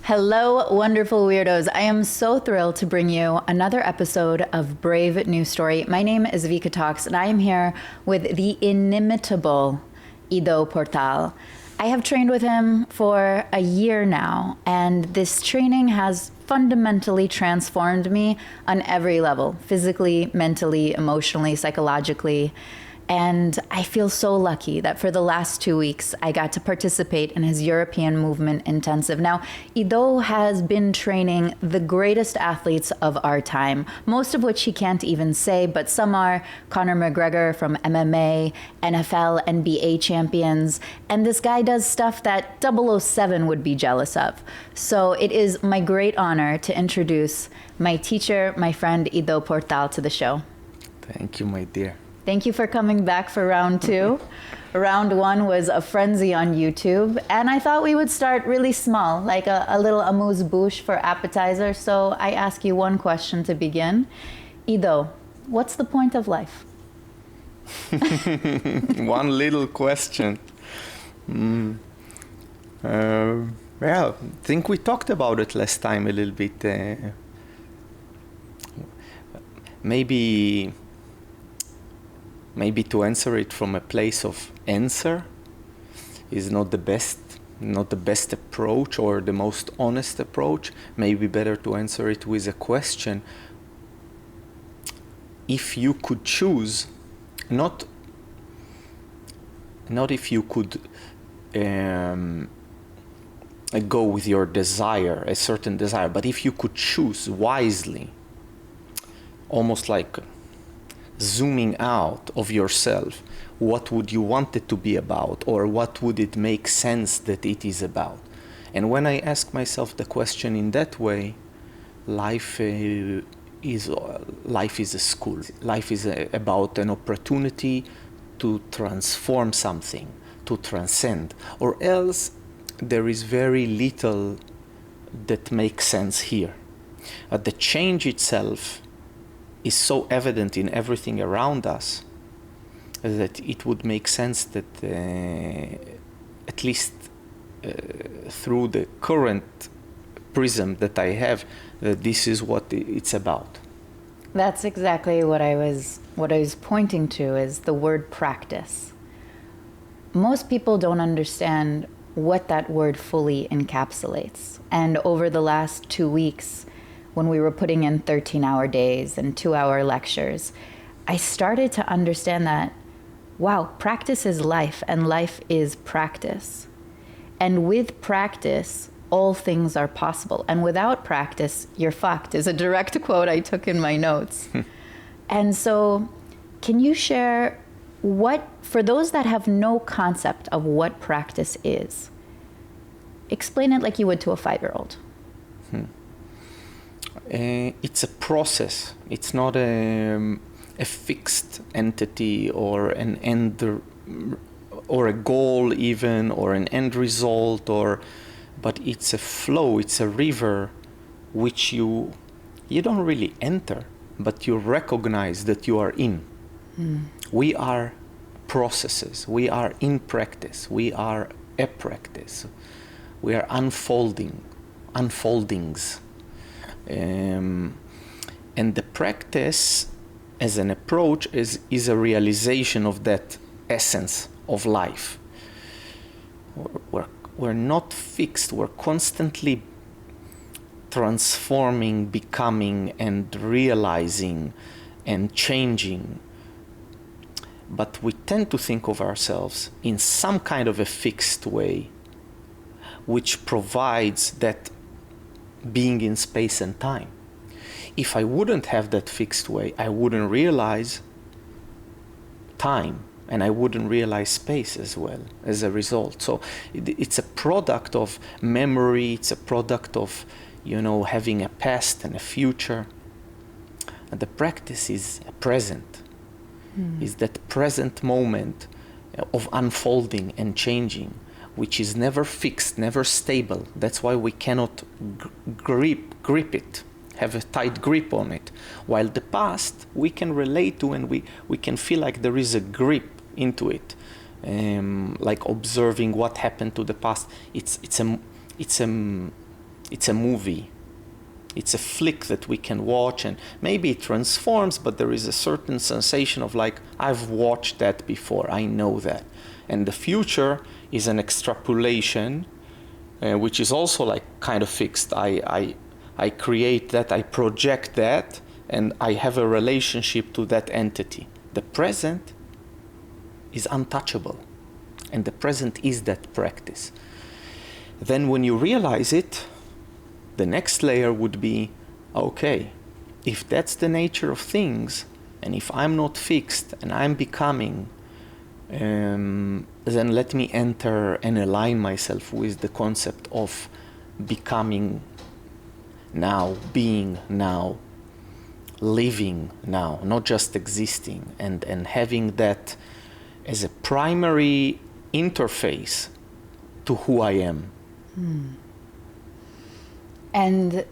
Hello, wonderful weirdos. I am so thrilled to bring you another episode of Brave New Story. My name is VIKA Talks, and I am here with the inimitable Ido Portal. I have trained with him for a year now, and this training has fundamentally transformed me on every level, physically, mentally, emotionally, psychologically. And I feel so lucky that for the last 2 weeks, I got to participate in his European Movement Intensive. Now, Ido has been training the greatest athletes of our time, most of which he can't even say, but some are Conor McGregor from MMA, NFL, NBA champions, and this guy does stuff that 007 would be jealous of. So it is my great honor to introduce my teacher, my friend Ido Portal, to the show. Thank you, my dear. Thank you for coming back for round two. Round one was a frenzy on YouTube, and I thought we would start really small, like a little amuse-bouche for appetizer. So I ask you one question to begin. Ido, what's the point of life? One little question. Well, I think we talked about it last time a little bit. Maybe to answer it from a place of answer is not the best approach or the most honest approach. Maybe better to answer it with a question. If you could choose, not if you could go with your desire, a certain desire, but if you could choose wisely, almost like zooming out of yourself, what would you want it to be about, or what would it make sense that it is about? And when I ask myself the question in that way, life is a school. Life is about an opportunity to transform something, to transcend, or else there is very little that makes sense here. The change itself is so evident in everything around us that it would make sense that at least through the current prism that I have, that this is what it's about. That's exactly what I was pointing to, is the word practice. Most people don't understand what that word fully encapsulates. And over the last 2 weeks, when we were putting in 13-hour days and 2-hour lectures, I started to understand that, wow, practice is life, and life is practice. And with practice, all things are possible. And without practice, you're fucked, is a direct quote I took in my notes. And so, can you share for those that have no concept of what practice is, explain it like you would to a 5-year-old. It's a process. It's not a fixed entity or an end or a goal even, or an end result, but it's a flow, it's a river which you don't really enter, but you recognize that you are in. We are processes. We are in practice. We are a practice. We are unfoldings. And the practice as an approach is a realization of that essence of life. We're not fixed. We're constantly transforming, becoming, and realizing and changing. But we tend to think of ourselves in some kind of a fixed way, which provides that being in space and time. If I wouldn't have that fixed way, I wouldn't realize time, and I wouldn't realize space as well as a result. So it's a product of memory, it's a product of, having a past and a future. And the practice is a present, is that present moment of unfolding and changing, which is never fixed, never stable. That's why we cannot grip it, have a tight grip on it. While the past we can relate to, and we can feel like there is a grip into it, like observing what happened to the past. It's it's a movie. It's a flick that we can watch, and maybe it transforms, but there is a certain sensation of like, I've watched that before, I know that. And the future is an extrapolation, which is also like kind of fixed. I create that, I project that, and I have a relationship to that entity. The present is untouchable, and the present is that practice. Then when you realize it, the next layer would be, okay, if that's the nature of things, and if I'm not fixed and I'm becoming, then let me enter and align myself with the concept of becoming now, being now, living now, not just existing, and having that as a primary interface to who I am. And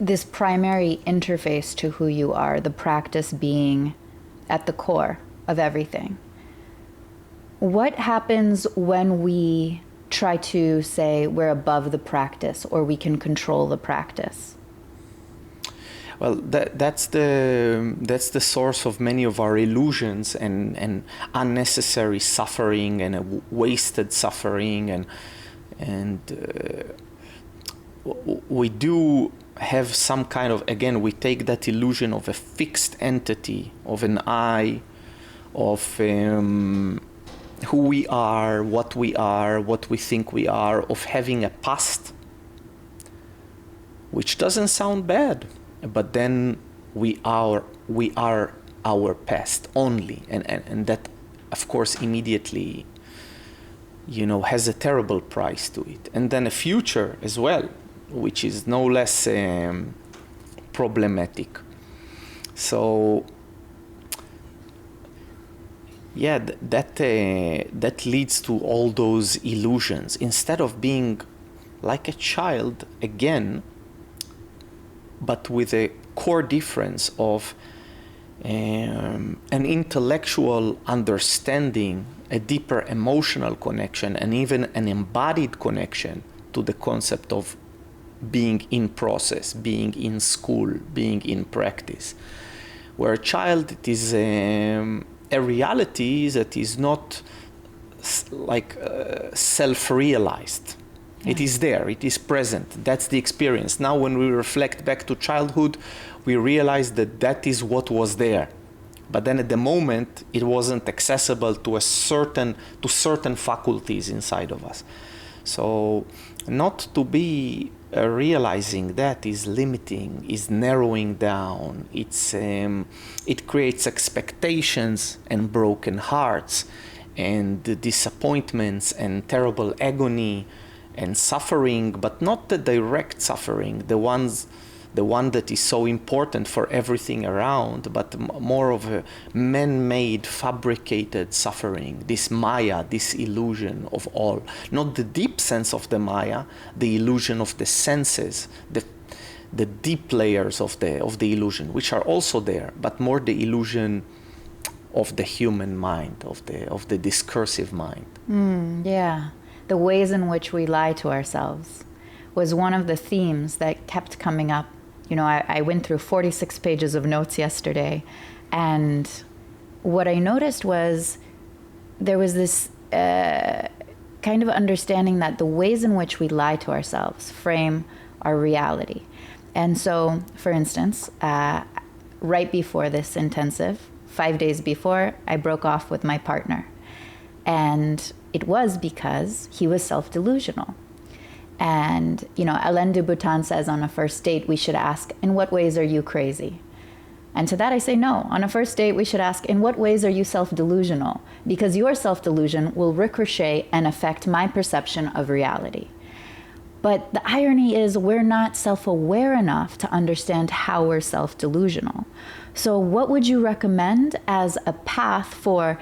this primary interface to who you are, the practice being at the core of everything. What happens when we try to say we're above the practice or we can control the practice? Well, that's the source of many of our illusions and unnecessary suffering and wasted suffering, and we do have some kind of, again, we take that illusion of a fixed entity, of an I, of who we are, what we think we are, of having a past, which doesn't sound bad, but then we are our past only, and that, of course, immediately, has a terrible price to it. And then a future as well, which is no less problematic. So yeah, that leads to all those illusions. Instead of being like a child again, but with a core difference of an intellectual understanding, a deeper emotional connection, and even an embodied connection to the concept of being in process, being in school, being in practice. Where a child, it is a reality that is not like self-realized. Yeah. It is there, it is present, that's the experience. Now when we reflect back to childhood, we realize that that is what was there. But then at the moment, it wasn't accessible to certain faculties inside of us. So not to be realizing that is limiting, is narrowing down. It creates expectations and broken hearts and disappointments and terrible agony and suffering, but not the direct suffering, the one that is so important for everything around, but more of a man-made, fabricated suffering, this Maya, this illusion of all. Not the deep sense of the Maya, the illusion of the senses, the deep layers of the illusion, which are also there, but more the illusion of the human mind, of the discursive mind. Yeah, the ways in which we lie to ourselves was one of the themes that kept coming up. I went through 46 pages of notes yesterday, and what I noticed was there was this kind of understanding that the ways in which we lie to ourselves frame our reality. And so, for instance, right before this intensive, 5 days before, I broke off with my partner. And it was because he was self-delusional. And, Alain de Botton says on a first date, we should ask, in what ways are you crazy? And to that I say no. On a first date, we should ask, in what ways are you self-delusional? Because your self-delusion will ricochet and affect my perception of reality. But the irony is we're not self-aware enough to understand how we're self-delusional. So what would you recommend as a path for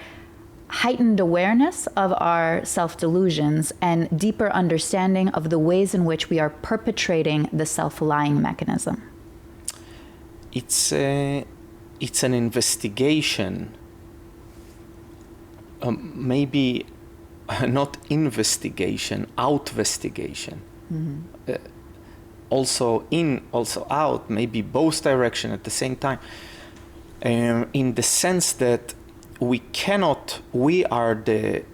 heightened awareness of our self-delusions and deeper understanding of the ways in which we are perpetrating the self-lying mechanism? It's an investigation, maybe not investigation, outvestigation. also in, also out, maybe both direction at the same time, in the sense that we are the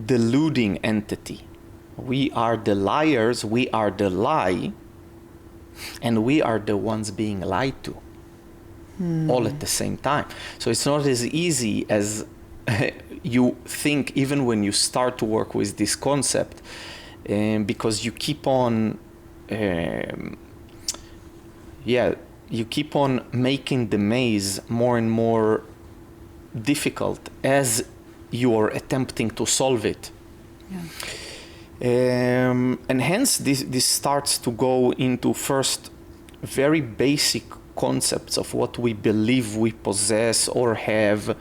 deluding entity. We are the liars, we are the lie, and we are the ones being lied to, all at the same time. So it's not as easy as you think, even when you start to work with this concept, because you keep on, you keep on making the maze more and more difficult as you're attempting to solve it. Yeah. And hence this starts to go into first very basic concepts of what we believe we possess or have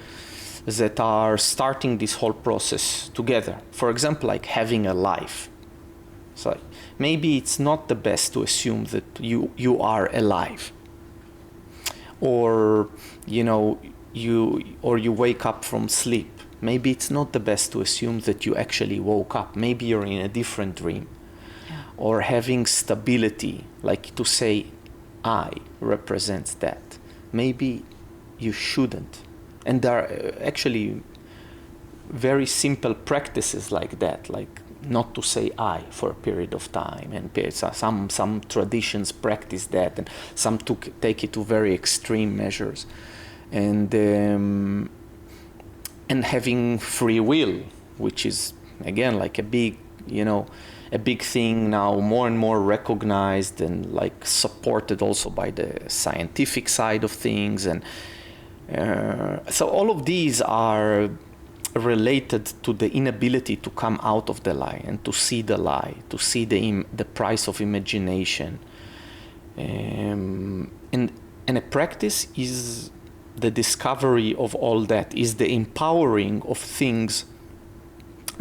that are starting this whole process together. For example, like having a life. So maybe it's not the best to assume that you are alive, or you wake up from sleep. Maybe it's not the best to assume that you actually woke up. Maybe you're in a different dream. Yeah. Or having stability, like to say I represents that. Maybe you shouldn't. And there are actually very simple practices like that, like not to say I for a period of time. And some traditions practice that, and some take it to very extreme measures. And having free will, which is again like a big thing now, more and more recognized and like supported also by the scientific side of things. And so all of these are related to the inability to come out of the lie and to see the lie, to see the price of imagination. And a practice is the discovery of all that, is the empowering of things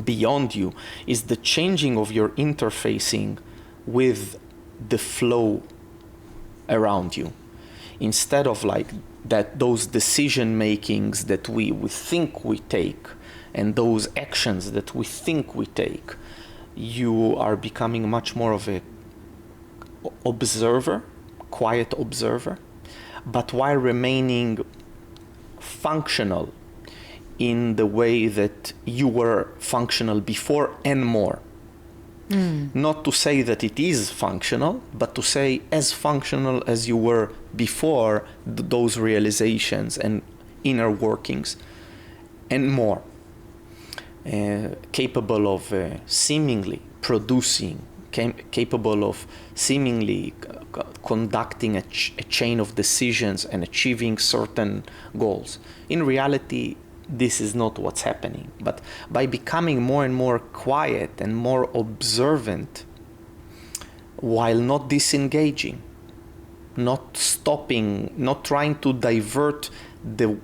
beyond you, is the changing of your interfacing with the flow around you, instead of like that those decision makings that we think we take and those actions that we think we take. You are becoming much more of a observer, quiet observer, but while remaining functional in the way that you were functional before and more. Not to say that it is functional, but to say as functional as you were before those realizations and inner workings and more. Capable of seemingly producing, capable of seemingly conducting a chain of decisions and achieving certain goals. In reality, this is not what's happening. But by becoming more and more quiet and more observant, while not disengaging, not stopping, not trying to divert the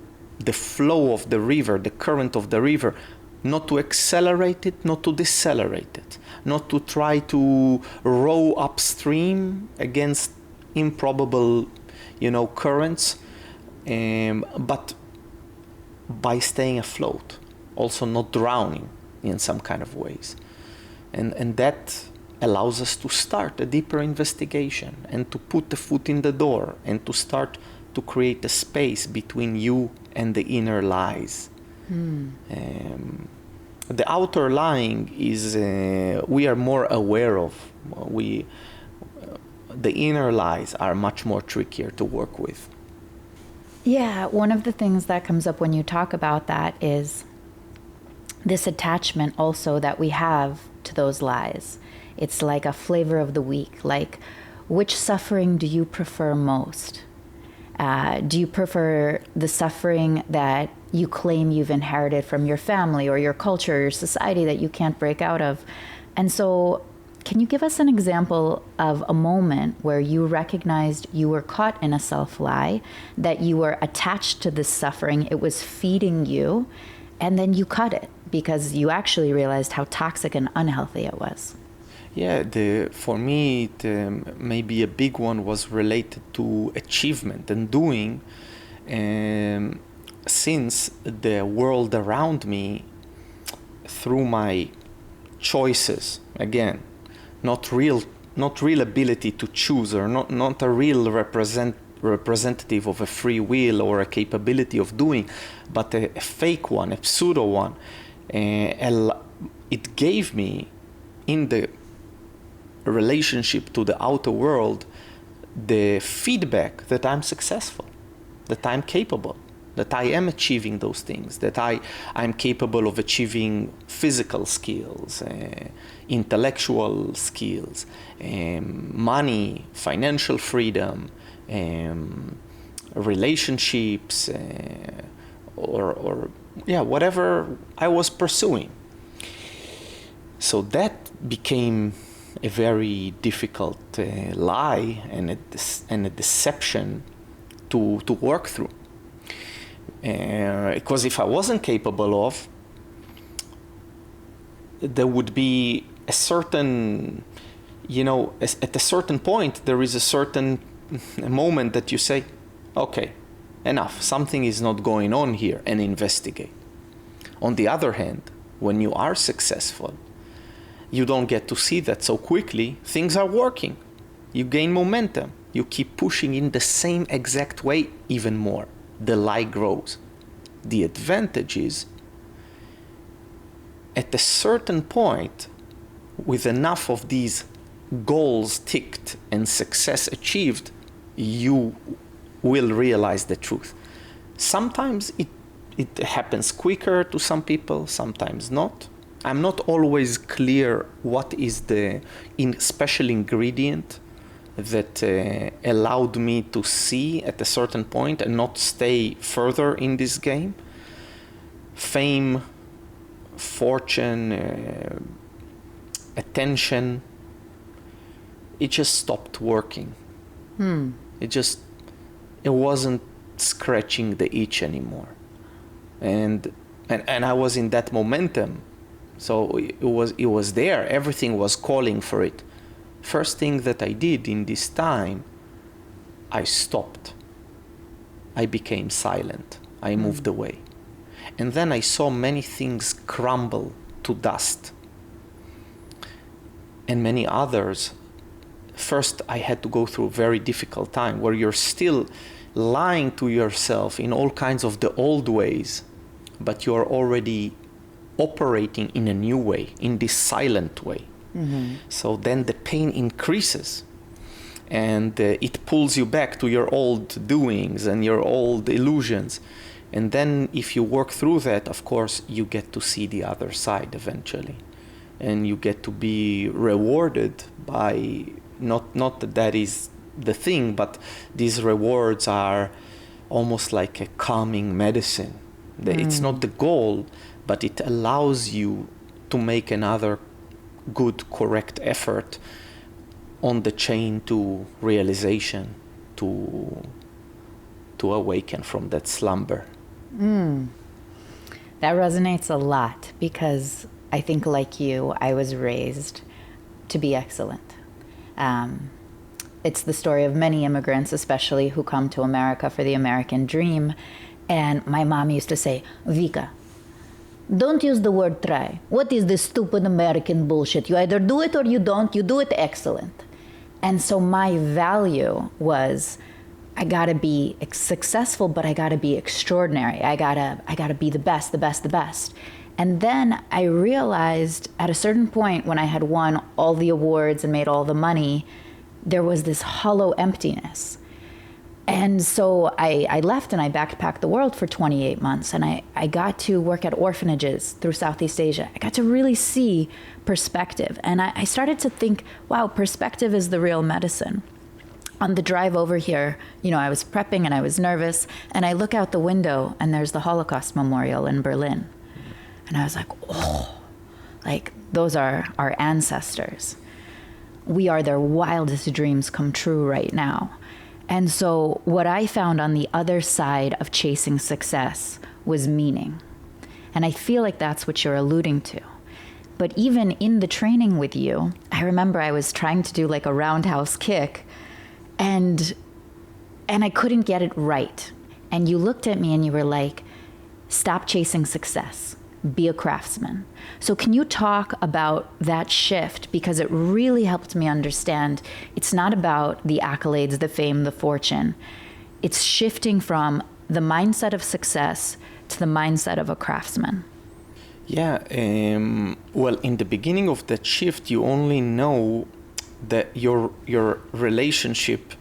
flow of the river, the current of the river, not to accelerate it, not to decelerate it, not to try to row upstream against improbable, currents, but by staying afloat, also not drowning in some kind of ways. And that allows us to start a deeper investigation and to put the foot in the door and to start to create a space between you and the inner lies. The outer lying is we are more aware of. The inner lies are much more trickier to work with. Yeah, one of the things that comes up when you talk about that is this attachment also that we have to those lies. It's like a flavor of the week, like which suffering do you prefer most? Do you prefer the suffering that you claim you've inherited from your family or your culture or your society that you can't break out of? And so can you give us an example of a moment where you recognized you were caught in a self-lie, that you were attached to this suffering, it was feeding you, and then you cut it because you actually realized how toxic and unhealthy it was? Yeah, for me, maybe a big one was related to achievement and doing. Since the world around me, through my choices, again, not real not real ability to choose, or not a real representative of a free will or a capability of doing, but a fake one, a pseudo one. It gave me, in the relationship to the outer world, the feedback that I'm successful, that I'm capable, that I am achieving those things, that I'm capable of achieving physical skills, intellectual skills, money, financial freedom, relationships, or whatever I was pursuing. So that became a very difficult lie and a deception to work through. Because if I wasn't capable of, there would be a certain, at a certain point, there is a certain moment that you say, okay, enough, something is not going on here, and investigate. On the other hand, when you are successful, you don't get to see that so quickly. Things are working. You gain momentum. You keep pushing in the same exact way even more. The lie grows. The advantage is, at a certain point, with enough of these goals ticked and success achieved, you will realize the truth. Sometimes it happens quicker to some people, sometimes not. I'm not always clear what is the special ingredient that allowed me to see at a certain point and not stay further in this game. Fame, fortune, attention, it just stopped working. It wasn't scratching the itch anymore. And I was in that momentum. So it was there. Everything was calling for it. First thing that I did in this time, I stopped. I became silent. I moved away. And then I saw many things crumble to dust. And many others. First, I had to go through a very difficult time where you're still lying to yourself in all kinds of the old ways, but you're already operating in a new way, in this silent way. So then the pain increases, and it pulls you back to your old doings and your old illusions. And then if you work through that, of course, you get to see the other side eventually. And you get to be rewarded by, not that is the thing, but these rewards are almost like a calming medicine. It's not the goal, but it allows you to make another good, correct effort on the chain to realization, to awaken from that slumber. That resonates a lot, because I think, like you, I was raised to be excellent. It's the story of many immigrants, especially who come to America for the American dream. And my mom used to say, Vika, don't use the word try. What is this stupid American bullshit? You either do it or you don't. You do it excellent. And so my value was, I gotta be successful, but I gotta be extraordinary. I gotta be the best, the best, the best. And then I realized at a certain point, when I had won all the awards and made all the money, there was this hollow emptiness. And so I left and I backpacked the world for 28 months, and I got to work at orphanages through Southeast Asia. I got to really see perspective. And I started to think, wow, perspective is the real medicine. On the drive over here, I was prepping and I was nervous, and I look out the window and there's the Holocaust Memorial in Berlin. And I was like, oh, like those are our ancestors. We are their wildest dreams come true right now. And so what I found on the other side of chasing success was meaning. And I feel like that's what you're alluding to. But even in the training with you, I remember I was trying to do like a roundhouse kick, and I couldn't get it right. And you looked at me and you were like, stop chasing success. be a craftsman. So can you talk about that shift? Because it really helped me understand it's not about the accolades, the fame, the fortune. It's shifting from the mindset of success to the mindset of a craftsman. Yeah, well, in the beginning of that shift, you only know that your relationship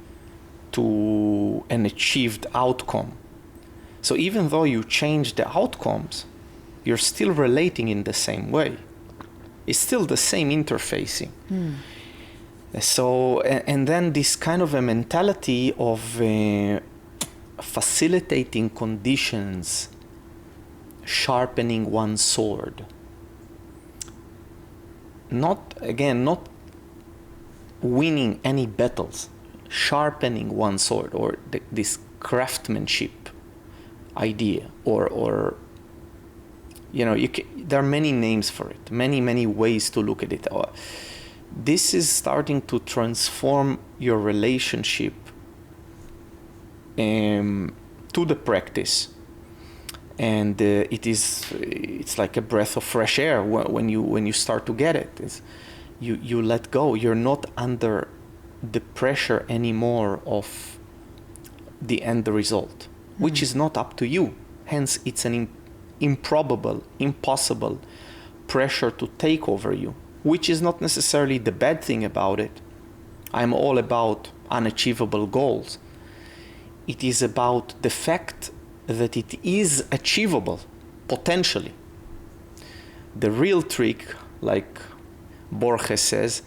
to an achieved outcome. So even though you change the outcomes, you're still relating in the same way. It's still the same interfacing. So, and then this kind of a mentality of facilitating conditions, sharpening one's sword. Not winning any battles, sharpening one's sword, or this craftsmanship idea, or there are many names for it, many ways to look at it. This is starting to transform your relationship to the practice, and it's like a breath of fresh air when you start to get it. You let go. You're not under the pressure anymore of the end result, which is not up to you. Hence, it's an improbable, impossible pressure to take over you, which is not necessarily the bad thing about it. I'm all about unachievable goals. It is about the fact that it is achievable, potentially. The real trick, like Borges says,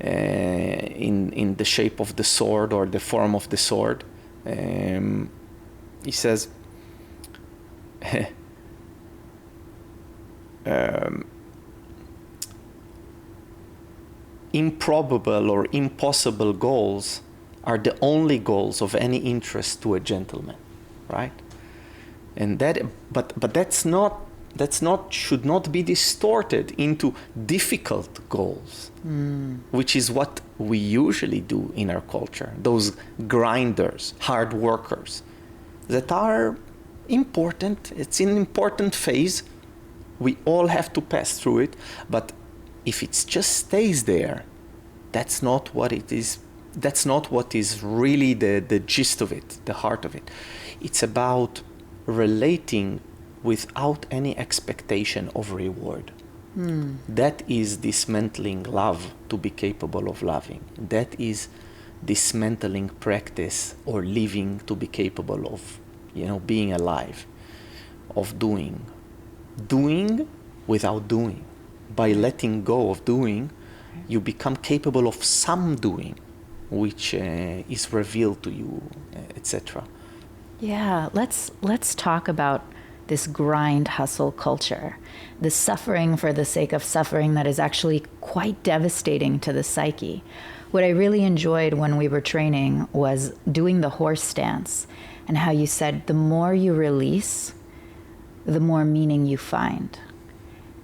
in the shape of the sword or the form of the sword, he says, improbable or impossible goals are the only goals of any interest to a gentleman, right? And that should not be distorted into difficult goals, which is what we usually do in our culture. Those grinders, hard workers, that are important. It's an important phase. We all have to pass through it, but if it just stays there, that's not what it is. That's not what is really the gist of it, the heart of it. It's about relating without any expectation of reward. That is dismantling love to be capable of loving. That is dismantling practice or living to be capable of, being alive, of doing without doing. By letting go of doing, you become capable of some doing, which is revealed to you, etc. Yeah, let's talk about this grind hustle culture, the suffering for the sake of suffering that is actually quite devastating to the psyche. What I really enjoyed when we were training was doing the horse stance, and how you said the more you release, the more meaning you find.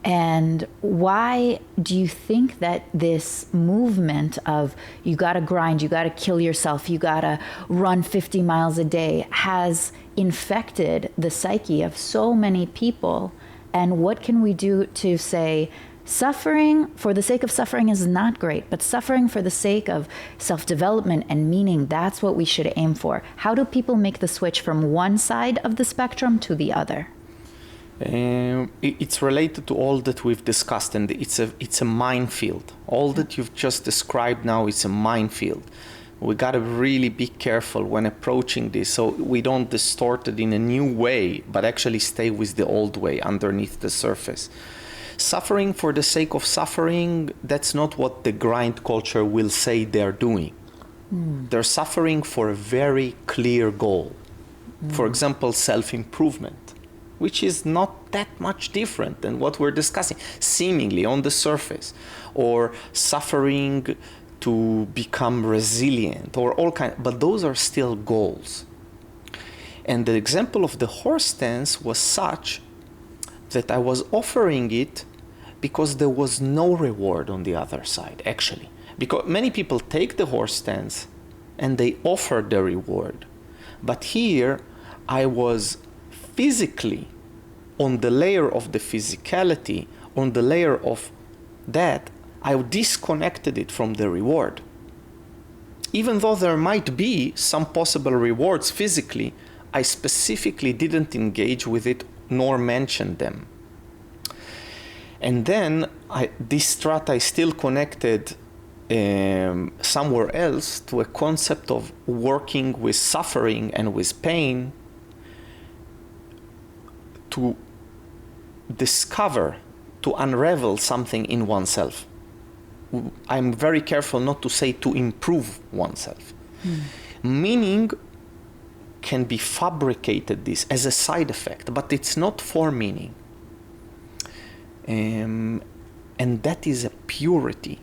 And why do you think that this movement of you gotta grind, you gotta kill yourself, you gotta run 50 miles a day has infected the psyche of so many people? And what can we do to say suffering for the sake of suffering is not great, but suffering for the sake of self-development and meaning, that's what we should aim for? How do people make the switch from one side of the spectrum to the other? It's related to all that we've discussed, and it's a minefield. All that you've just described now is a minefield. We got to really be careful when approaching this, so we don't distort it in a new way, but actually stay with the old way underneath the surface. Suffering for the sake of suffering, that's not what the grind culture will say they're doing. They're suffering for a very clear goal. For example, self-improvement, which is not that much different than what we're discussing, seemingly on the surface, or suffering to become resilient, or all kinds, but those are still goals. And the example of the horse stance was such that I was offering it because there was no reward on the other side, actually. Because many people take the horse stance and they offer the reward. But here I was physically on the layer of the physicality, on the layer of that, I disconnected it from the reward. Even though there might be some possible rewards physically, I specifically didn't engage with it nor mention them. And then this strat I still connected somewhere else to a concept of working with suffering and with pain to discover, to unravel something in oneself. I'm very careful not to say to improve oneself. Meaning can be fabricated this as a side effect, but it's not for meaning. And that is a purity,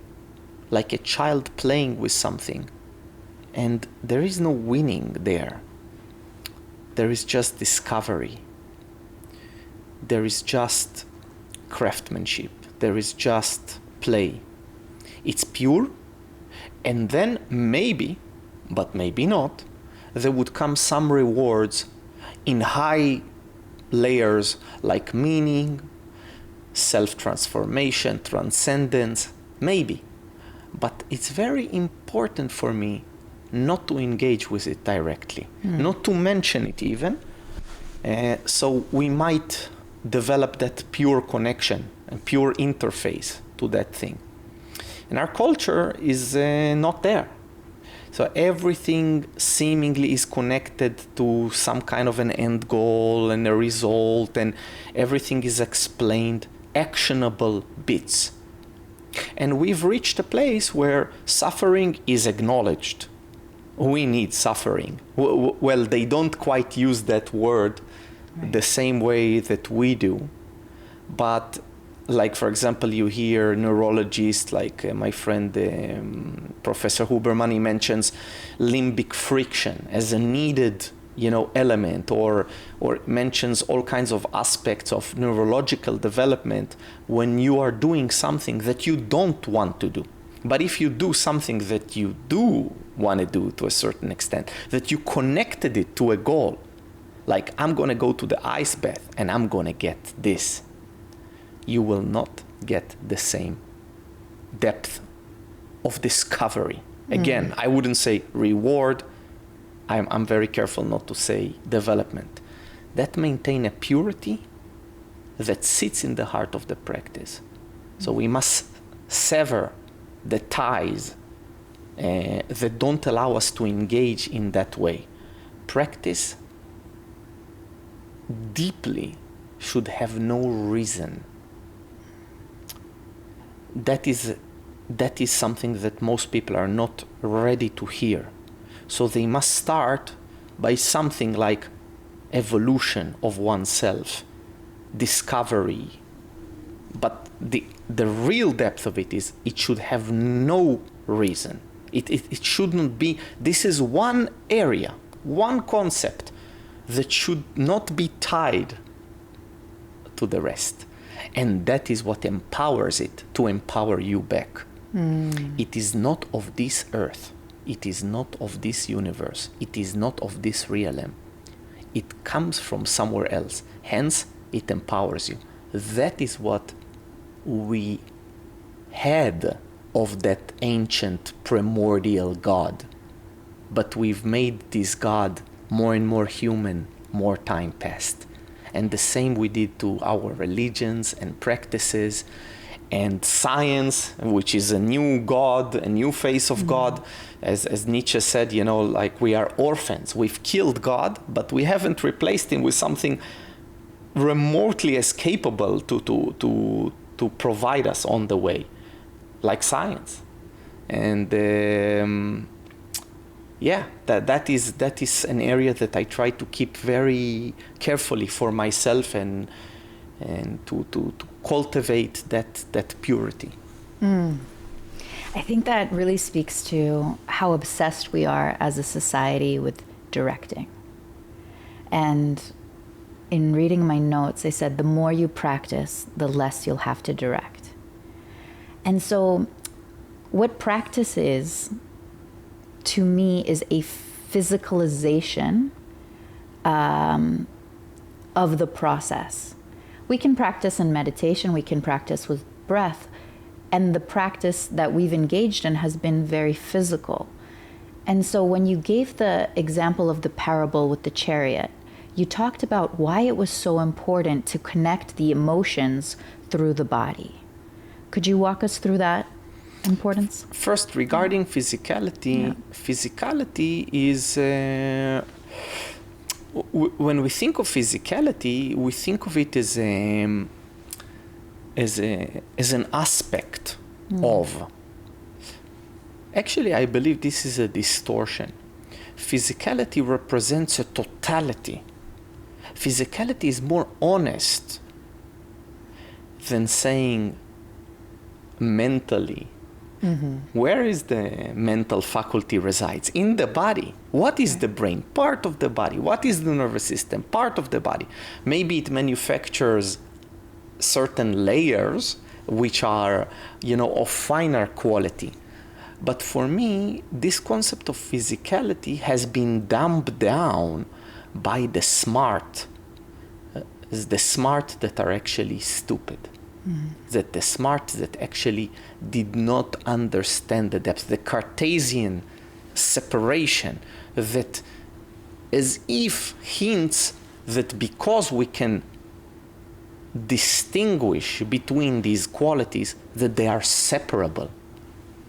like a child playing with something. And there is no winning there. There is just discovery. There is just craftsmanship. There is just play. It's pure, and then maybe, but maybe not, there would come some rewards in high layers like meaning, self-transformation, transcendence, maybe. But it's very important for me not to engage with it directly, not to mention it even. So we might develop that pure connection and pure interface to that thing. And our culture is not there. So everything seemingly is connected to some kind of an end goal and a result, and everything is explained, actionable bits. And we've reached a place where suffering is acknowledged. We need suffering. Well, they don't quite use that word the same way that we do. But like, for example, you hear neurologists like my friend Professor Huberman, he mentions limbic friction as a needed, element, or mentions all kinds of aspects of neurological development when you are doing something that you don't want to do. But if you do something that you do want to do to a certain extent, that you connected it to a goal, like I'm going to go to the ice bath and I'm going to get this, you will not get the same depth of discovery. Again, I wouldn't say reward. I'm very careful not to say development. That maintain a purity that sits in the heart of the practice. So we must sever the ties that don't allow us to engage in that way. Practice deeply should have no reason. That is something that most people are not ready to hear. So they must start by something like evolution of oneself, discovery. But the real depth of it is it should have no reason. It shouldn't be. This is one area, one concept that should not be tied to the rest. And that is what empowers it to empower you back. It is not of this earth. It is not of this universe. It is not of this realm. It comes from somewhere else. Hence, it empowers you. That is what we had of that ancient primordial God. But we've made this God more and more human, more time passed. And the same we did to our religions and practices and science, which is a new God, a new face of God. As Nietzsche said, like we are orphans. We've killed God, but we haven't replaced him with something remotely as capable to provide us on the way, like science. And that is an area that I try to keep very carefully for myself and to cultivate that purity. I think that really speaks to how obsessed we are as a society with directing. And in reading my notes, I said the more you practice, the less you'll have to direct. And so what practice is, to me, is a physicalization of the process. we can practice in meditation, we can practice with breath, and the practice that we've engaged in has been very physical. And so when you gave the example of the parable with the chariot, you talked about why it was so important to connect the emotions through the body. Could you walk us through that importance? First, regarding physicality, physicality is, when we think of physicality, we think of it as an aspect of. Actually, I believe this is a distortion. Physicality represents a totality. Physicality is more honest than saying mentally. Where is the mental faculty resides? In the body. What is the brain? Part of the body. What is the nervous system? Part of the body. Maybe it manufactures certain layers which are, of finer quality. But for me, this concept of physicality has been dumbed down by the smart that are actually stupid. That the smart that actually did not understand the depth, the Cartesian separation that as if hints that because we can distinguish between these qualities, that they are separable.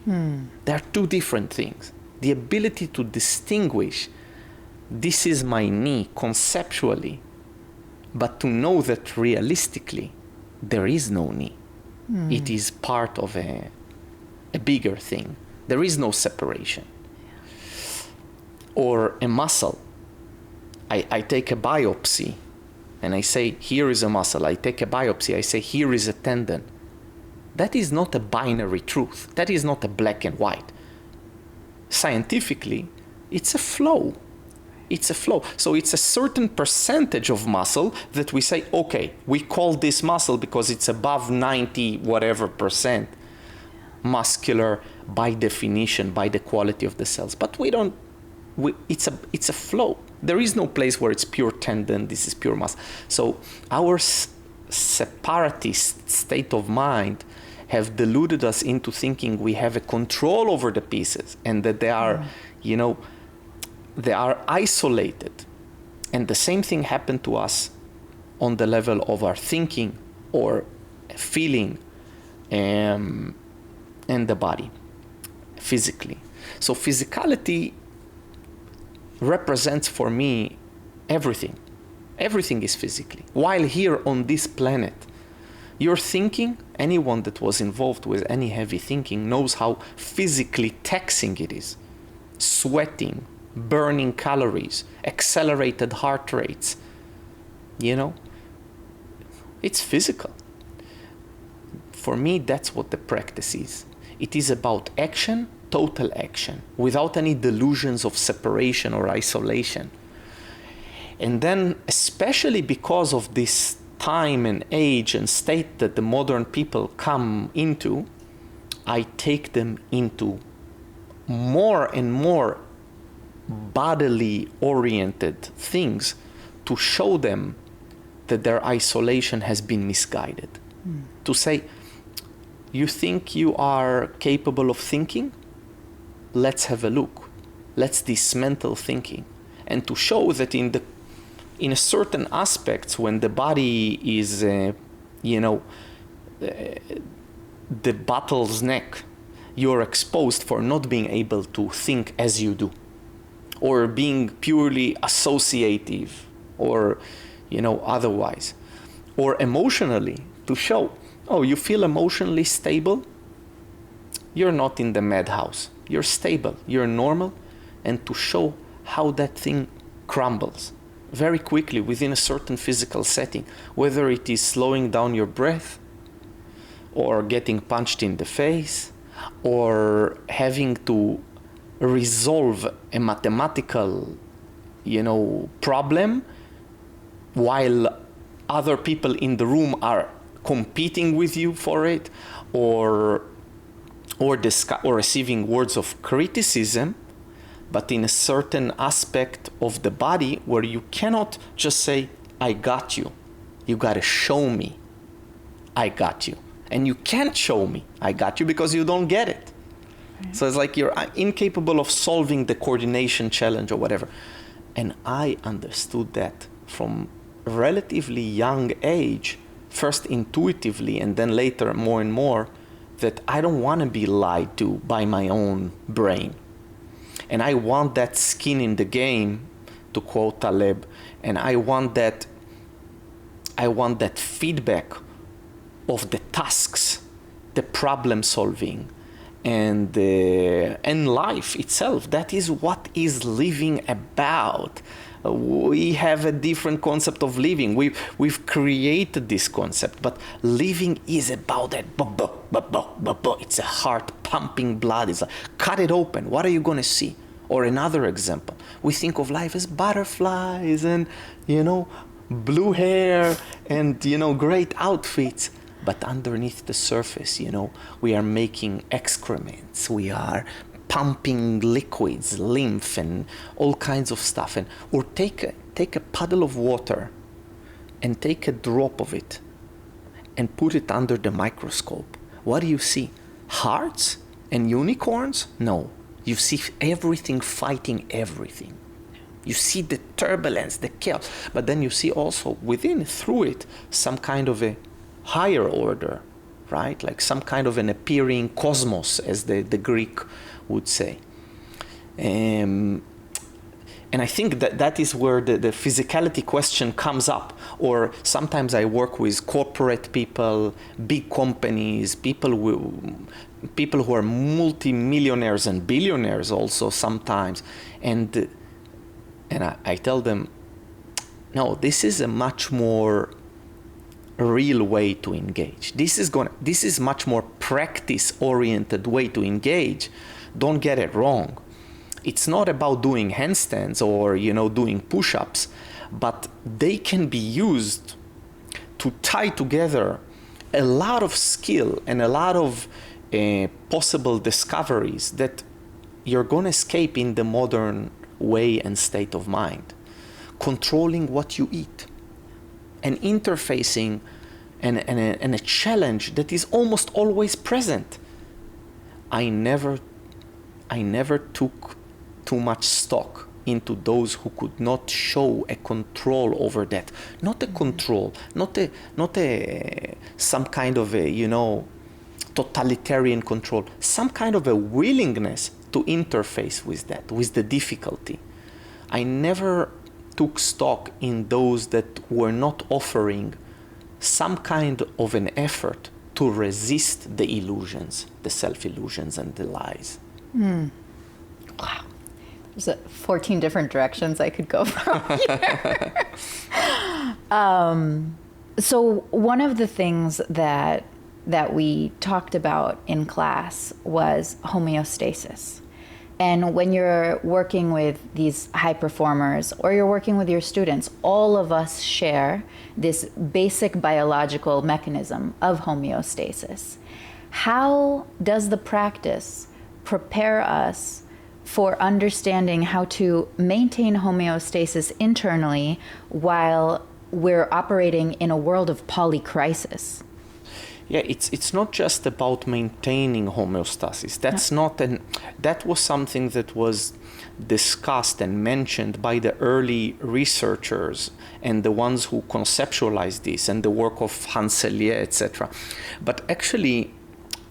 They are two different things. The ability to distinguish, this is my knee conceptually, but to know that realistically, there is no knee. It is part of a bigger thing. There is no separation. Or a muscle. I take a biopsy and I say, here is a muscle. I take a biopsy, I say, here is a tendon. That is not a binary truth. That is not a black and white. Scientifically, it's a flow. It's a flow. So it's a certain percentage of muscle that we say, okay, we call this muscle because it's above 90 whatever percent muscular by definition, by the quality of the cells. But it's a flow. There is no place where it's pure tendon, this is pure muscle. So our separatist state of mind have deluded us into thinking we have a control over the pieces and that they are, they are isolated. And the same thing happened to us on the level of our thinking or feeling and the body, physically. So physicality represents for me everything. Everything is physically. While here on this planet, your thinking, anyone that was involved with any heavy thinking knows how physically taxing it is. Sweating, burning calories, accelerated heart rates, it's physical. For me, that's what the practice is. It is about action, total action, without any delusions of separation or isolation. And then, especially because of this time and age and state that the modern people come into, I take them into more and more bodily oriented things to show them that their isolation has been misguided. To say, you think you are capable of thinking? Let's have a look. Let's dismantle thinking. And to show that in a certain aspects, when the body is, the battle's neck, you're exposed for not being able to think as you do, or being purely associative, or, otherwise. Or emotionally, to show, you feel emotionally stable? You're not in the madhouse. You're stable. You're normal. And to show how that thing crumbles very quickly within a certain physical setting, whether it is slowing down your breath, or getting punched in the face, or having to resolve a mathematical, problem while other people in the room are competing with you for it, or receiving words of criticism, but in a certain aspect of the body where you cannot just say, I got you. You got to show me I got you. And you can't show me I got you because you don't get it. Right. So it's like you're incapable of solving the coordination challenge or whatever. And I understood that from a relatively young age, first intuitively and then later more and more, that I don't want to be lied to by my own brain. And I want that skin in the game, to quote Taleb, and I want that feedback of the tasks, the problem solving, and life itself. That is what is living about. We have a different concept of living. We've created this concept, but living is about that. It's a heart pumping blood. It's like, cut it open. What are you going to see? Or another example, we think of life as butterflies and, blue hair and, great outfits. But underneath the surface, we are making excrements. We are pumping liquids, lymph, and all kinds of stuff. Or take a puddle of water and take a drop of it and put it under the microscope. What do you see? Hearts and unicorns? No. You see everything fighting everything. You see the turbulence, the chaos. But then you see also through it, some kind of a higher order, right? Like some kind of an appearing cosmos, as the Greek would say. And I think that is where the physicality question comes up. Or sometimes I work with corporate people, big companies, people who are multi-millionaires and billionaires also sometimes. And I tell them, no, this is a much more real way to engage. This is much more practice-oriented way to engage. Don't get it wrong. It's not about doing handstands or doing push-ups, but they can be used to tie together a lot of skill and a lot of possible discoveries that you're going to escape in the modern way and state of mind. Controlling what you eat and interfacing and a challenge that is almost always present. I never took too much stock into those who could not show a control over that. Not a control, not a some kind of a, totalitarian control, some kind of a willingness to interface with that, with the difficulty. I never took stock in those that were not offering some kind of an effort to resist the illusions, the self-illusions and the lies. Wow. There's 14 different directions I could go from here. So one of the things that we talked about in class was homeostasis. And when you're working with these high performers or you're working with your students, all of us share this basic biological mechanism of homeostasis. How does the practice prepare us for understanding how to maintain homeostasis internally while we're operating in a world of polycrisis? Yeah, it's not just about maintaining homeostasis. That was something that was discussed and mentioned by the early researchers and the ones who conceptualized this, and the work of Hanselier, etc. But actually,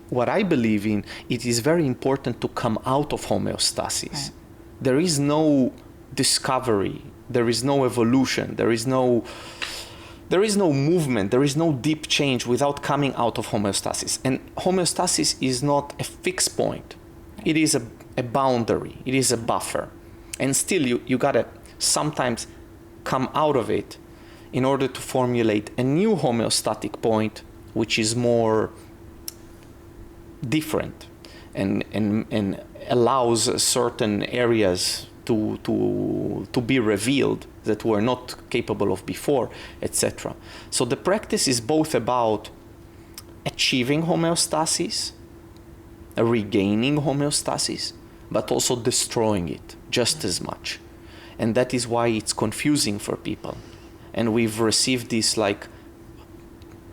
what I believe in, it is very important to come out of homeostasis. Right. There is no discovery, there is no evolution, there is no movement, there is no deep change without coming out of homeostasis. And homeostasis is not a fixed point. It is a boundary, it is a buffer. And still you gotta sometimes come out of it in order to formulate a new homeostatic point, which is more different and allows certain areas to be revealed that were not capable of before, etc. So the practice is both about achieving homeostasis, regaining homeostasis, but also destroying it just as much. And that is why it's confusing for people. And we've received this like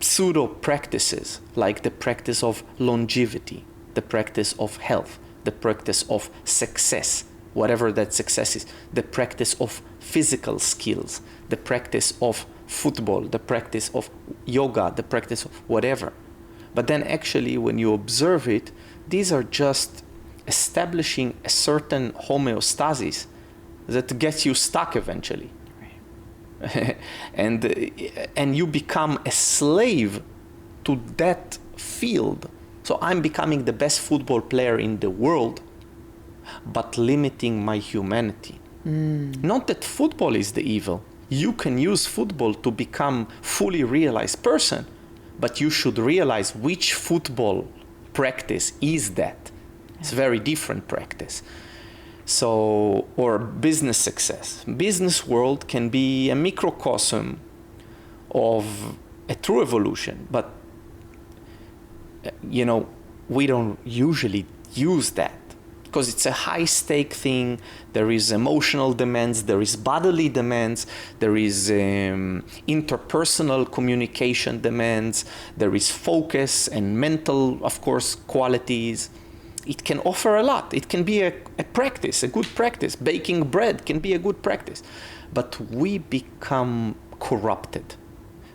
pseudo practices like the practice of longevity, the practice of health, the practice of success, whatever that success is, the practice of physical skills, the practice of football, the practice of yoga, the practice of whatever. But then actually when you observe it, these are just establishing a certain homeostasis that gets you stuck eventually. Right. and you become a slave to that field. So I'm becoming the best football player in the world, but limiting my humanity. Not that football is the evil. You can use football to become fully realized person, but you should realize which football practice is that. It's a very different practice. So, or business success. Business world can be a microcosm of a true evolution, but we don't usually use that because it's a high stake thing. There is emotional demands, there is bodily demands, there is interpersonal communication demands, there is focus and mental, of course, qualities. It can offer a lot. It can be a practice, a good practice. Baking bread can be a good practice. But we become corrupted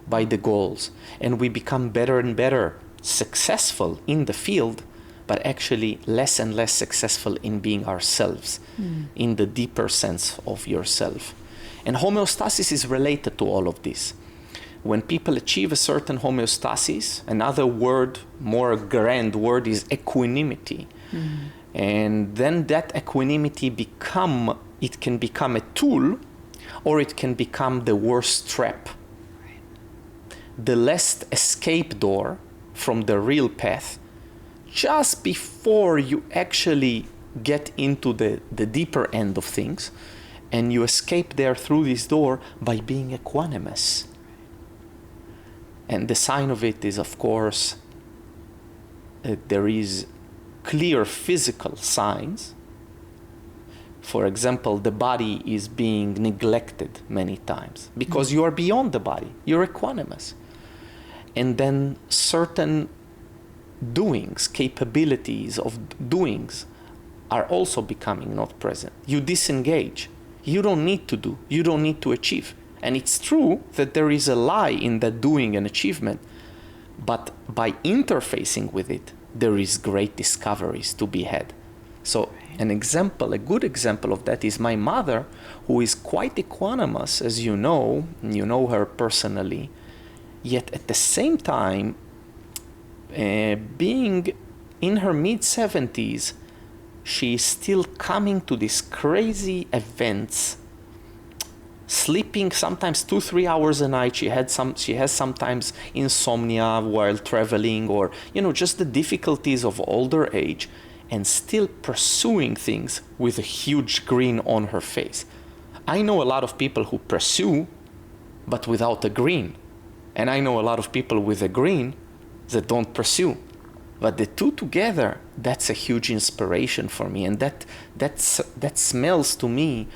by the goals, and we become better and better successful in the field, but actually less and less successful in being ourselves, in the deeper sense of yourself. And homeostasis is related to all of this. When people achieve a certain homeostasis, another word, more grand word, is equanimity. And then that equanimity can become a tool, or it can become the worst trap. The last escape door from the real path, just before you actually get into the deeper end of things, and you escape there through this door by being equanimous. And the sign of it is, of course, there is clear physical signs. For example, the body is being neglected many times because you are beyond the body. You're equanimous. And then certain doings, capabilities of doings are also becoming not present. You disengage. You don't need to do. You don't need to achieve. And it's true that there is a lie in that doing and achievement, but by interfacing with it, there is great discoveries to be had. So a good example of that is my mother, who is quite equanimous, as you know her personally, yet at the same time, being in her mid-70s, she is still coming to these crazy events, sleeping sometimes 2-3 hours a night. She has sometimes insomnia while traveling, or just the difficulties of older age, and still pursuing things with a huge grin on her face. I know a lot of people who pursue but without a grin, and I know a lot of people with a grin that don't pursue. But the two together, that's a huge inspiration for me, and that smells to me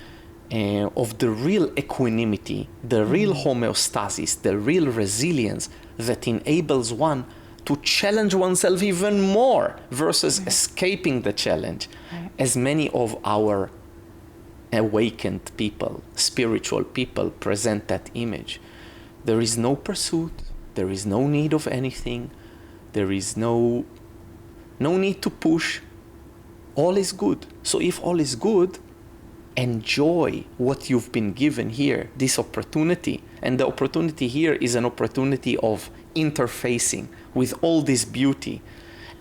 of the real equanimity, the real homeostasis, the real resilience that enables one to challenge oneself even more versus escaping the challenge, as many of our awakened people, spiritual people, present that image. There is no pursuit, there is no need of anything, there is no need to push. All is good. So if all is good, enjoy what you've been given here, this opportunity. And the opportunity here is an opportunity of interfacing with all this beauty,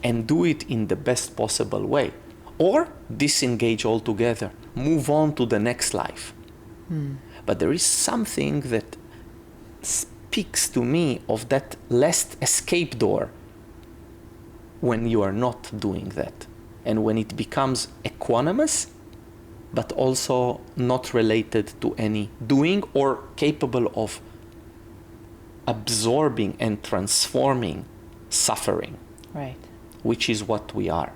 and do it in the best possible way. Or disengage altogether, move on to the next life. But there is something that speaks to me of that last escape door when you are not doing that, and when it becomes equanimous but also not related to any doing, or capable of absorbing and transforming suffering, right? Which is what we are,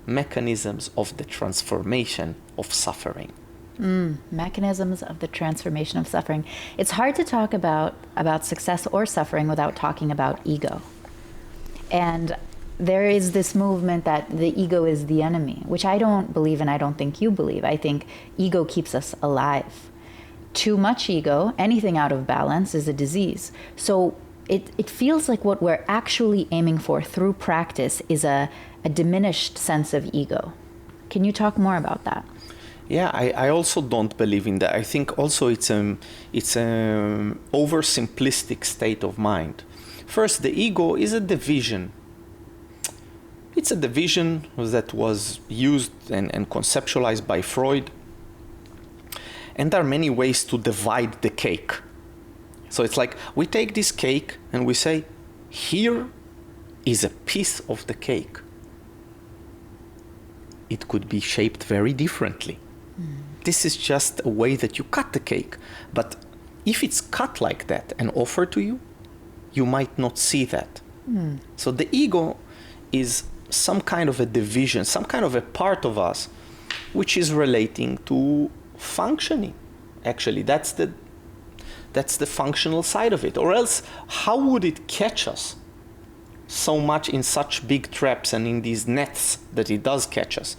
mechanisms of the transformation of suffering. Mechanisms of the transformation of suffering. It's hard to talk about success or suffering without talking about ego. And there is this movement that the ego is the enemy, which I don't believe, and I don't think you believe. I think ego keeps us alive. Too much ego, anything out of balance, is a disease. So it feels like what we're actually aiming for through practice is a diminished sense of ego. Can you talk more about that? Yeah, I also don't believe in that. I think also it's an oversimplistic state of mind. First, the ego is a division. It's a division that was used and conceptualized by Freud. And there are many ways to divide the cake. So it's like we take this cake and we say, here is a piece of the cake. It could be shaped very differently. This is just a way that you cut the cake. But if it's cut like that and offered to you, you might not see that. So the ego is some kind of a division, some kind of a part of us which is relating to functioning. Actually, that's the functional side of it. Or else, how would it catch us so much in such big traps and in these nets that it does catch us?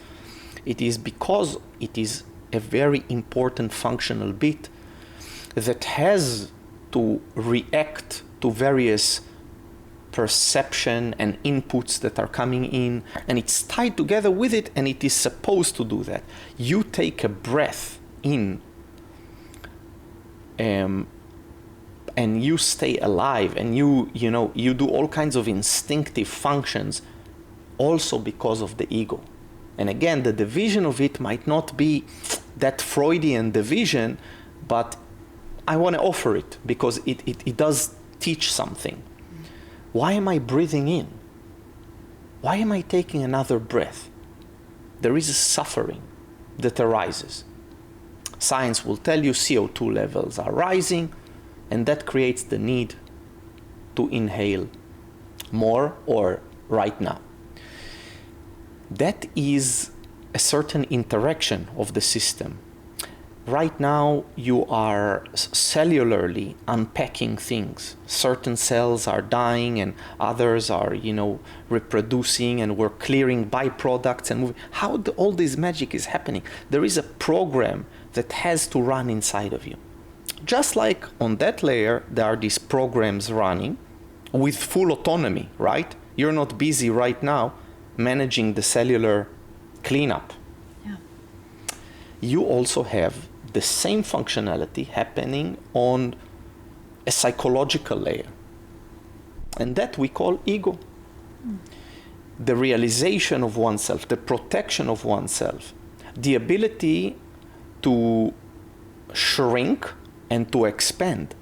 It is because it is a very important functional bit that has to react to various perception and inputs that are coming in, and it's tied together with it, and it is supposed to do that. You take a breath in and you stay alive, and you do all kinds of instinctive functions also because of the ego. And again, the division of it might not be that Freudian division, but I want to offer it because it does teach something. Why am I breathing in? Why am I taking another breath? There is a suffering that arises. Science will tell you CO2 levels are rising, and that creates the need to inhale more or right now. That is a certain interaction of the system. Right now, you are cellularly unpacking things. Certain cells are dying and others are, reproducing, and we're clearing byproducts and moving. How all this magic is happening? There is a program that has to run inside of you. Just like on that layer, there are these programs running with full autonomy, right? You're not busy right now managing the cellular cleanup. Yeah. You also have the same functionality happening on a psychological layer. And that we call ego. The realization of oneself, the protection of oneself, the ability to shrink and to expand,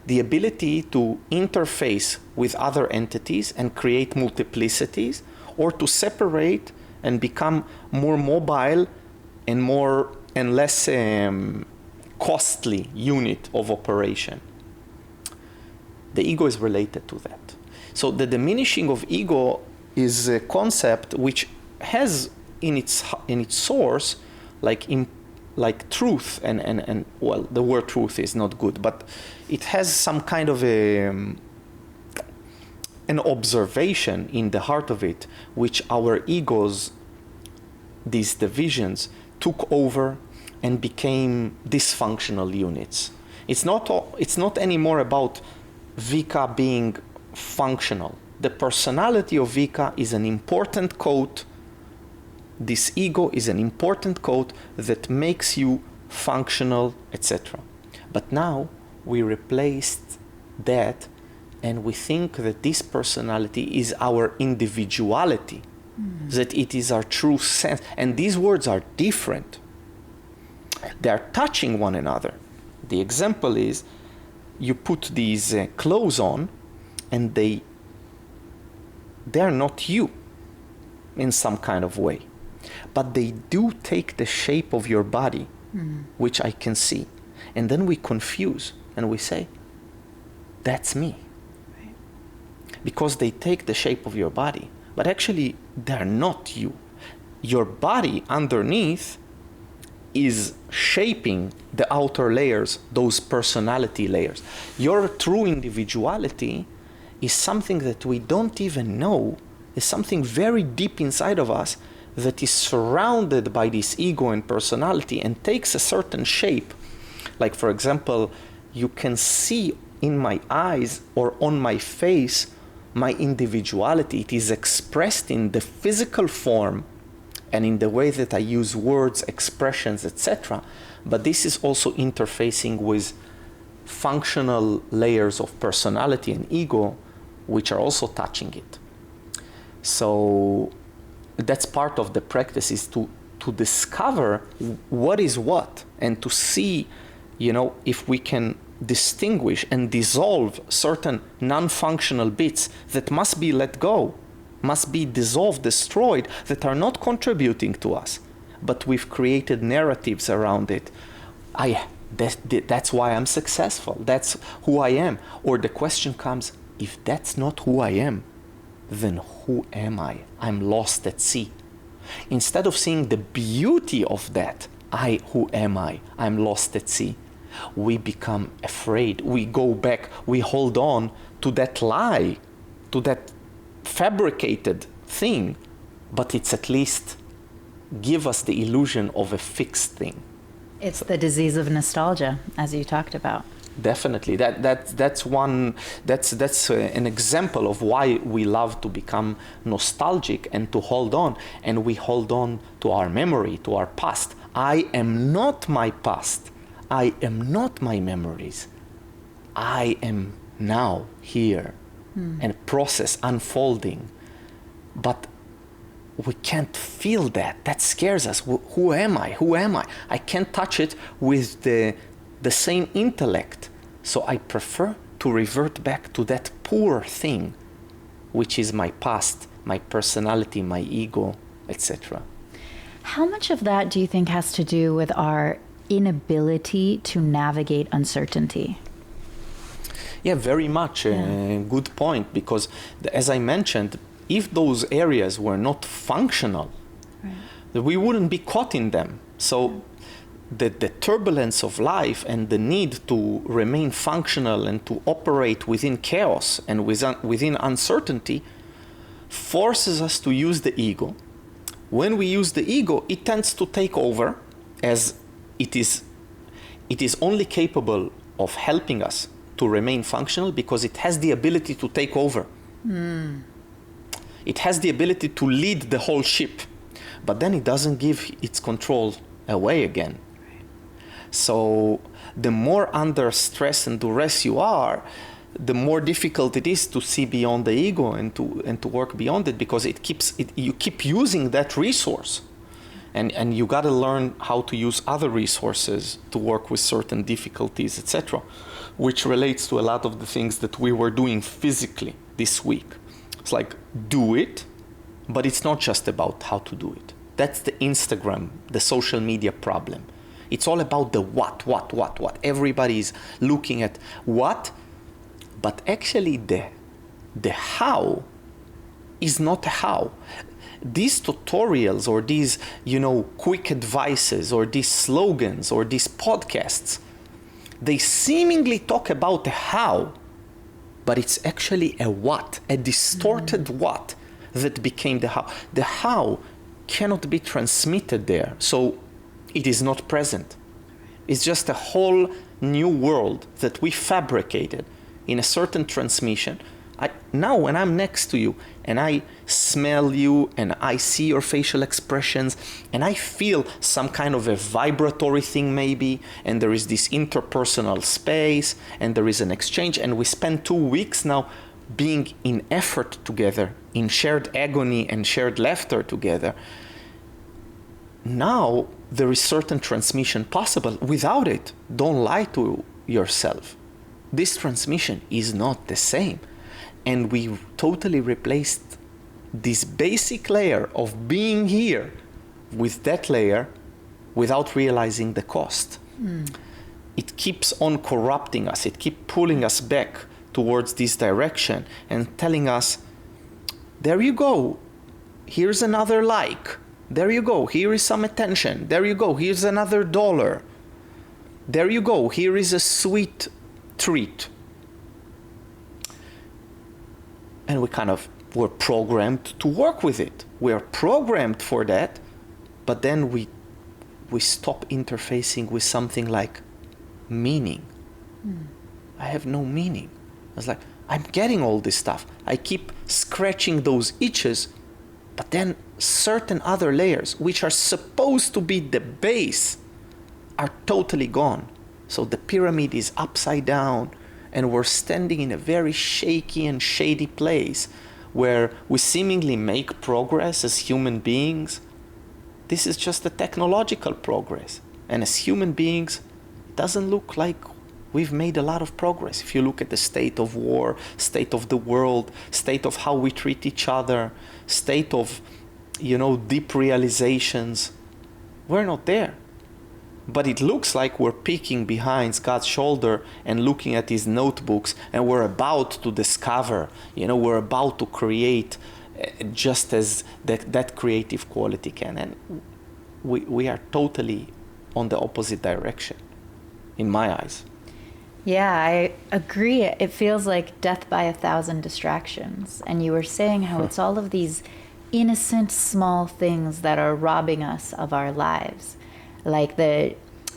the ability to interface with other entities and create multiplicities, or to separate and become more mobile and less costly unit of operation. The ego is related to that. So the diminishing of ego is a concept which has in its source like truth and well, the word truth is not good, but it has some kind of an observation in the heart of it, which our egos, these divisions, took over and became dysfunctional units. It's not anymore about VIKA being functional. The personality of VIKA is an important code. This ego is an important code that makes you functional, etc. But now we replaced that, and we think that this personality is our individuality, that it is our true sense. And these words are different. They are touching one another. The example is, you put these clothes on, and they are not you in some kind of way. But they do take the shape of your body, which I can see. And then we confuse and we say, that's me. Right. Because they take the shape of your body. But actually, they're not you. Your body underneath is shaping the outer layers, those personality layers. Your true individuality is something that we don't even know, is something very deep inside of us that is surrounded by this ego and personality and takes a certain shape. Like, for example, you can see in my eyes or on my face my individuality. It is expressed in the physical form and in the way that I use words, expressions, etc. But this is also interfacing with functional layers of personality and ego, which are also touching it. So that's part of the practice, is to discover what is what, and to see, if we can distinguish and dissolve certain non-functional bits that must be let go, must be dissolved, destroyed, that are not contributing to us, but we've created narratives around it. That's why I'm successful. That's who I am. Or the question comes, if that's not who I am, then who am I? I'm lost at sea. Instead of seeing the beauty of that, who am I? I'm lost at sea. We become afraid. We go back. We hold on to that lie, to that fabricated thing, but it's at least give us the illusion of a fixed thing. It's the disease of nostalgia, as you talked about. Definitely, that's an example of why we love to become nostalgic and to hold on, and we hold on to our memory, to our past. I am not my past. I am not my memories. I am now here, and process unfolding. But we can't feel that. That scares us. Who am I? Who am I? I can't touch it with the same intellect. So I prefer to revert back to that poor thing, which is my past, my personality, my ego, etc. How much of that do you think has to do with our inability to navigate uncertainty? Yeah, very much. Good point, because as I mentioned, if those areas were not functional, we wouldn't be caught in them. So the turbulence of life and the need to remain functional and to operate within chaos and within uncertainty forces us to use the ego. When we use the ego, it tends to take over, as it is only capable of helping us to remain functional because it has the ability to take over. It has the ability to lead the whole ship, but then it doesn't give its control away again. So the more under stress and duress you are, the more difficult it is to see beyond the ego and to work beyond it, because you keep using that resource, and you got to learn how to use other resources to work with certain difficulties, etc., which relates to a lot of the things that we were doing physically this week. It's like, do it, but it's not just about how to do it. That's the Instagram, the social media problem. It's all about the what. Everybody's looking at what, but actually the how is not a how. These tutorials or these, quick advices or these slogans or these podcasts, they seemingly talk about the how, but it's actually a what, a distorted what that became the how. The how cannot be transmitted there, so it is not present. It's just a whole new world that we fabricated in a certain transmission. Now when I'm next to you and I smell you and I see your facial expressions and I feel some kind of a vibratory thing maybe, and there is this interpersonal space and there is an exchange, and we spend 2 weeks now being in effort together, in shared agony and shared laughter together. Now there is certain transmission possible. Without it, don't lie to yourself. This transmission is not the same. And we totally replaced this basic layer of being here with that layer without realizing the cost. It keeps on corrupting us. It keeps pulling us back towards this direction and telling us, there you go. Here's another like. There you go. Here is some attention. There you go. Here's another $1. There you go. Here is a sweet treat. And we're programmed to work with it. We are programmed for that, but then we stop interfacing with something like meaning. I have no meaning. I was like, I'm getting all this stuff. I keep scratching those itches, but then certain other layers, which are supposed to be the base, are totally gone. So the pyramid is upside down, and we're standing in a very shaky and shady place where we seemingly make progress as human beings. This is just a technological progress. And as human beings, it doesn't look like we've made a lot of progress. If you look at the state of war, state of the world, state of how we treat each other, state of, deep realizations, we're not there. But it looks like we're peeking behind Scott's shoulder and looking at his notebooks, and we're about to discover, we're about to create just as that creative quality can. And we are totally on the opposite direction, in my eyes. Yeah, I agree. It feels like death by 1,000 distractions. And you were saying how it's all of these innocent small things that are robbing us of our lives. Like the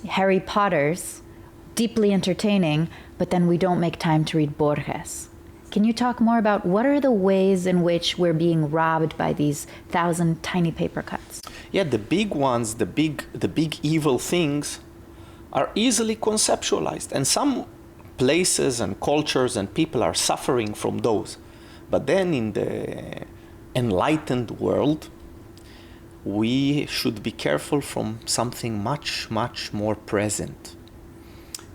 Harry Potters, deeply entertaining, but then we don't make time to read Borges. Can you talk more about what are the ways in which we're being robbed by these 1,000 tiny paper cuts? Yeah, the big ones, the big evil things are easily conceptualized, and some places and cultures and people are suffering from those. But then in the enlightened world, we should be careful from something much, much more present.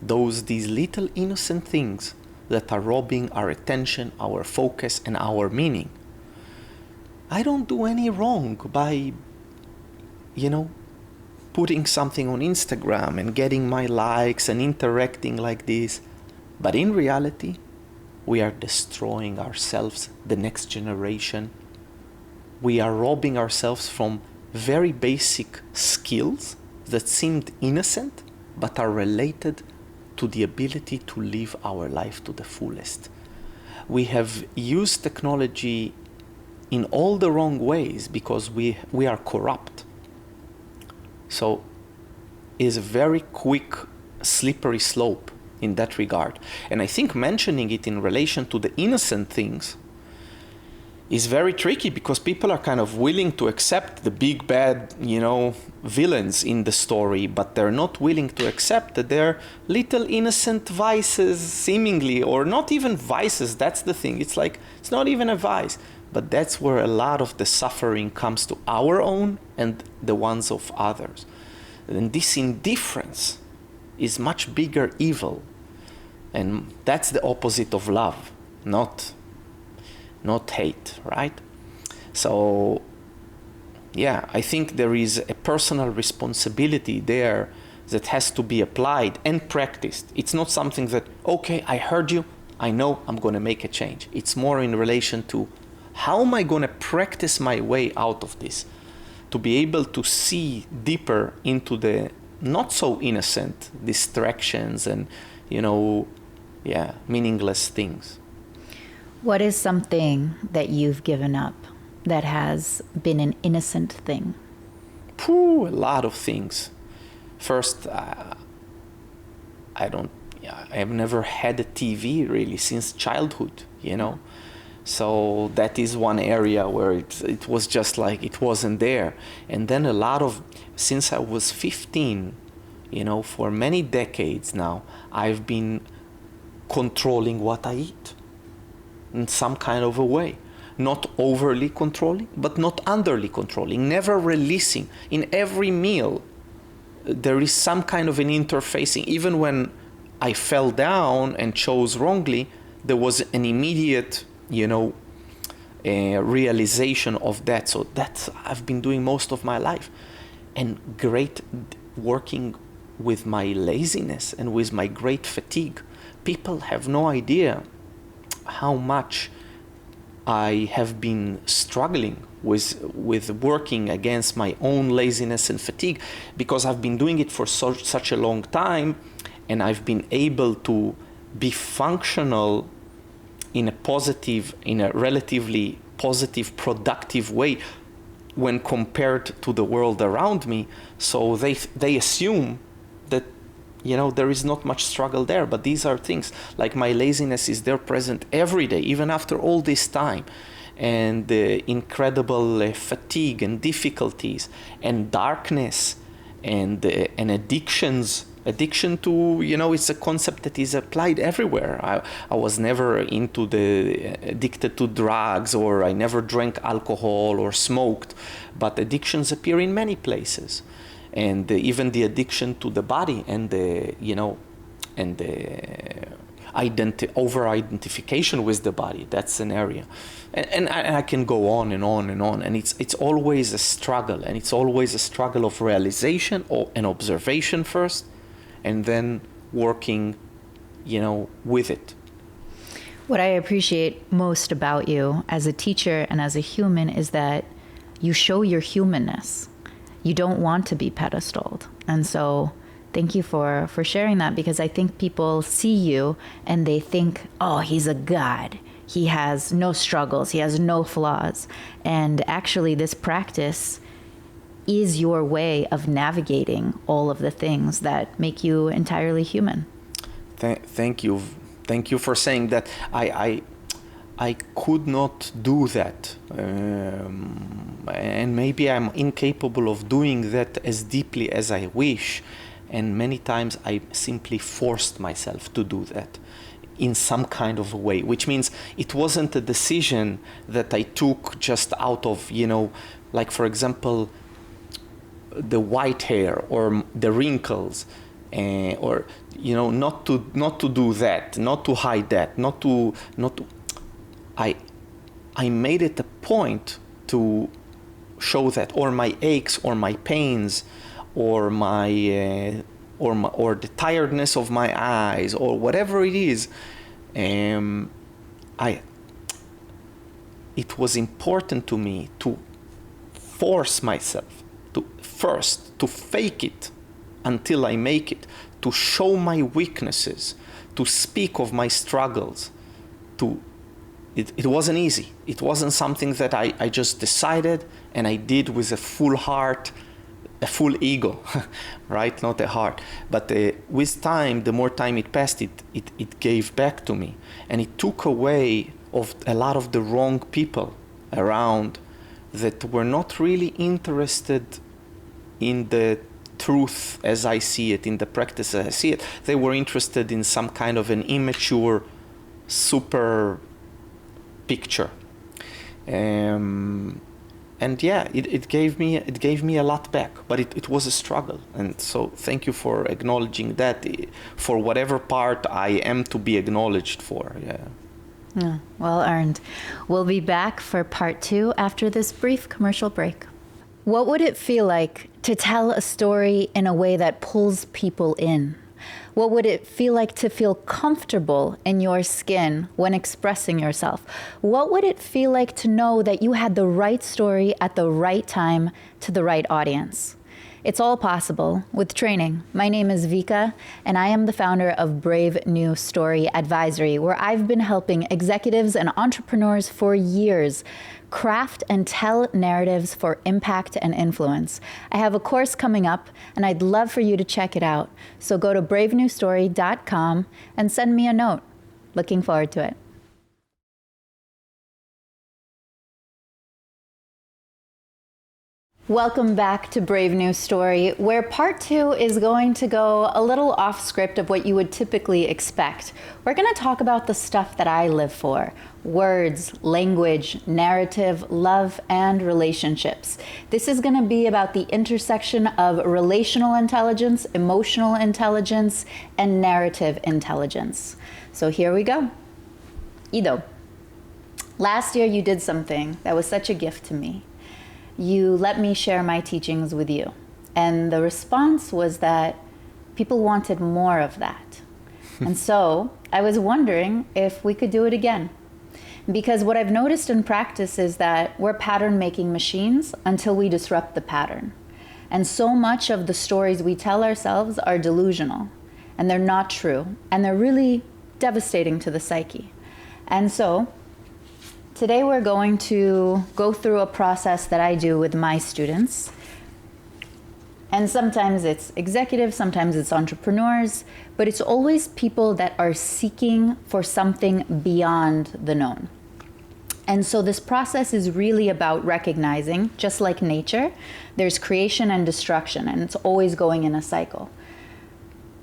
These little innocent things that are robbing our attention, our focus, and our meaning. I don't do any wrong by, putting something on Instagram and getting my likes and interacting like this. But in reality, we are destroying ourselves, the next generation. We are robbing ourselves from very basic skills that seemed innocent, but are related to the ability to live our life to the fullest. We have used technology in all the wrong ways because we are corrupt. So it's a very quick, slippery slope in that regard. And I think mentioning it in relation to the innocent things is very tricky because people are kind of willing to accept the big bad, villains in the story, but they're not willing to accept that they're little innocent vices, seemingly, or not even vices. That's the thing. It's like, it's not even a vice, but that's where a lot of the suffering comes to our own and the ones of others. And this indifference is much bigger evil. And that's the opposite of love, not hate, right? So, yeah, I think there is a personal responsibility there that has to be applied and practiced. It's not something that, okay, I heard you, I know I'm going to make a change. It's more in relation to how am I going to practice my way out of this, to be able to see deeper into the not so innocent distractions and, meaningless things. What is something that you've given up that has been an innocent thing? A lot of things. First, I've never had a TV really since childhood, So that is one area where it was just like it wasn't there. And then since I was 15, for many decades now, I've been controlling what I eat in some kind of a way. Not overly controlling, but not underly controlling, never releasing. In every meal, there is some kind of an interfacing. Even when I fell down and chose wrongly, there was an immediate, realization of that. So that's I've been doing most of my life. And great working with my laziness and with my great fatigue. People have no idea how much I have been struggling with working against my own laziness and fatigue, because I've been doing it for such a long time, and I've been able to be functional in a relatively positive, productive way when compared to the world around me. So they assume that, there is not much struggle there. But these are things like my laziness is there present every day, even after all this time. And the incredible fatigue and difficulties and darkness and addictions. Addiction to, it's a concept that is applied everywhere. I was never addicted to drugs, or I never drank alcohol or smoked, but addictions appear in many places. And even the addiction to the body and the over-identification with the body, that's an area. And I can go on and on and on. And it's always a struggle. And it's always a struggle of realization or an observation first, and then working, with it. What I appreciate most about you as a teacher and as a human is that you show your humanness. You don't want to be pedestaled. And so thank you for sharing that, because I think people see you and they think, oh, he's a god. He has no struggles. He has no flaws. And actually this practice is your way of navigating all of the things that make you entirely human. Thank you. Thank you for saying that. I could not do that. And maybe I'm incapable of doing that as deeply as I wish. And many times I simply forced myself to do that in some kind of a way, which means it wasn't a decision that I took just out of, like, for example, the white hair or the wrinkles, or not to do that, not to hide that, not to. I made it a point to show that, or my aches, or my pains, or or the tiredness of my eyes, or whatever it is. It was important to me to force myself to fake it until I make it, to show my weaknesses, to speak of my struggles. It wasn't easy. It wasn't something that I just decided and I did with a full heart, a full ego, right? Not a heart. But with time, the more time it passed, it gave back to me. And it took away of a lot of the wrong people around that were not really interested in the truth as I see it, in the practice as I see it. They were interested in some kind of an immature, super picture. And yeah, it gave me a lot back, but it was a struggle. And so thank you for acknowledging that, for whatever part I am to be acknowledged for. Yeah, well earned. We'll be back for part 2 after this brief commercial break. What would it feel like to tell a story in a way that pulls people in? What would it feel like to feel comfortable in your skin when expressing yourself? What would it feel like to know that you had the right story at the right time to the right audience? It's all possible with training. My name is Vika, and I am the founder of Brave New Story Advisory, where I've been helping executives and entrepreneurs for years craft and tell narratives for impact and influence. I have a course coming up, and I'd love for you to check it out. So go to bravenewstory.com and send me a note. Looking forward to it. Welcome back to Brave New Story, where part 2 is going to go a little off script of what you would typically expect. We're going to talk about the stuff that I live for: words, language, narrative, love, and relationships. This is going to be about the intersection of relational intelligence, emotional intelligence, and narrative intelligence. So here we go. Ido, last year you did something that was such a gift to me. You let me share my teachings with you. And the response was that people wanted more of that. And so I was wondering if we could do it again. Because what I've noticed in practice is that we're pattern making machines until we disrupt the pattern. And so much of the stories we tell ourselves are delusional, and they're not true, and they're really devastating to the psyche. And so today we're going to go through a process that I do with my students. And sometimes it's executives, sometimes it's entrepreneurs, but it's always people that are seeking for something beyond the known. And so this process is really about recognizing, just like nature, there's creation and destruction, and it's always going in a cycle.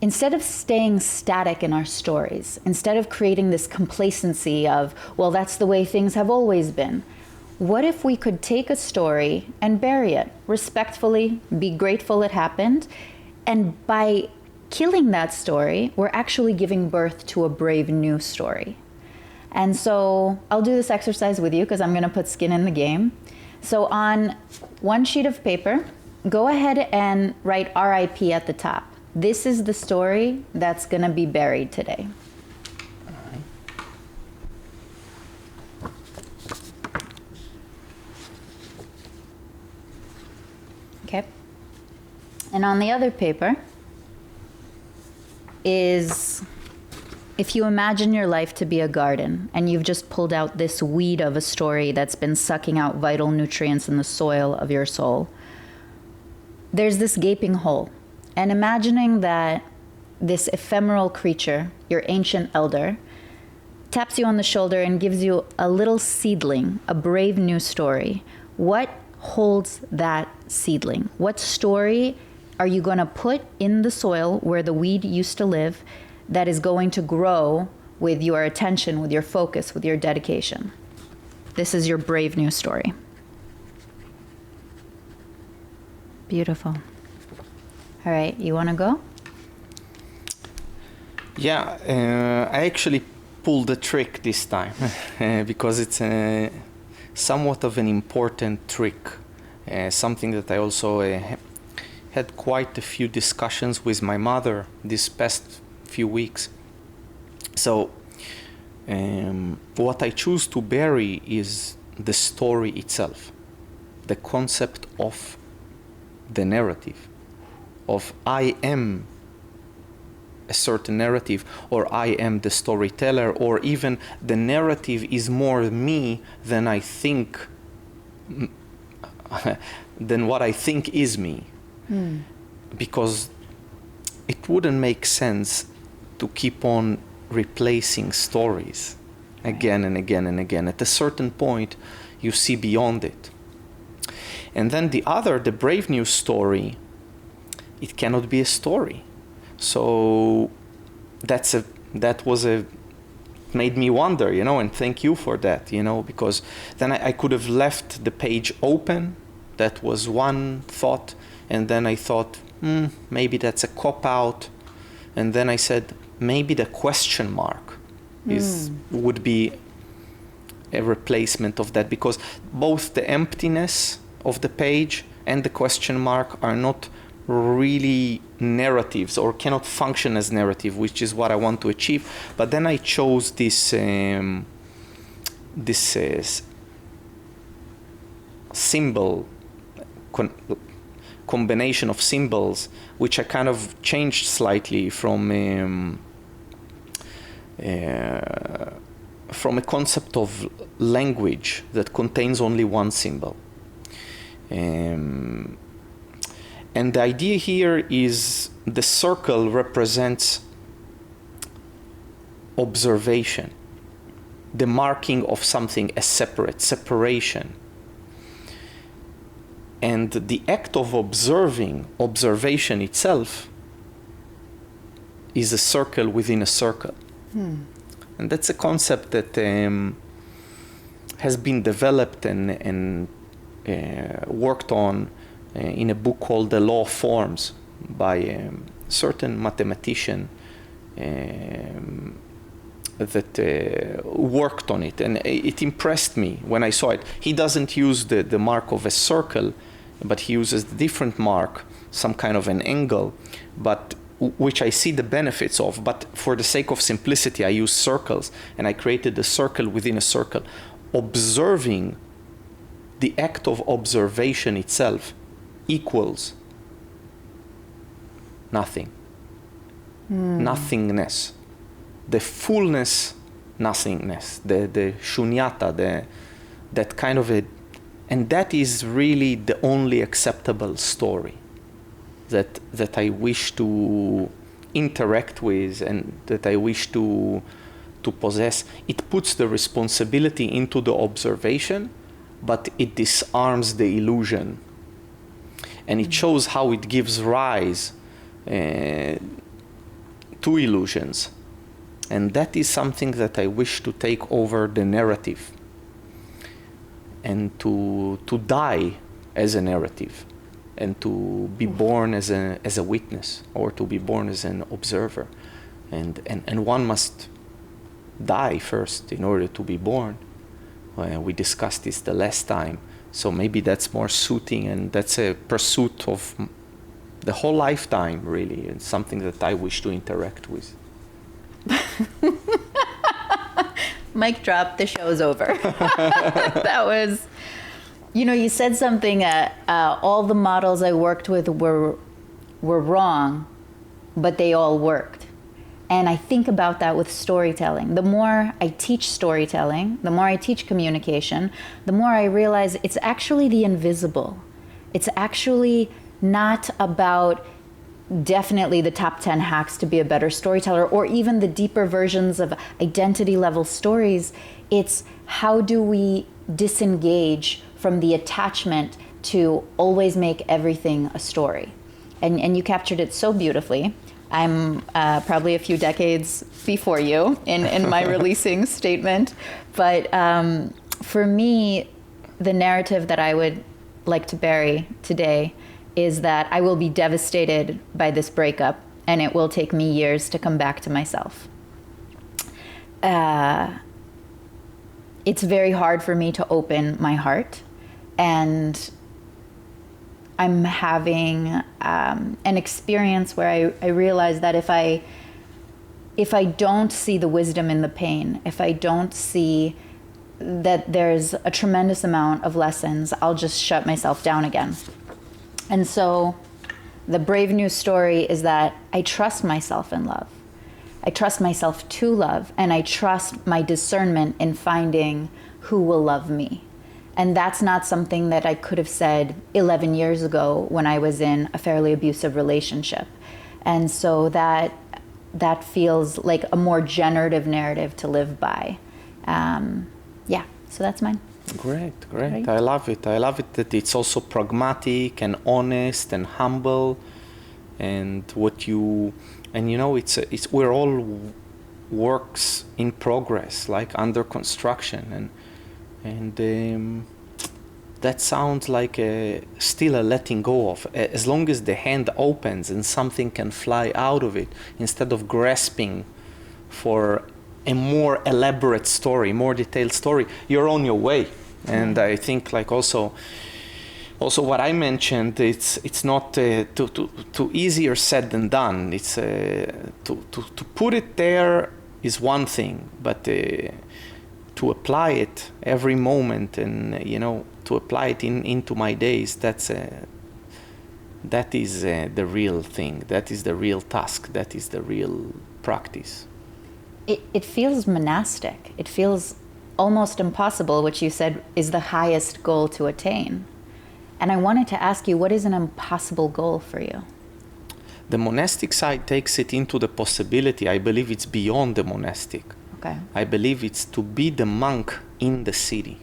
Instead of staying static in our stories, instead of creating this complacency of, well, that's the way things have always been, what if we could take a story and bury it respectfully, be grateful it happened, and by killing that story, we're actually giving birth to a brave new story. And so I'll do this exercise with you because I'm going to put skin in the game. So on one sheet of paper, go ahead and write RIP at the top. This is the story that's going to be buried today. Okay. And on the other paper is, if you imagine your life to be a garden and you've just pulled out this weed of a story that's been sucking out vital nutrients in the soil of your soul, there's this gaping hole. And imagining that this ephemeral creature, your ancient elder, taps you on the shoulder and gives you a little seedling, a brave new story. What holds that seedling? What story are you going to put in the soil where the weed used to live that is going to grow with your attention, with your focus, with your dedication? This is your brave new story. Beautiful. All right, you want to go? Yeah, I actually pulled the trick this time because it's somewhat of an important trick. Something that I also had quite a few discussions with my mother this past few weeks. So what I choose to bury is the story itself, the concept of the narrative, of I am a certain narrative, or I am the storyteller, or even the narrative is more me than I think, than what I think is me. Because it wouldn't make sense to keep on replacing stories again and again and again. At a certain point, you see beyond it. And then the brave new story, it cannot be a story. So made me wonder, and thank you for that, because then I could have left the page open. That was one thought. And then I thought, maybe that's a cop-out. And then I said, maybe the question mark would be a replacement of that, because both the emptiness of the page and the question mark are not really narratives, or cannot function as narrative, which is what I want to achieve. But then I chose this symbol combination of symbols, which I kind of changed slightly from a concept of language that contains only one symbol. And the idea here is the circle represents observation, the marking of something as separation. And the act of observation itself, is a circle within a circle. And that's a concept that has been developed and worked on in a book called The Law of Forms by a certain mathematician that worked on it. And it impressed me when I saw it. He doesn't use the mark of a circle, but he uses a different mark, some kind of an angle. But which I see the benefits of, but for the sake of simplicity, I use circles, and I created a circle within a circle. Observing, the act of observation itself equals nothing. Nothingness. The fullness, nothingness. The shunyata, that kind of a, and that is really the only acceptable story that I wish to interact with and that I wish to possess. It puts the responsibility into the observation, but it disarms the illusion. And it shows how it gives rise to illusions. And that is something that I wish to take over the narrative and to die as a narrative and to be born as a witness or to be born as an observer. And one must die first in order to be born. We discussed this the last time, so maybe that's more suiting, and that's a pursuit of the whole lifetime, really, and something that I wish to interact with. Mic drop, the show's over. That was, you said something, all the models I worked with were wrong, but they all worked. And I think about that with storytelling. The more I teach storytelling, the more I teach communication, the more I realize it's actually the invisible. It's actually not about definitely the top 10 hacks to be a better storyteller or even the deeper versions of identity level stories. It's how do we disengage from the attachment to always make everything a story. And you captured it so beautifully. I'm probably a few decades before you in my releasing statement. But for me, the narrative that I would like to bury today is that I will be devastated by this breakup, and it will take me years to come back to myself. It's very hard for me to open my heart, and I'm having an experience where I realize that if I don't see the wisdom in the pain, if I don't see that there's a tremendous amount of lessons, I'll just shut myself down again. And so the brave new story is that I trust myself in love. I trust myself to love, and I trust my discernment in finding who will love me. And that's not something that I could have said 11 years ago when I was in a fairly abusive relationship. And so that feels like a more generative narrative to live by. So that's mine. Great. I love it. I love it that it's also pragmatic and honest and humble, and it's we're all works in progress, like under construction, and that sounds like still a letting go of. As long as the hand opens and something can fly out of it, instead of grasping for a more elaborate story, more detailed story, you're on your way. And I think like also what I mentioned, it's not too easier said than done. It's to put it there is one thing, but to apply it every moment and to apply it into my days, that is the real thing. That is the real task. That is the real practice. It feels monastic. It feels almost impossible, which you said is the highest goal to attain. And I wanted to ask you, what is an impossible goal for you? The monastic side takes it into the possibility. I believe it's beyond the monastic. Okay. I believe it's to be the monk in the city.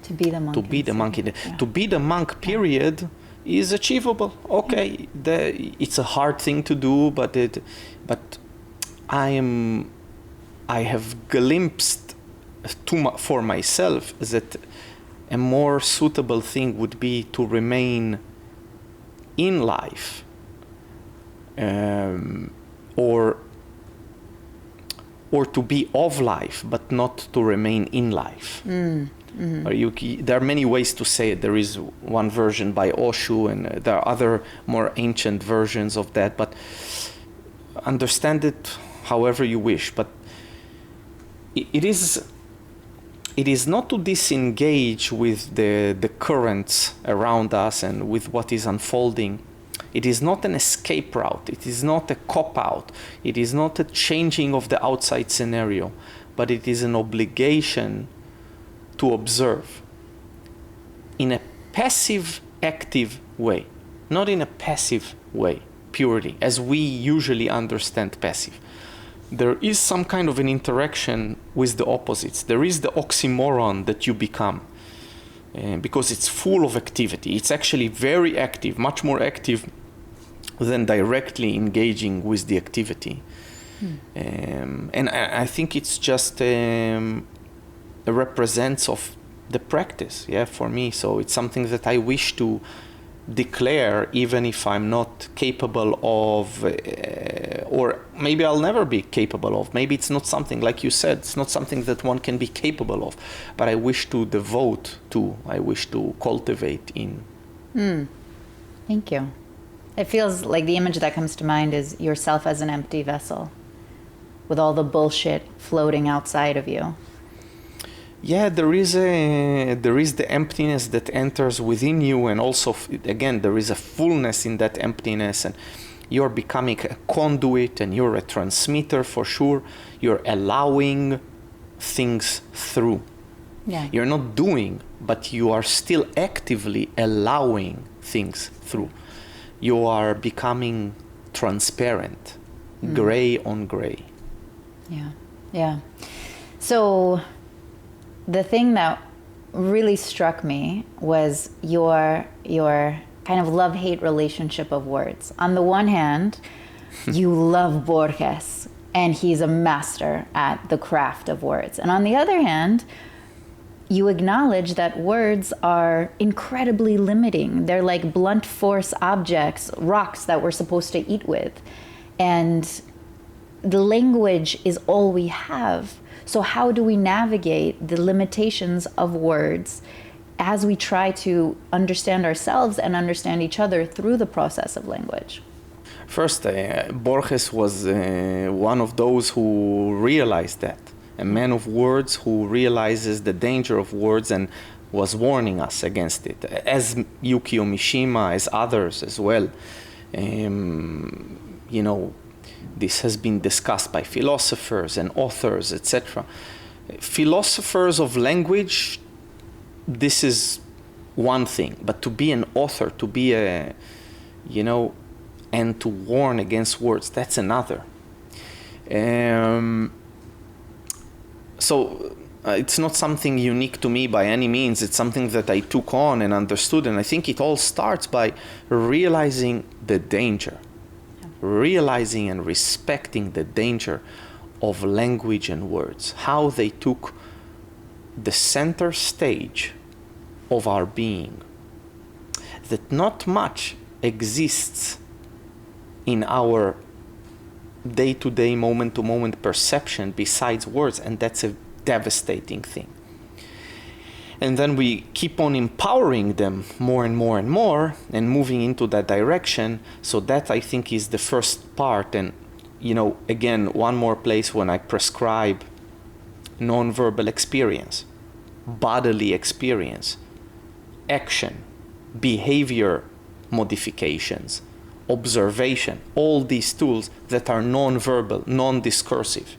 To be the monk. To be the monk in the To be the monk, period, is achievable. Okay, it's a hard thing to do, but I have glimpsed for myself that a more suitable thing would be to remain in life, or to be of life, but not to remain in life. Or there are many ways to say it. There is one version by Osho, and there are other more ancient versions of that, but understand it however you wish. But it is not to disengage with the currents around us and with what is unfolding. It is not an escape route. It is not a cop-out. It is not a changing of the outside scenario, but it is an obligation to observe in a passive, active way, not in a passive way, purely, as we usually understand passive. There is some kind of an interaction with the opposites. There is the oxymoron that you become, because it's full of activity. It's actually very active, much more active than directly engaging with the activity. And I think it's just represents of the practice, for me. So it's something that I wish to declare, even if I'm not capable of, or maybe I'll never be capable of. Maybe it's not something, like you said, it's not something that one can be capable of, but I wish to devote to, I wish to cultivate in. Thank you. It feels like the image that comes to mind is yourself as an empty vessel with all the bullshit floating outside of you. Yeah, there is the emptiness that enters within you, and also, again, there is a fullness in that emptiness, and you're becoming a conduit, and you're a transmitter for sure. You're allowing things through. Yeah. You're not doing, but you are still actively allowing things through. You are becoming transparent, gray on gray. Yeah. So the thing that really struck me was your kind of love-hate relationship of words. On the one hand, you love Borges, and he's a master at the craft of words. And on the other hand, you acknowledge that words are incredibly limiting. They're like blunt force objects, rocks that we're supposed to eat with. And the language is all we have. So how do we navigate the limitations of words as we try to understand ourselves and understand each other through the process of language? First, Borges was one of those who realized that. A man of words who realizes the danger of words and was warning us against it, as Yukio Mishima, as others as well. This has been discussed by philosophers and authors, etc. Philosophers of language, this is one thing, but to be an author, to be and to warn against words, that's another. So it's not something unique to me by any means. It's something that I took on and understood, and I think it all starts by realizing the danger. Realizing and respecting the danger of language and words, how they took the center stage of our being, that not much exists in our day-to-day, moment-to-moment perception besides words, and that's a devastating thing. And then we keep on empowering them more and more and more and moving into that direction. So that, I think, is the first part. And, again, one more place when I prescribe non-verbal experience, bodily experience, action, behavior modifications, observation, all these tools that are non-verbal, non-discursive,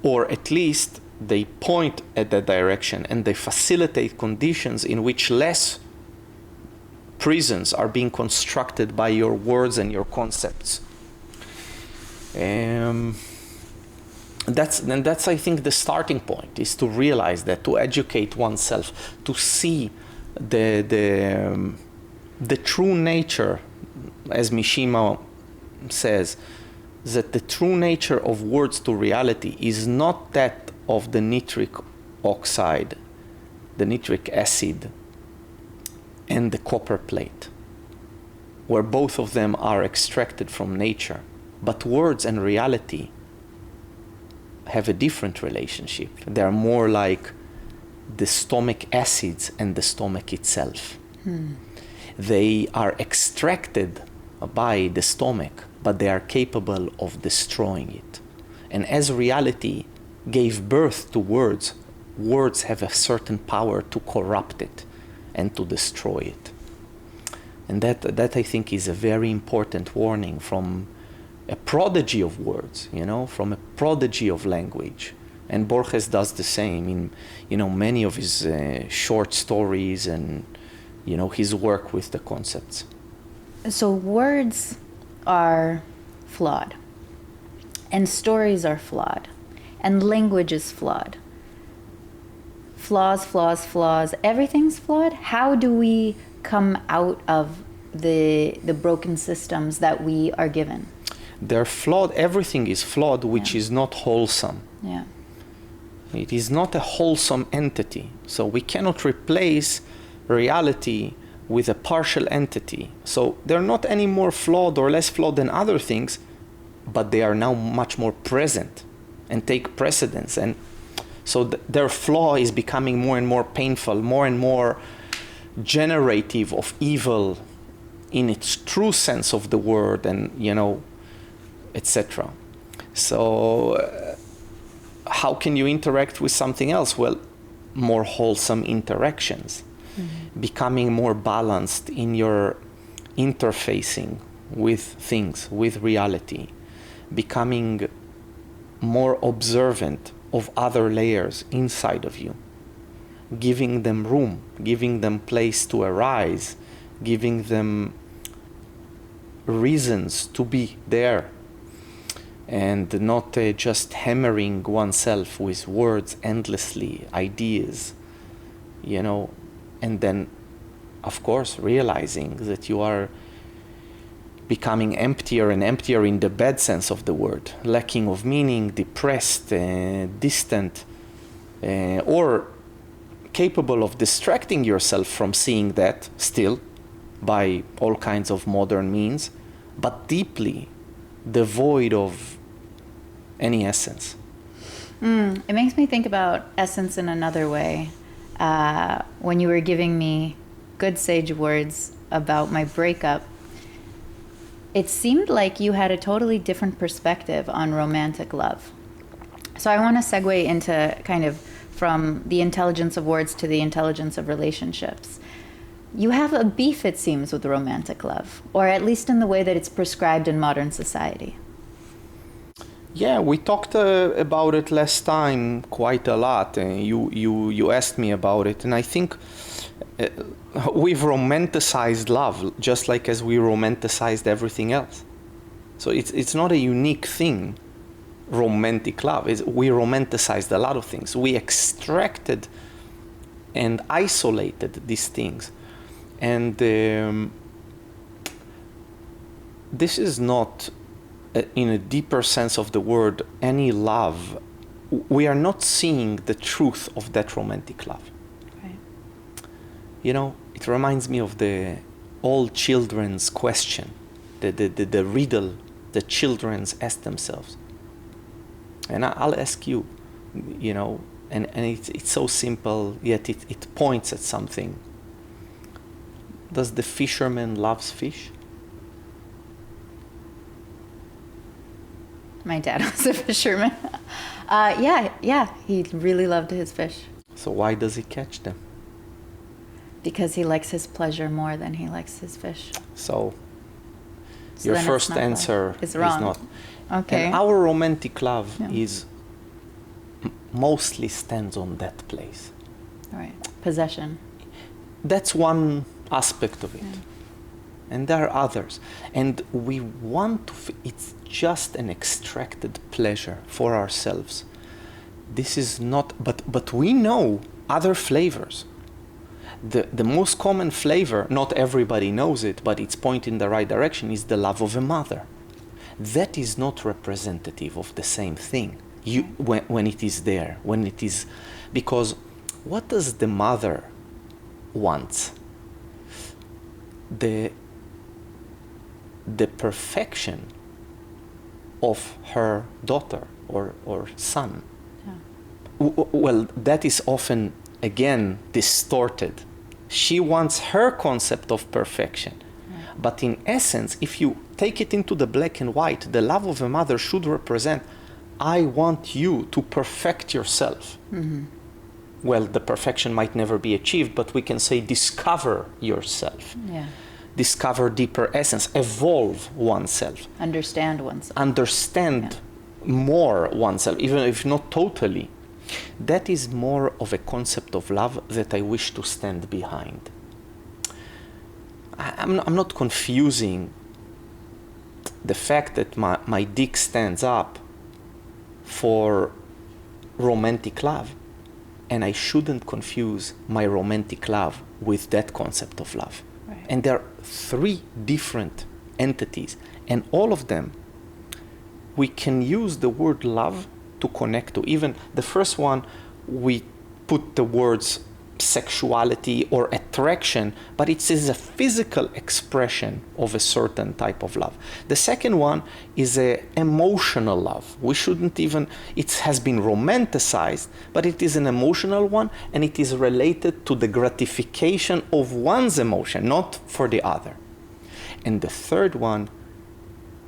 or at least they point at that direction and they facilitate conditions in which less prisons are being constructed by your words and your concepts. That's I think the starting point, is to realize that, to educate oneself, to see the true nature, as Mishima says, that the true nature of words to reality is not that of the nitric oxide, the nitric acid, and the copper plate, where both of them are extracted from nature. But words and reality have a different relationship. They are more like the stomach acids and the stomach itself. They are extracted by the stomach, but they are capable of destroying it. And as reality gave birth to words, words have a certain power to corrupt it and to destroy it. And that I think is a very important warning from a prodigy of words, from a prodigy of language. And Borges does the same in, many of his short stories and, his work with the concepts. So words are flawed, and stories are flawed, and language is flawed. Flaws, flaws, flaws. Everything's flawed. How do we come out of the broken systems that we are given? They're flawed. Everything is flawed, which is not wholesome. Yeah. It is not a wholesome entity. So we cannot replace reality with a partial entity. So they're not any more flawed or less flawed than other things, but they are now much more present and take precedence. And so their flaw is becoming more and more painful, more and more generative of evil in its true sense of the word, and, etc. So how can you interact with something else? Well, more wholesome interactions, becoming more balanced in your interfacing with things, with reality, becoming more observant of other layers inside of you, giving them room, giving them place to arise, giving them reasons to be there, and not just hammering oneself with words endlessly, ideas, and then, of course, realizing that you are becoming emptier and emptier in the bad sense of the word, lacking of meaning, depressed, distant, or capable of distracting yourself from seeing that still by all kinds of modern means, but deeply devoid of any essence. It makes me think about essence in another way. When you were giving me good sage words about my breakup, it seemed like you had a totally different perspective on romantic love. So I want to segue into kind of from the intelligence of words to the intelligence of relationships. You have a beef, it seems, with romantic love, or at least in the way that it's prescribed in modern society. Yeah, we talked about it last time quite a lot. You asked me about it, and I think we've romanticized love just like as we romanticized everything else. So it's not a unique thing, romantic love. We romanticized a lot of things. We extracted and isolated these things. And this is not, in a deeper sense of the word, any love. We are not seeing the truth of that romantic love. Right. It reminds me of the old children's question, the riddle the children ask themselves. And I'll ask you, and it's so simple, yet it points at something. Does the fisherman loves fish? My dad was a fisherman. Yeah, he really loved his fish. So why does he catch them? Because he likes his pleasure more than he likes his fish. So So your then first answer is wrong. not. Okay. And our romantic love Yeah. is mostly stands on that place. All right. Possession. That's one aspect of it. Yeah. And there are others. And we want to, it's just an extracted pleasure for ourselves. This is not, but we know other flavors. The most common flavor, not everybody knows it, but it's pointing in the right direction, is the love of a mother. That is not representative of the same thing. When it is there, when it is, because what does the mother want? The perfection of her daughter or son. Yeah. Well, that is often again, distorted. She wants her concept of perfection. But in essence, if you take it into the black and white, the love of a mother should represent, I want you to perfect yourself. Mm-hmm. Well, the perfection might never be achieved, but we can say discover yourself. Yeah. Discover deeper essence, evolve oneself. Understand oneself. Understand more oneself, even if not totally. That is more of a concept of love that I wish to stand behind. I'm not confusing the fact that my dick stands up for romantic love. And I shouldn't confuse my romantic love with that concept of love. Right. And there are three different entities, and all of them, we can use the word love to connect to. Even the first one, we put the words sexuality or attraction, but it is a physical expression of a certain type of love. The second one is a emotional love. We shouldn't even, it has been romanticized, but it is an emotional one, and it is related to the gratification of one's emotion, not for the other. And the third one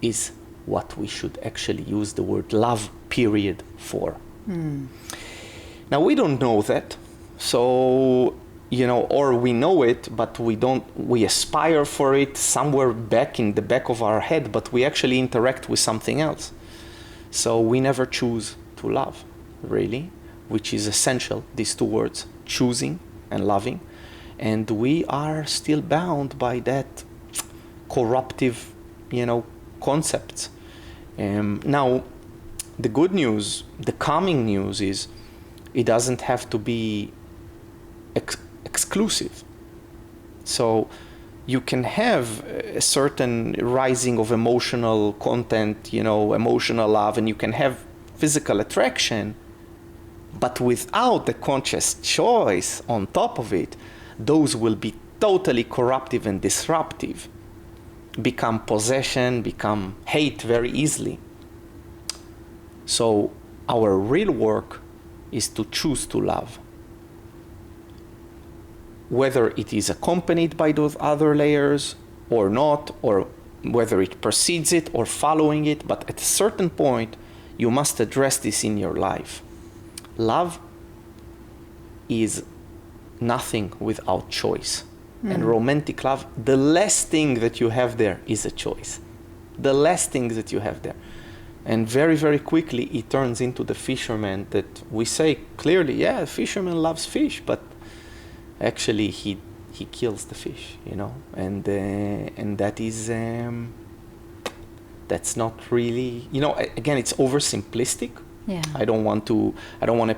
is what we should actually use the word love, period, for. Now, we don't know that. So, or we know it, but we aspire for it somewhere back in the back of our head, but we actually interact with something else. So we never choose to love, really, which is essential, these two words, choosing and loving. And we are still bound by that corruptive, concepts. Now, the good news, the calming news is it doesn't have to be exclusive. So you can have a certain rising of emotional content, emotional love, and you can have physical attraction, but without the conscious choice on top of it, those will be totally corruptive and disruptive, become possession, become hate very easily. So our real work is to choose to love. Whether it is accompanied by those other layers or not, or whether it precedes it or following it, but at a certain point, you must address this in your life. Love is nothing without choice. And romantic love, the last thing that you have there is a choice. The last thing that you have there. And very, very quickly, it turns into the fisherman that we say clearly, yeah, a fisherman loves fish, but actually he kills the fish, and that is that's not really, again, it's oversimplistic. Yeah. I don't want to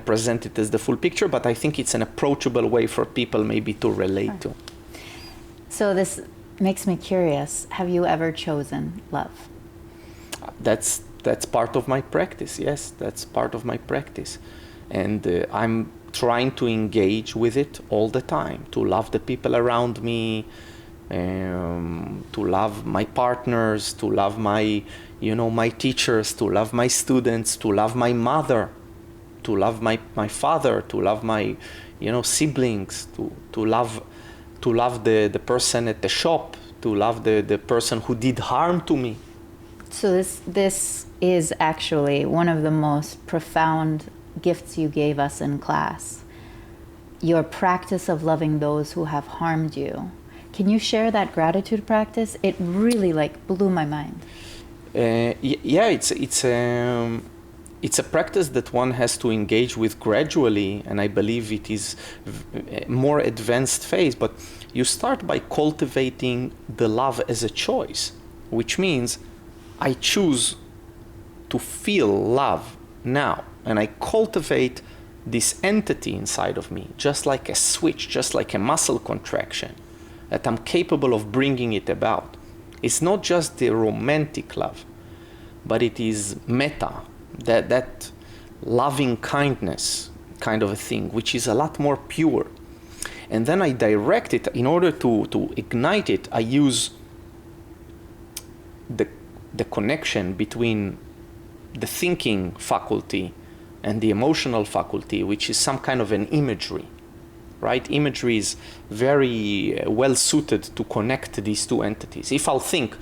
present it as the full picture, but I think it's an approachable way for people maybe to relate to. So this makes me curious. Have you ever chosen love? That's part of my practice. Yes, that's part of my practice, and I'm trying to engage with it all the time, to love the people around me, to love my partners, to love my teachers, to love my students, to love my mother, to love my father, to love my siblings, to love the person at the shop, to love the person who did harm to me. So this is actually one of the most profound gifts you gave us in class. Your practice of loving those who have harmed you. Can you share that gratitude practice? It really blew my mind. Yeah, it's a practice that one has to engage with gradually, and I believe it is a more advanced phase. But you start by cultivating the love as a choice, which means I choose to feel love now, and I cultivate this entity inside of me, just like a switch, just like a muscle contraction, that I'm capable of bringing it about. It's not just the romantic love, but it is metta, that loving kindness kind of a thing, which is a lot more pure. And then I direct it. In order to ignite it, I use the connection between the thinking faculty and the emotional faculty, which is some kind of an imagery. right? Imagery is very well suited to connect these two entities. If I'll think,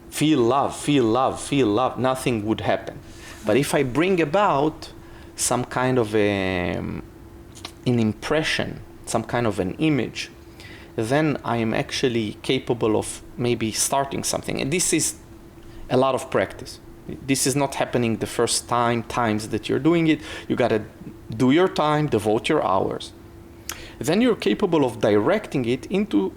feel love, feel love, feel love, nothing would happen. But if I bring about some kind of an impression, some kind of an image, then I am actually capable of maybe starting something. And this is a lot of practice. This is not happening the first times that you're doing it. You gotta do your time, devote your hours. Then you're capable of directing it into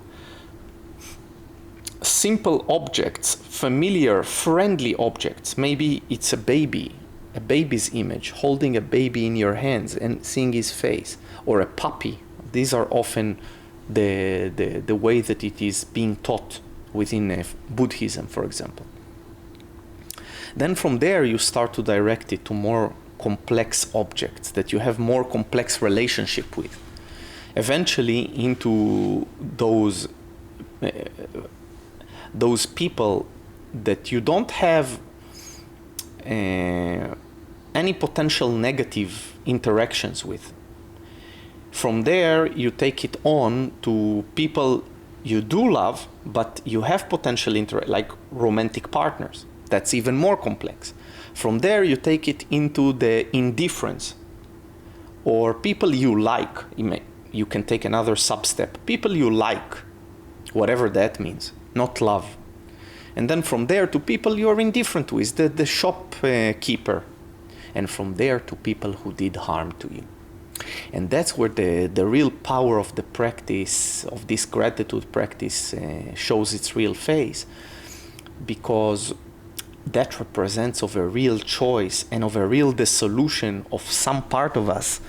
simple objects, familiar, friendly objects. Maybe it's a baby's image, holding a baby in your hands and seeing his face, or a puppy. These are often the way that it is being taught within Buddhism, for example. Then from there you start to direct it to more complex objects that you have more complex relationship with. Eventually into those people that you don't have any potential negative interactions with. From there, you take it on to people you do love, but you have potential like romantic partners. That's even more complex. From there, you take it into the indifference, or people you like. You can take another sub-step. People you like, whatever that means, not love. And then from there to people you're indifferent with, the shopkeeper. And from there to people who did harm to you. And that's where the real power of the practice, of this gratitude practice, shows its real face. Because that represents of a real choice and of a real dissolution of some part of us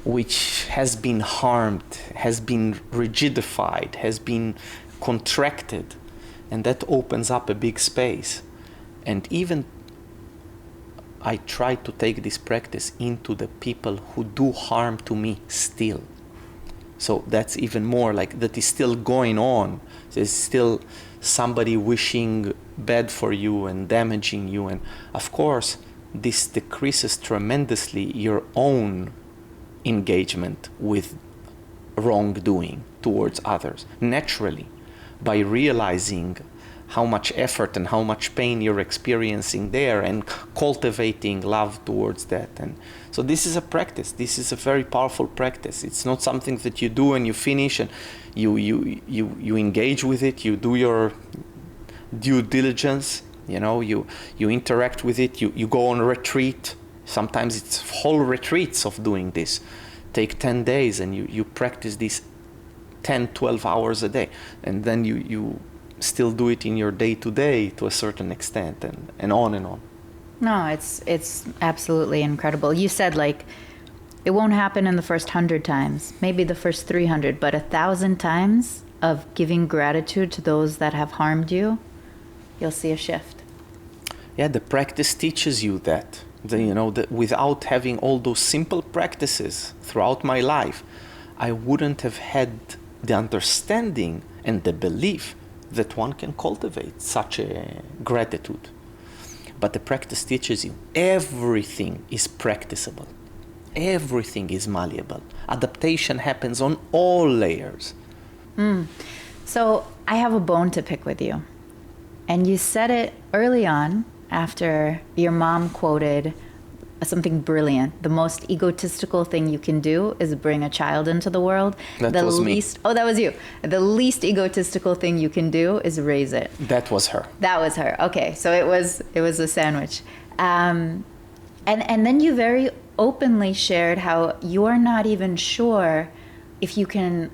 which has been harmed, has been rigidified, has been contracted. And that opens up a big space. And even I try to take this practice into the people who do harm to me still. So that's even more like that is still going on. There's still somebody wishing bad for you and damaging you. And of course, this decreases tremendously your own engagement with wrongdoing towards others, naturally, by realizing how much effort and how much pain you're experiencing there and cultivating love towards that. And so this is a practice. This is a very powerful practice. It's not something that you do and you finish and you engage with it, you do your due diligence, you interact with it, you go on a retreat. Sometimes it's whole retreats of doing this. Take 10 days and you practice this 10, 12 hours a day. And then you still do it in your day-to-day to a certain extent, and on and on. No, it's absolutely incredible. You said, like, it won't happen in the first 100 times, maybe the first 300, but 1,000 times of giving gratitude to those that have harmed you, you'll see a shift. Yeah, the practice teaches you that. That without having all those simple practices throughout my life, I wouldn't have had the understanding and the belief that one can cultivate such a gratitude. But the practice teaches you everything is practicable. Everything is malleable. Adaptation happens on all layers. So I have a bone to pick with you. And you said it early on after your mom quoted something brilliant. The most egotistical thing you can do is bring a child into the world. That was me. Oh, that was you. The least egotistical thing you can do is raise it. That was her. That was her. Okay, so it was a sandwich. And then you very openly shared how you're not even sure if you can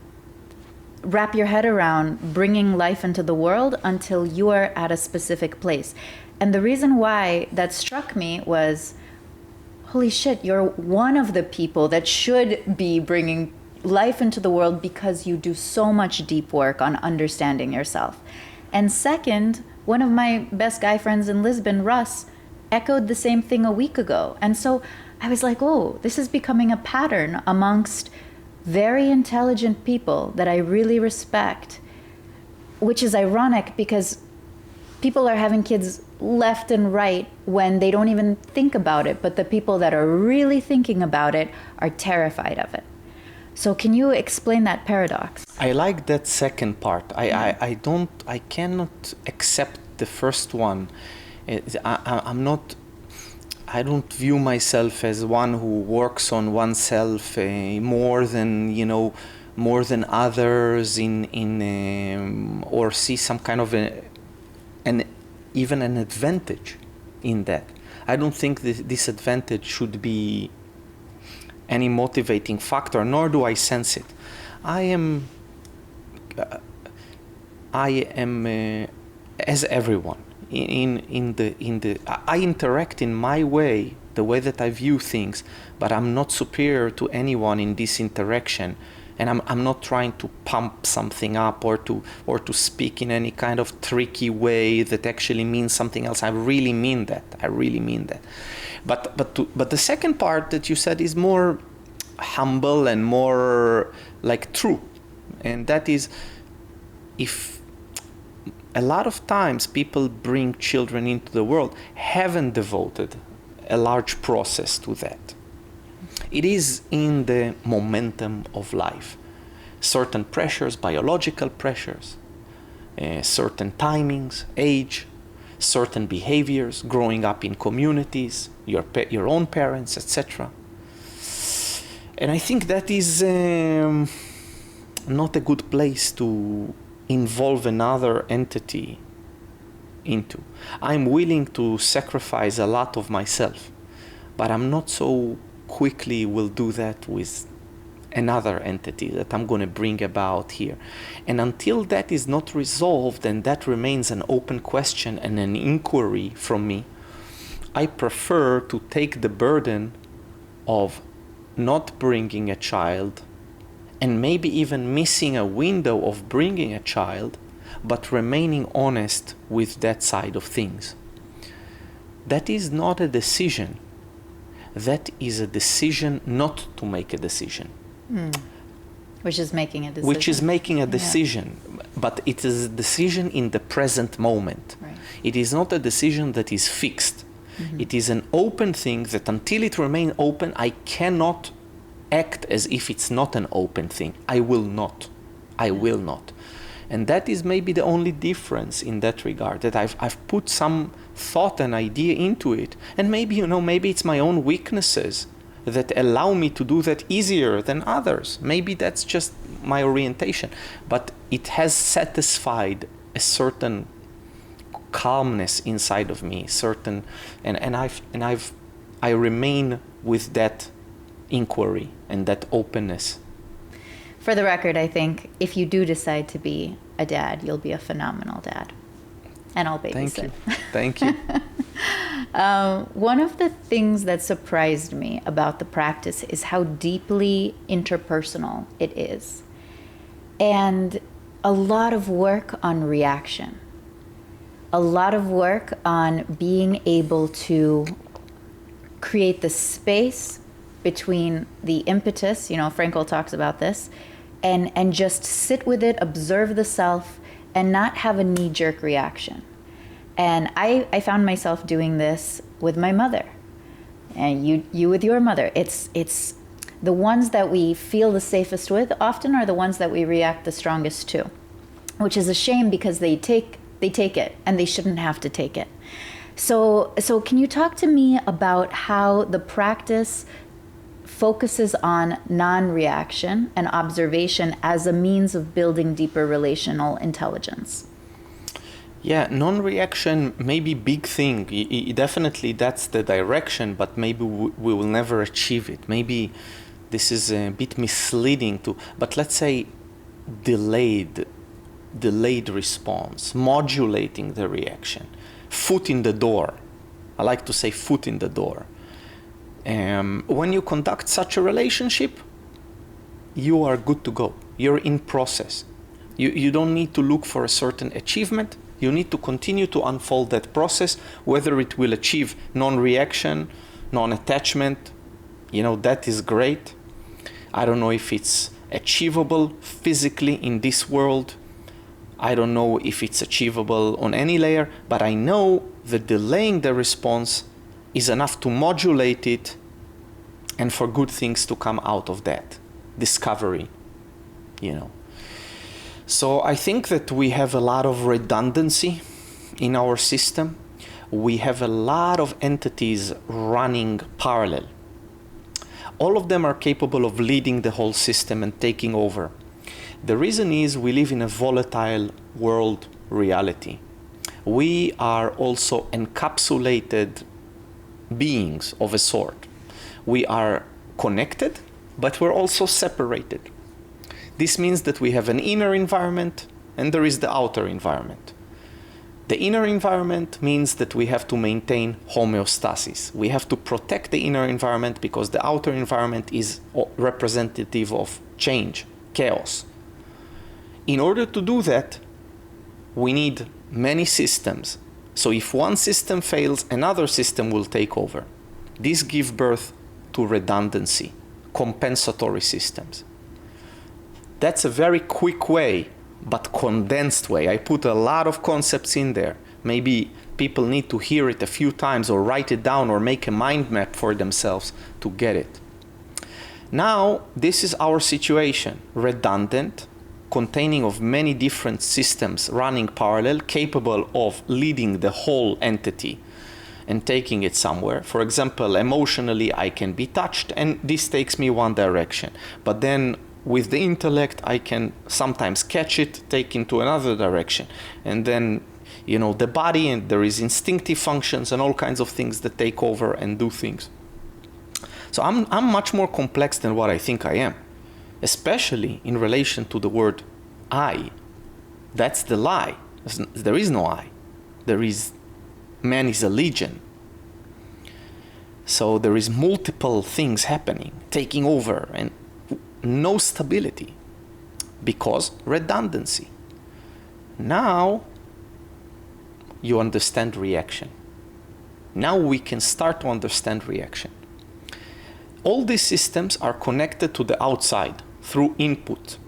wrap your head around bringing life into the world until you are at a specific place. And the reason why that struck me was, holy shit, you're one of the people that should be bringing life into the world because you do so much deep work on understanding yourself. And second, one of my best guy friends in Lisbon, Russ, echoed the same thing a week ago. And so I was like, oh, this is becoming a pattern amongst very intelligent people that I really respect, which is ironic because people are having kids left and right when they don't even think about it, but the people that are really thinking about it are terrified of it. So can you explain that paradox? I like that second part. I cannot accept the first one. I don't view myself as one who works on oneself more than others or see some kind of even an advantage in that. I don't think this advantage should be any motivating factor, nor do I sense it. I am as everyone I interact in my way, the way that I view things, but I'm not superior to anyone in this interaction, and I'm not trying to pump something up or to speak in any kind of tricky way that actually means something else. I really mean that. But the second part that you said is more humble and more like true, and that is, if a lot of times people bring children into the world, haven't devoted a large process to that. It is in the momentum of life. Certain pressures, biological pressures, certain timings, age, certain behaviors, growing up in communities, your own parents, etc. And I think that is not a good place to involve another entity into. I'm willing to sacrifice a lot of myself, but I'm not so quickly will do that with another entity that I'm going to bring about here. And until that is not resolved, and that remains an open question and an inquiry from me, I prefer to take the burden of not bringing a child, and maybe even missing a window of bringing a child, but remaining honest with that side of things. That is not a decision. That is a decision not to make a decision. Which is making a decision. Which is making a decision. Yeah. But it is a decision in the present moment. Right. It is not a decision that is fixed. Mm-hmm. It is an open thing that until it remains open, I cannot act as if it's not an open thing. I will not. And that is maybe the only difference in that regard, that I've put some thought and idea into it. And maybe it's my own weaknesses that allow me to do that easier than others. Maybe that's just my orientation. But it has satisfied a certain calmness inside of me, I remain with that inquiry and that openness. For the record, I think if you do decide to be a dad, you'll be a phenomenal dad. And I'll babysit. Thank you. One of the things that surprised me about the practice is how deeply interpersonal it is. And a lot of work on reaction. A lot of work on being able to create the space between the impetus, Frankl talks about this, and just sit with it, observe the self, and not have a knee-jerk reaction. And I found myself doing this with my mother, and you with your mother. It's the ones that we feel the safest with often are the ones that we react the strongest to, which is a shame because they take it and they shouldn't have to take it. So can you talk to me about how the practice focuses on non-reaction and observation as a means of building deeper relational intelligence? Yeah, non-reaction may be big thing. Definitely that's the direction, but maybe we will never achieve it. Maybe this is a bit misleading but let's say delayed response, modulating the reaction, foot in the door. I like to say foot in the door. When you conduct such a relationship, you are good to go. You're in process. You don't need to look for a certain achievement. You need to continue to unfold that process, whether it will achieve non-reaction, non-attachment. That is great. I don't know if it's achievable physically in this world. I don't know if it's achievable on any layer, but I know that delaying the response is enough to modulate it and for good things to come out of that. discovery, you know. So I think that we have a lot of redundancy in our system. We have a lot of entities running parallel. All of them are capable of leading the whole system and taking over. The reason is we live in a volatile world reality. We are also encapsulated beings of a sort. We are connected, but we're also separated. This means that we have an inner environment and there is the outer environment. The inner environment means that we have to maintain homeostasis. We have to protect the inner environment because the outer environment is representative of change, chaos. In order to do that, we need many systems. So if one system fails, another system will take over. This gives birth to redundancy, compensatory systems. That's a very quick way, but condensed way. I put a lot of concepts in there. Maybe people need to hear it a few times or write it down or make a mind map for themselves to get it. Now, this is our situation, redundant, containing of many different systems running parallel, capable of leading the whole entity and taking it somewhere. For example, emotionally, I can be touched and this takes me one direction. But then with the intellect, I can sometimes catch it, take into another direction. And then, you know, the body, and there is instinctive functions and all kinds of things that take over and do things. So I'm much more complex than what I think I am, especially in relation to the word I. That's the lie. There is no I. Man is a legion. So there is multiple things happening, taking over, and no stability because redundancy. Now you understand reaction. Now we can start to understand reaction. All these systems are connected to the outside through input.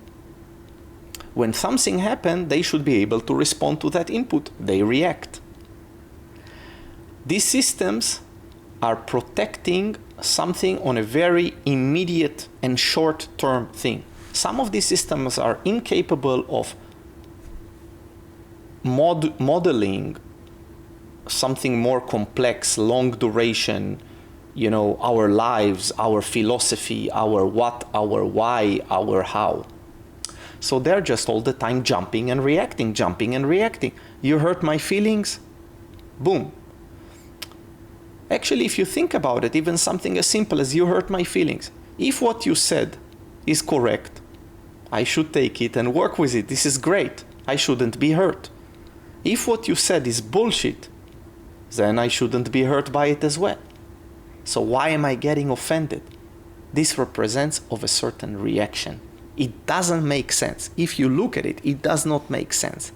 When something happens, they should be able to respond to that input. They react. These systems are protecting something on a very immediate and short-term thing. Some of these systems are incapable of modeling something more complex, long duration, you know, our lives, our philosophy, our what, our why, our how. So they're just all the time jumping and reacting, jumping and reacting. You hurt my feelings? Boom. Actually, if you think about it, even something as simple as you hurt my feelings, if what you said is correct, I should take it and work with it. This is great. I shouldn't be hurt. If what you said is bullshit, then I shouldn't be hurt by it as well. So why am I getting offended? This represents of a certain reaction. It doesn't make sense. If you look at it, it does not make sense.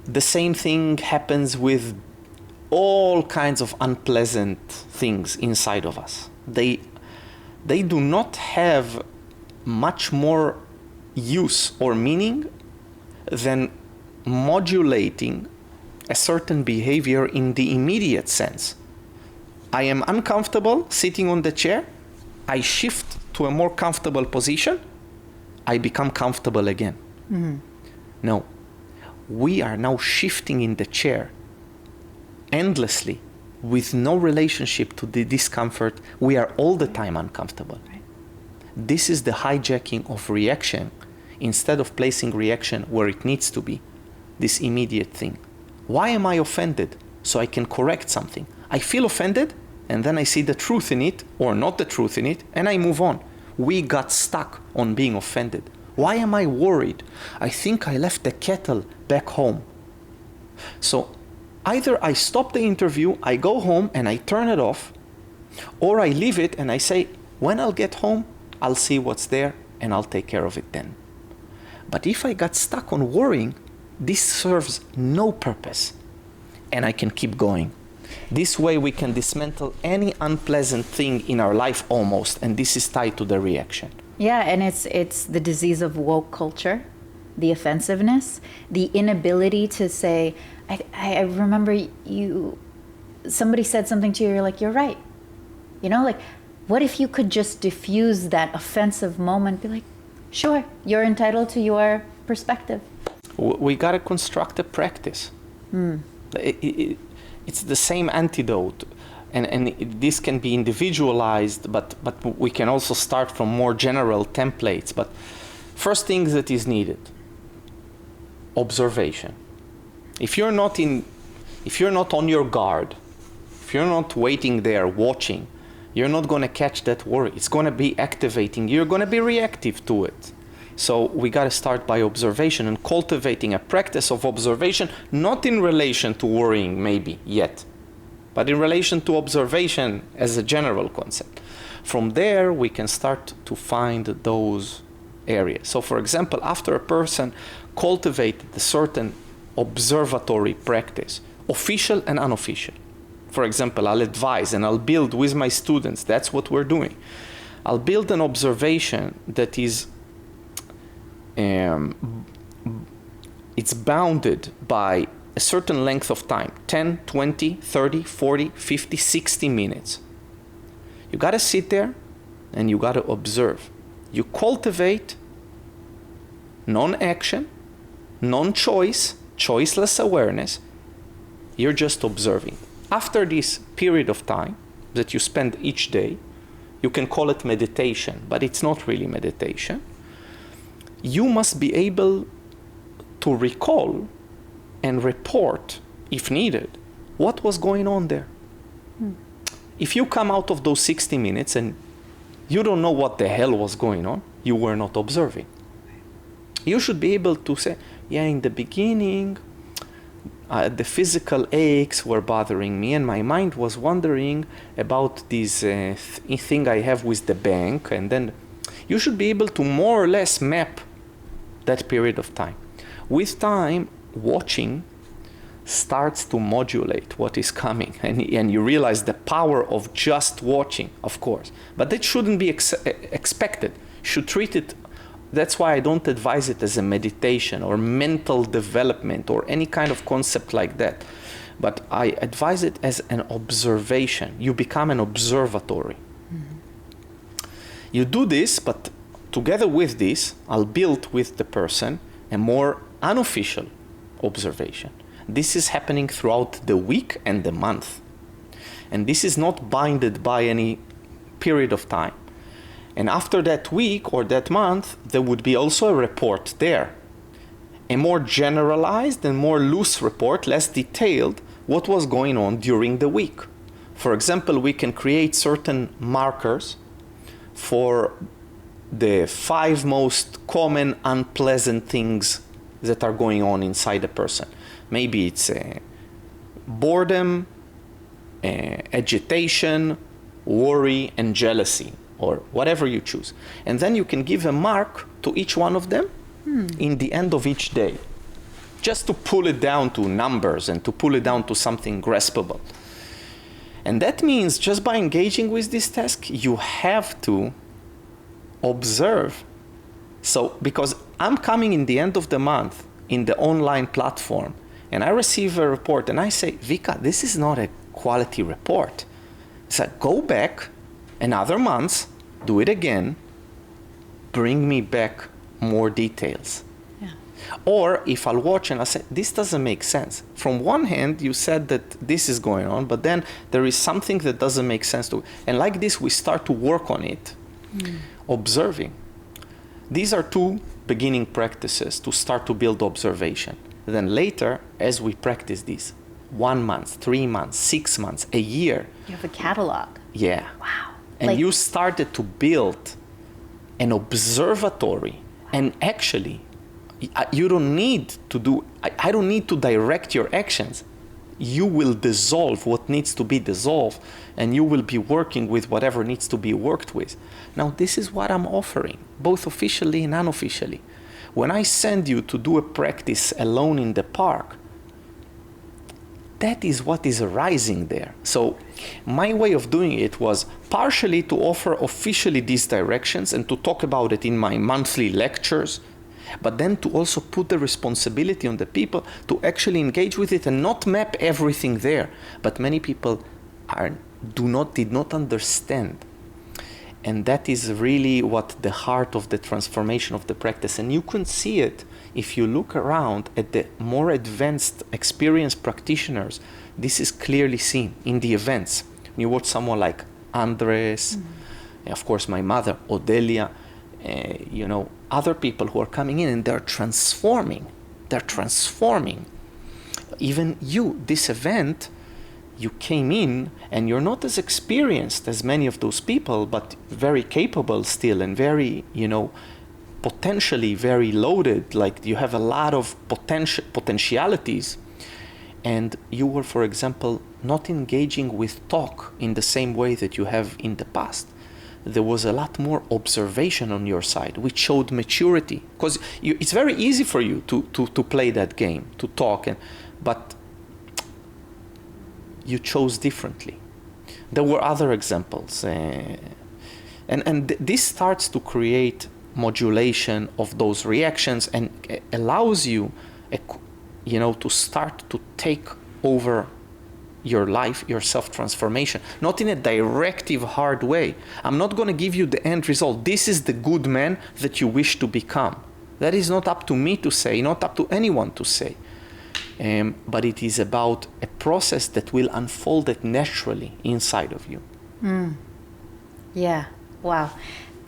The same thing happens with all kinds of unpleasant things inside of us. They do not have much more use or meaning than modulating a certain behavior in the immediate sense. I am uncomfortable sitting on the chair. I shift to a more comfortable position. I become comfortable again. Mm-hmm. No, we are now shifting in the chair endlessly with no relationship to the discomfort. We are all the time uncomfortable. Right. This is the hijacking of reaction instead of placing reaction where it needs to be, this immediate thing. Why am I offended? So I can correct something. I feel offended and then I see the truth in it or not the truth in it and I move on. We got stuck on being offended. Why am I worried? I think I left the kettle back home. So either I stop the interview, I go home and I turn it off, or I leave it and I say, when I'll get home, I'll see what's there and I'll take care of it then. But if I got stuck on worrying, this serves no purpose and I can keep going. This way we can dismantle any unpleasant thing in our life almost, and this is tied to the reaction. Yeah, and it's the disease of woke culture, the offensiveness, the inability to say, I remember somebody said something to you, you're like, you're right. You know, like, What if you could just diffuse that offensive moment, be like, sure, you're entitled to your perspective. We got to construct a practice. It's the same antidote. And this can be individualized, but we can also start from more general templates. But first thing that is needed, observation. If you're not on your guard, if you're not waiting there watching, you're not going to catch that worry. It's going to be activating. You're going to be reactive to it. So we got to start by observation and cultivating a practice of observation, not in relation to worrying maybe yet, but in relation to observation as a general concept. From there, we can start to find those areas. So for example, after a person cultivated a certain observatory practice, official and unofficial. For example, I'll advise and I'll build with my students, that's what we're doing. I'll build an observation that is it's bounded by a certain length of time, 10, 20, 30, 40, 50, 60 minutes. You got to sit there and you got to observe. You cultivate non-action, non-choice, choiceless awareness. You're just observing. After this period of time that you spend each day, you can call it meditation, but it's not really meditation. You must be able to recall and report, if needed, what was going on there. If you come out of those 60 minutes and you don't know what the hell was going on, you were not observing. You should be able to say, yeah, in the beginning, the physical aches were bothering me and my mind was wondering about this thing I have with the bank. And then you should be able to more or less map that period of time. With time, watching starts to modulate what is coming, and you realize the power of just watching, of course. But that shouldn't be expected. You should treat it. That's why I don't advise it as a meditation or mental development or any kind of concept like that. But I advise it as an observation. You become an observatory. Mm-hmm. You do this, but together with this, I'll build with the person a more unofficial observation. This is happening throughout the week and the month. And this is not bounded by any period of time. And after that week or that month, there would be also a report there. A more generalized and more loose report, less detailed, what was going on during the week. For example, we can create certain markers for the 5 most common unpleasant things that are going on inside a person. Maybe it's boredom, agitation, worry, and jealousy, or whatever you choose. And then you can give a mark to each one of them in the end of each day, just to pull it down to numbers and to pull it down to something graspable. And that means just by engaging with this task, you have to observe. So, because I'm coming in the end of the month in the online platform, and I receive a report and I say, Vika, this is not a quality report. So go back another month, do it again, bring me back more details. Yeah. Or if I'll watch and I'll say, this doesn't make sense. From one hand, you said that this is going on, but then there is something that doesn't make sense to. And like this, we start to work on it, observing. These are 2 beginning practices to start to build observation. Then later, as we practice this, 1 month, 3 months, 6 months, a year. You have a catalog. Yeah. Wow. And you started to build an observatory. And actually, you don't need to do, I don't need to direct your actions. You will dissolve what needs to be dissolved, and you will be working with whatever needs to be worked with. Now, this is what I'm offering, both officially and unofficially. When I send you to do a practice alone in the park, that is what is arising there. So my way of doing it was partially to offer officially these directions and to talk about it in my monthly lectures, but then to also put the responsibility on the people to actually engage with it and not map everything there. But many people did not understand. And that is really what the heart of the transformation of the practice. And you can see it if you look around at the more advanced, experienced practitioners. This is clearly seen in the events. You watch someone like Andres, of course my mother, Odelia, other people who are coming in and they're transforming. Even you, this event, you came in and you're not as experienced as many of those people, but very capable still and very, potentially very loaded. Like you have a lot of potentialities. And you were, for example, not engaging with talk in the same way that you have in the past. There was a lot more observation on your side, which showed maturity. Because it's very easy for you to play that game, to talk, but you chose differently. There were other examples. And this starts to create modulation of those reactions and allows you, to start to take over your life, your self-transformation, not in a directive, hard way. I'm not going to give you the end result. This is the good man that you wish to become. That is not up to me to say, not up to anyone to say. But it is about a process that will unfold it naturally inside of you. Yeah. Wow.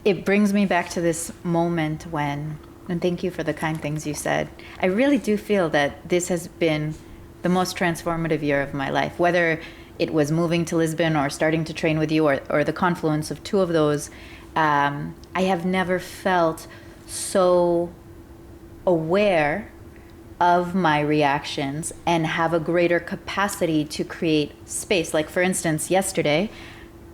It brings me back to this moment when, and thank you for the kind things you said. I really do feel that this has been the most transformative year of my life, whether it was moving to Lisbon or starting to train with you or the confluence of two of those. I have never felt so aware of my reactions and have a greater capacity to create space. Like for instance, yesterday,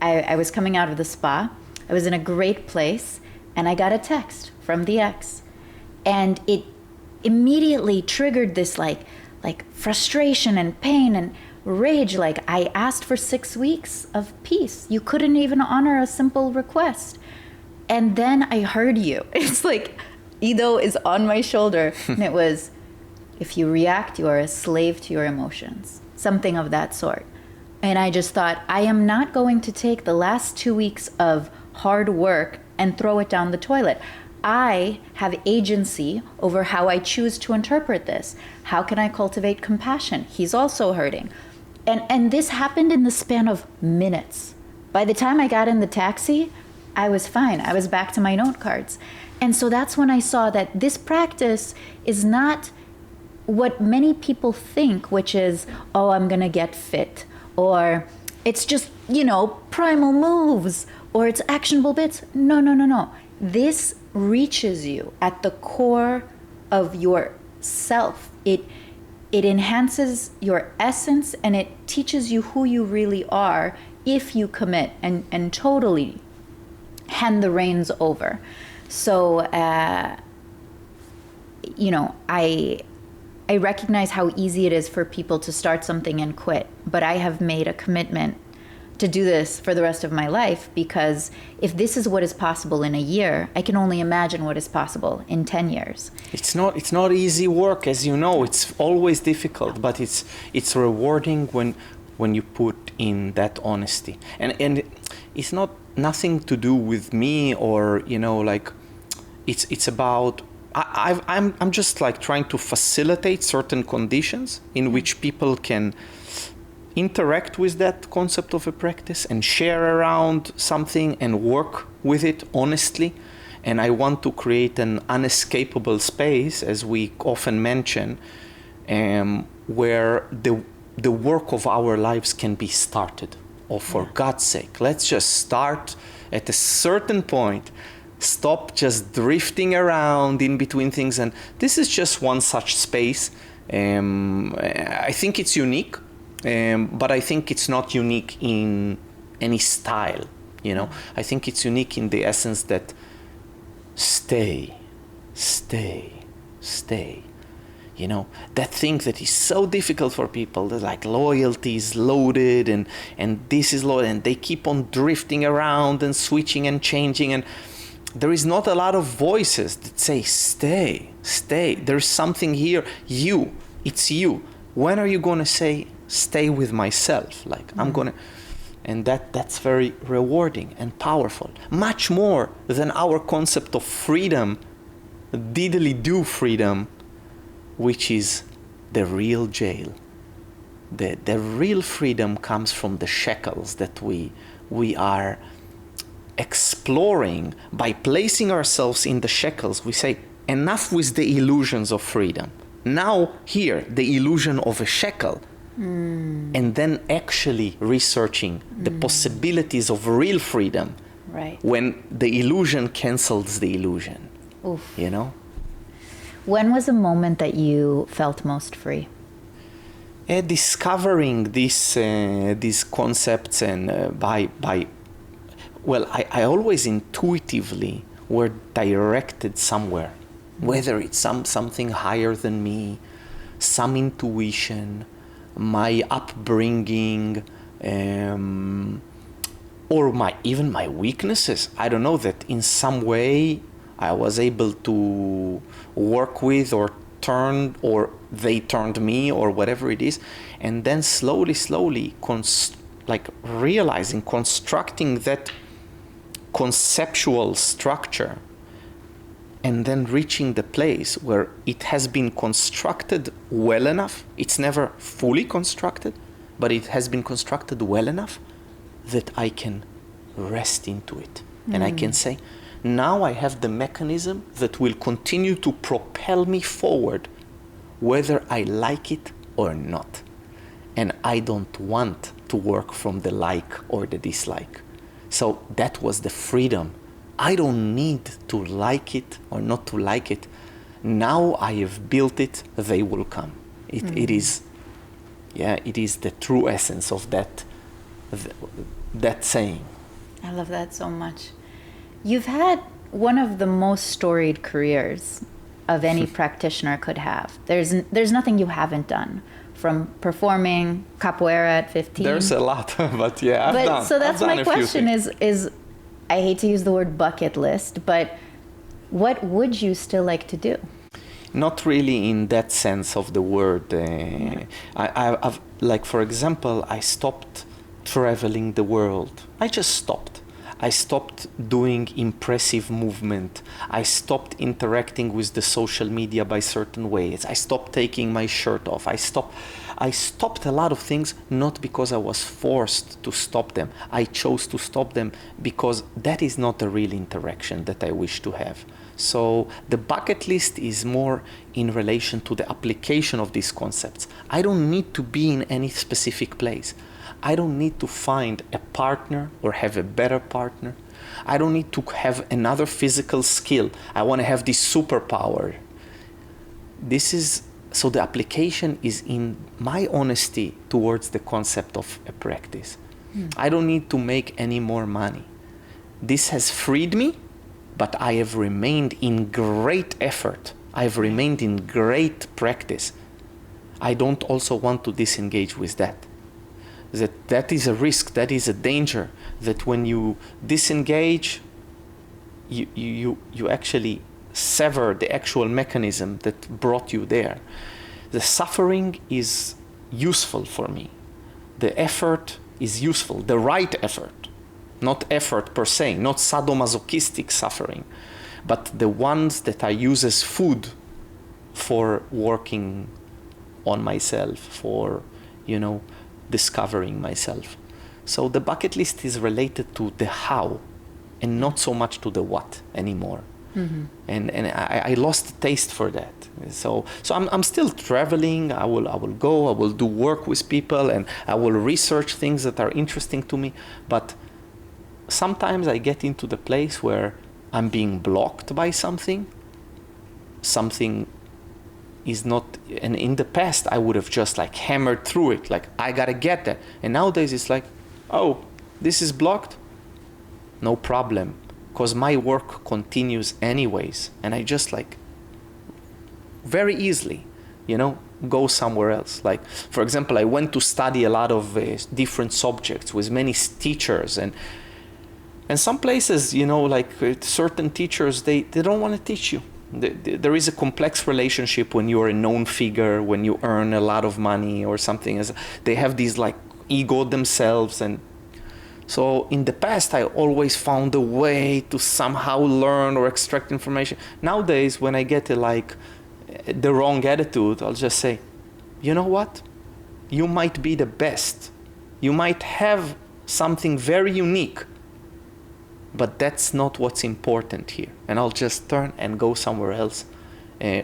I was coming out of the spa. I was in a great place and I got a text from the ex. And it immediately triggered this like frustration and pain and rage. Like I asked for 6 weeks of peace. You couldn't even honor a simple request. And then I heard you. It's like Ido is on my shoulder. And it was, if you react, you are a slave to your emotions. Something of that sort. And I just thought, I am not going to take the last 2 weeks of hard work and throw it down the toilet. I have agency over how I choose to interpret this. How can I cultivate compassion? He's also hurting. And this happened in the span of minutes. By the time I got in the taxi, I was fine. I was back to my note cards. And so that's when I saw that this practice is not what many people think, which is, oh, I'm going to get fit. Or it's just, primal moves. Or it's actionable bits. No. This reaches you at the core of yourself. It enhances your essence and it teaches you who you really are if you commit and totally hand the reins over. So, I recognize how easy it is for people to start something and quit, but I have made a commitment to do this for the rest of my life, because if this is what is possible in a year, I can only imagine what is possible in 10 years. It's not easy work, as you know. It's always difficult, but it's rewarding when you put in that honesty. And it's nothing to do with me or it's about I'm just trying to facilitate certain conditions in which people can interact with that concept of a practice and share around something and work with it honestly. And I want to create an unescapable space, as we often mention, where the work of our lives can be started. Or for God's sake, let's just start at a certain point. Stop just drifting around in between things. And this is just one such space. I think it's unique. But I think it's not unique in any style, I think it's unique in the essence that stay. That thing that is so difficult for people, that loyalty is loaded and this is loaded and they keep on drifting around and switching and changing, and there is not a lot of voices that say, stay. There's something here. It's you. When are you going to say, stay with myself? I'm going to, And that's very rewarding and powerful. Much more than our concept of freedom, diddly-do freedom, which is the real jail. The real freedom comes from the shackles that we are exploring. By placing ourselves in the shackles, we say, enough with the illusions of freedom. Now here, the illusion of a shackle. And then actually researching the possibilities of real freedom, Right. when the illusion cancels the illusion. Oof. You know? When was a moment that you felt most free? Discovering these concepts, and I always intuitively were directed somewhere, whether it's something higher than me, some intuition, my upbringing, or even my weaknesses. I don't know, that in some way I was able to work with, or they turned me, or whatever it is. And then slowly realizing, constructing that conceptual structure, and then reaching the place where it has been constructed well enough. It's never fully constructed, but it has been constructed well enough that I can rest into it. And I can say, now I have the mechanism that will continue to propel me forward, whether I like it or not. And I don't want to work from the like or the dislike. So that was the freedom. I don't need to like it or not to like it. Now I have built it, they will come. It is the true essence of that saying. I love that so much. You've had one of the most storied careers of any practitioner could have. There's nothing you haven't done, from performing capoeira at 15. There's a lot, but yeah, I've done. So that's my question is, I hate to use the word bucket list, but what would you still like to do? Not really in that sense of the word. I've, like, for example, I stopped traveling the world. I just stopped. I stopped doing impressive movement. I stopped interacting with the social media by certain ways. I stopped taking my shirt off. I stopped a lot of things, not because I was forced to stop them. I chose to stop them because that is not the real interaction that I wish to have. So the bucket list is more in relation to the application of these concepts. I don't need to be in any specific place. I don't need to find a partner or have a better partner. I don't need to have another physical skill. I want to have this superpower. So the application is in my honesty towards the concept of a practice. I don't need to make any more money. This has freed me, but I have remained in great effort. I've remained in great practice. I don't also want to disengage with that. That is a risk, that is a danger, that when you disengage, you actually sever the actual mechanism that brought you there. The suffering is useful for me. The effort is useful, the right effort, not effort per se, not sadomasochistic suffering, but the ones that I use as food for working on myself, for, discovering myself. So the bucket list is related to the how and not so much to the what anymore. Mm-hmm. And I lost the taste for that. So I'm still traveling. I will go. I will do work with people, and I will research things that are interesting to me. But sometimes I get into the place where I'm being blocked by something. Something is not, and in the past I would have just hammered through it, I gotta get that. And nowadays it's oh, this is blocked, no problem, because my work continues anyways, and I just very easily, go somewhere else. For example, I went to study a lot of different subjects with many teachers, and some places, certain teachers, they don't want to teach you. There is a complex relationship when you're a known figure, when you earn a lot of money or something. They have these ego themselves, and So in the past, I always found a way to somehow learn or extract information. Nowadays, when I get the wrong attitude, I'll just say, you know what? You might be the best. You might have something very unique, but that's not what's important here. And I'll just turn and go somewhere else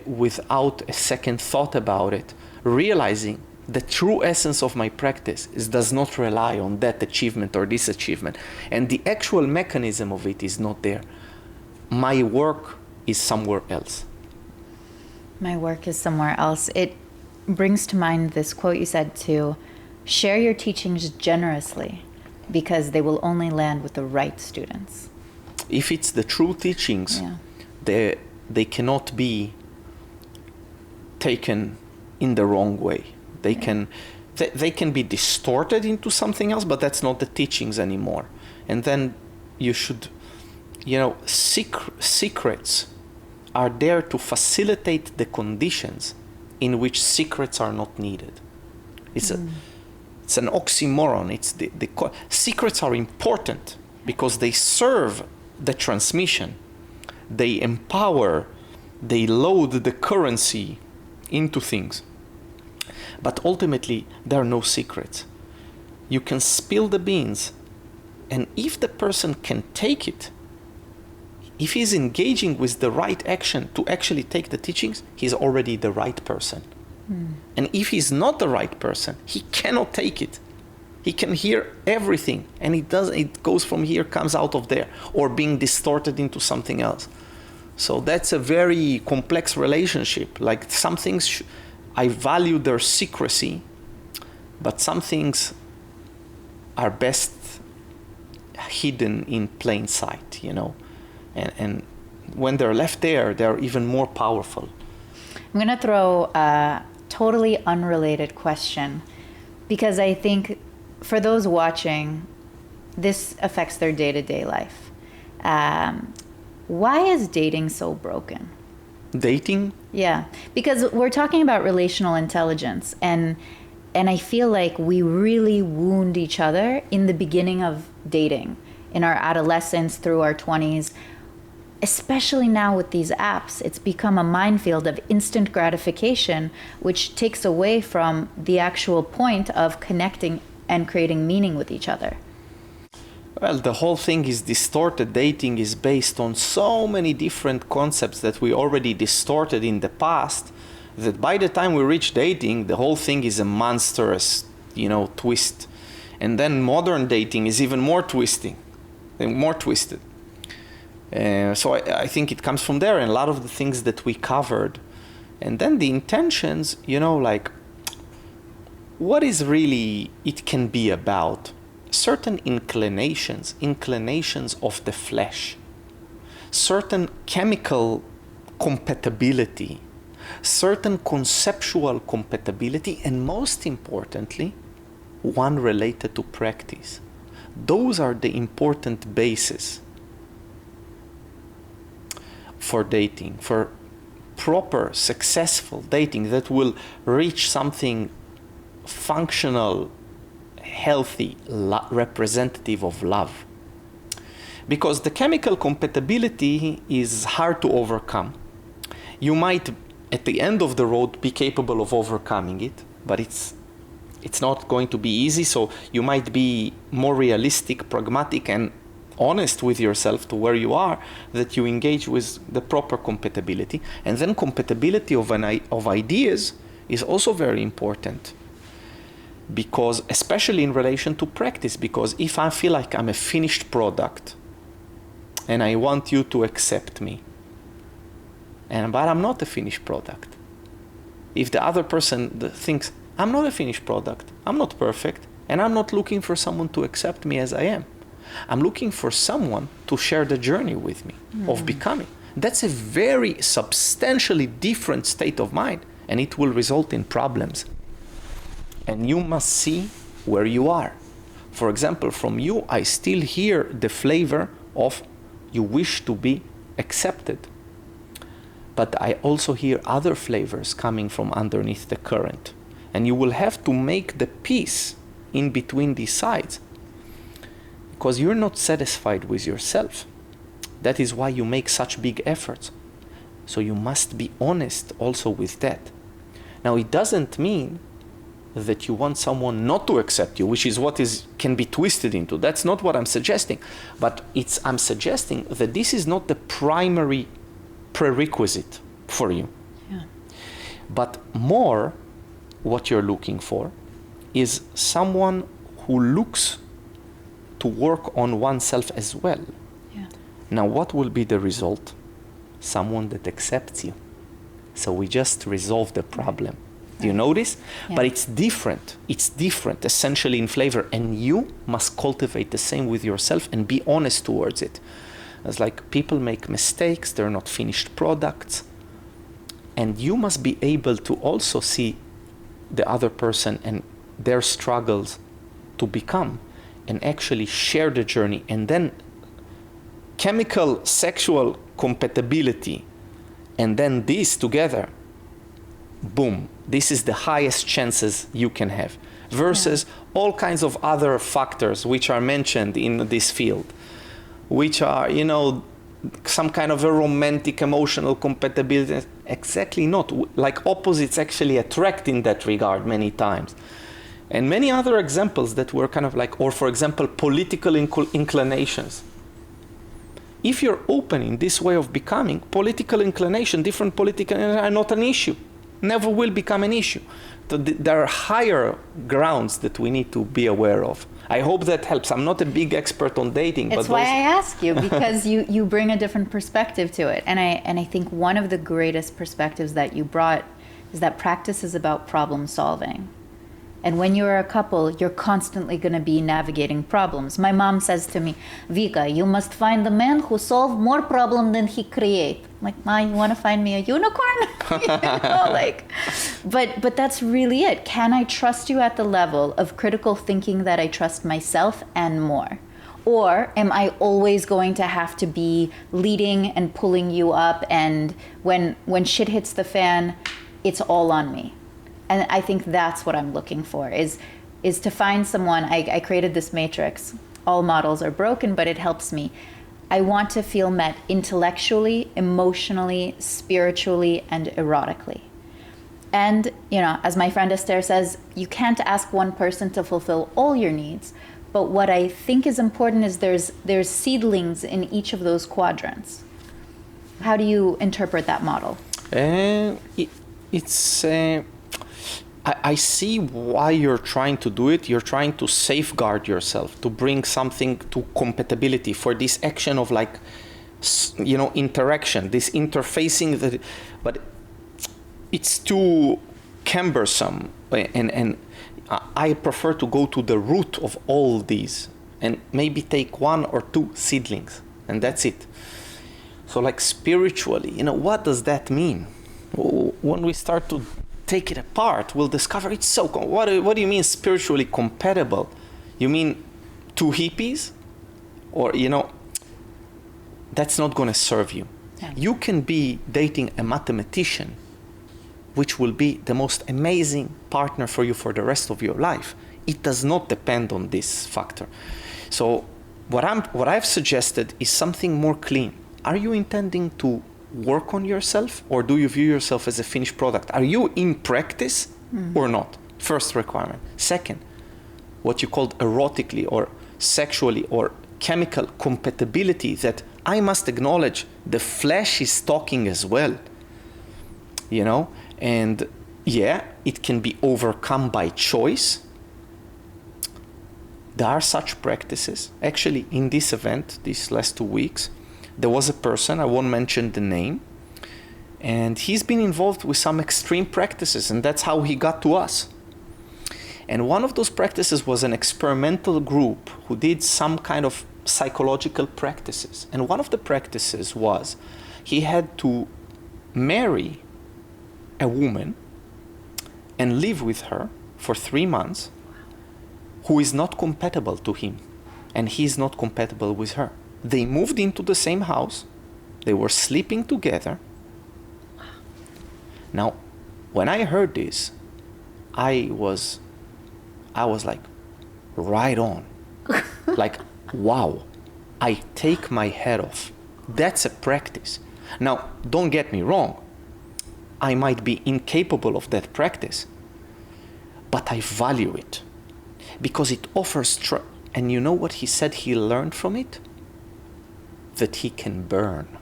without a second thought about it, realizing the true essence of my practice does not rely on that achievement or this achievement. And the actual mechanism of it is not there. My work is somewhere else. My work is somewhere else. It brings to mind this quote you said to share your teachings generously because they will only land with the right students. If it's the true teachings, they cannot be taken in the wrong way. They can be distorted into something else, but that's not the teachings anymore. And then you should, secrets are there to facilitate the conditions in which secrets are not needed. It's an oxymoron. Secrets are important because they serve the transmission. They empower, they load the currency into things. But ultimately, there are no secrets. You can spill the beans, and if the person can take it, if he's engaging with the right action to actually take the teachings, he's already the right person. And if he's not the right person, he cannot take it. He can hear everything, and it goes from here, comes out of there, or being distorted into something else. So that's a very complex relationship. Like some things, I value their secrecy, but some things are best hidden in plain sight, And when they're left there, they're even more powerful. I'm going to throw a totally unrelated question because I think for those watching, this affects their day-to-day life. Why is dating so broken? Dating? Yeah, because we're talking about relational intelligence, and I feel like we really wound each other in the beginning of dating, in our adolescence through our 20s. Especially now with these apps, it's become a minefield of instant gratification, which takes away from the actual point of connecting and creating meaning with each other. Well, the whole thing is distorted. Dating is based on so many different concepts that we already distorted in the past, that by the time we reach dating, the whole thing is a monstrous, twist. And then modern dating is even more twisted. So I think it comes from there, and a lot of the things that we covered. And then the intentions, what is really it can be about? Certain inclinations of the flesh, certain chemical compatibility, certain conceptual compatibility, and most importantly, one related to practice. Those are the important bases for dating, for proper, successful dating that will reach something functional, healthy, representative of love. Because the chemical compatibility is hard to overcome. You might, at the end of the road, be capable of overcoming it, but it's not going to be easy, so you might be more realistic, pragmatic, and honest with yourself to where you are, that you engage with the proper compatibility. And then compatibility of ideas is also very important, because especially in relation to practice, because if I feel like I'm a finished product and I want you to accept me, but I'm not a finished product. If the other person thinks I'm not a finished product, I'm not perfect, and I'm not looking for someone to accept me as I am, I'm looking for someone to share the journey with me of becoming. That's a very substantially different state of mind, and it will result in problems. And you must see where you are. For example, from you, I still hear the flavor of you wish to be accepted. But I also hear other flavors coming from underneath the current. And you will have to make the peace in between these sides. because you're not satisfied with yourself. That is why you make such big efforts. So you must be honest also with that. Now, it doesn't mean that you want someone not to accept you, which is what can be twisted into. That's not what I'm suggesting. But I'm suggesting that this is not the primary prerequisite for you. Yeah. But more, what you're looking for is someone who looks to work on oneself as well. Yeah. Now, what will be the result? Someone that accepts you. So we just resolve the problem. Do you notice? Yeah. But it's different. It's different, essentially in flavor. And you must cultivate the same with yourself and be honest towards it. It's like people make mistakes. They're not finished products. And you must be able to also see the other person and their struggles to become and actually share the journey. And then chemical sexual compatibility and then these together, boom, this is the highest chances you can have versus all kinds of other factors which are mentioned in this field, which are, some kind of a romantic emotional compatibility. Exactly not. Like opposites actually attract in that regard many times. And many other examples that were kind of like, or for example, political inclinations. If you're open in this way of becoming, political inclination, different political are not an issue. Never will become an issue. There are higher grounds that we need to be aware of. I hope that helps. I'm not a big expert on dating. It's why I ask you, because you bring a different perspective to it. And I think one of the greatest perspectives that you brought is that practice is about problem solving. And when you're a couple, you're constantly going to be navigating problems. My mom says to me, Vika, you must find the man who solves more problems than he creates. I'm like, Ma, you want to find me a unicorn? But that's really it. Can I trust you at the level of critical thinking that I trust myself and more? Or am I always going to have to be leading and pulling you up, and when shit hits the fan, it's all on me? And I think that's what I'm looking for, is to find someone. I created this matrix. All models are broken, but it helps me. I want to feel met intellectually, emotionally, spiritually, and erotically. And, as my friend Esther says, you can't ask one person to fulfill all your needs. But what I think is important is there's seedlings in each of those quadrants. How do you interpret that model? I see why you're trying to do it. You're trying to safeguard yourself, to bring something to compatibility for this action of interaction, this interfacing. But it's too cumbersome, and I prefer to go to the root of all these and maybe take one or two seedlings, and that's it. So spiritually, what does that mean? When we start to take it apart, we'll discover it's so. What do you mean spiritually compatible? You mean two hippies? Or, that's not going to serve you. Yeah. You can be dating a mathematician, which will be the most amazing partner for you for the rest of your life. It does not depend on this factor. So what I've suggested is something more clean. Are you intending to work on yourself, or do you view yourself as a finished product? Are you in practice or not? First requirement. Second, what you called erotically or sexually or chemical compatibility, that I must acknowledge the flesh is talking as well. And it can be overcome by choice. There are such practices. Actually, in this event, these last 2 weeks, there was a person, I won't mention the name, and he's been involved with some extreme practices, and that's how he got to us. And one of those practices was an experimental group who did some kind of psychological practices. And one of the practices was he had to marry a woman and live with her for 3 months who is not compatible to him, and he is not compatible with her. They moved into the same house. They were sleeping together. Now, when I heard this, I was like, right on. wow, I take my head off. That's a practice. Now, don't get me wrong. I might be incapable of that practice, but I value it because it offers and you know what he said he learned from it? That he can burn.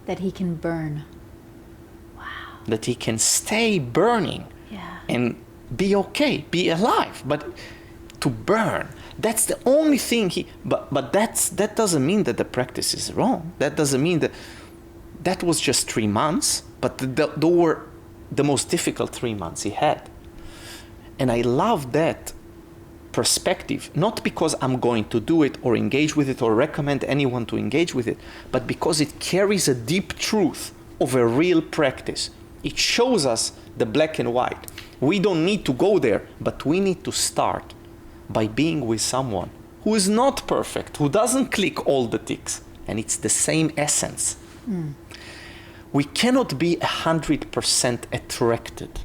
That he can burn. That he can stay burning. Yeah. And be okay, be alive, but to burn, that's the only thing but that doesn't mean that the practice is wrong. That doesn't mean that was just 3 months, but those were the most difficult 3 months he had. And I love that perspective, not because I'm going to do it or engage with it or recommend anyone to engage with it, but because it carries a deep truth of a real practice. It shows us the black and white. We don't need to go there, but we need to start by being with someone who is not perfect, who doesn't click all the ticks, and it's the same essence. We cannot be 100% attracted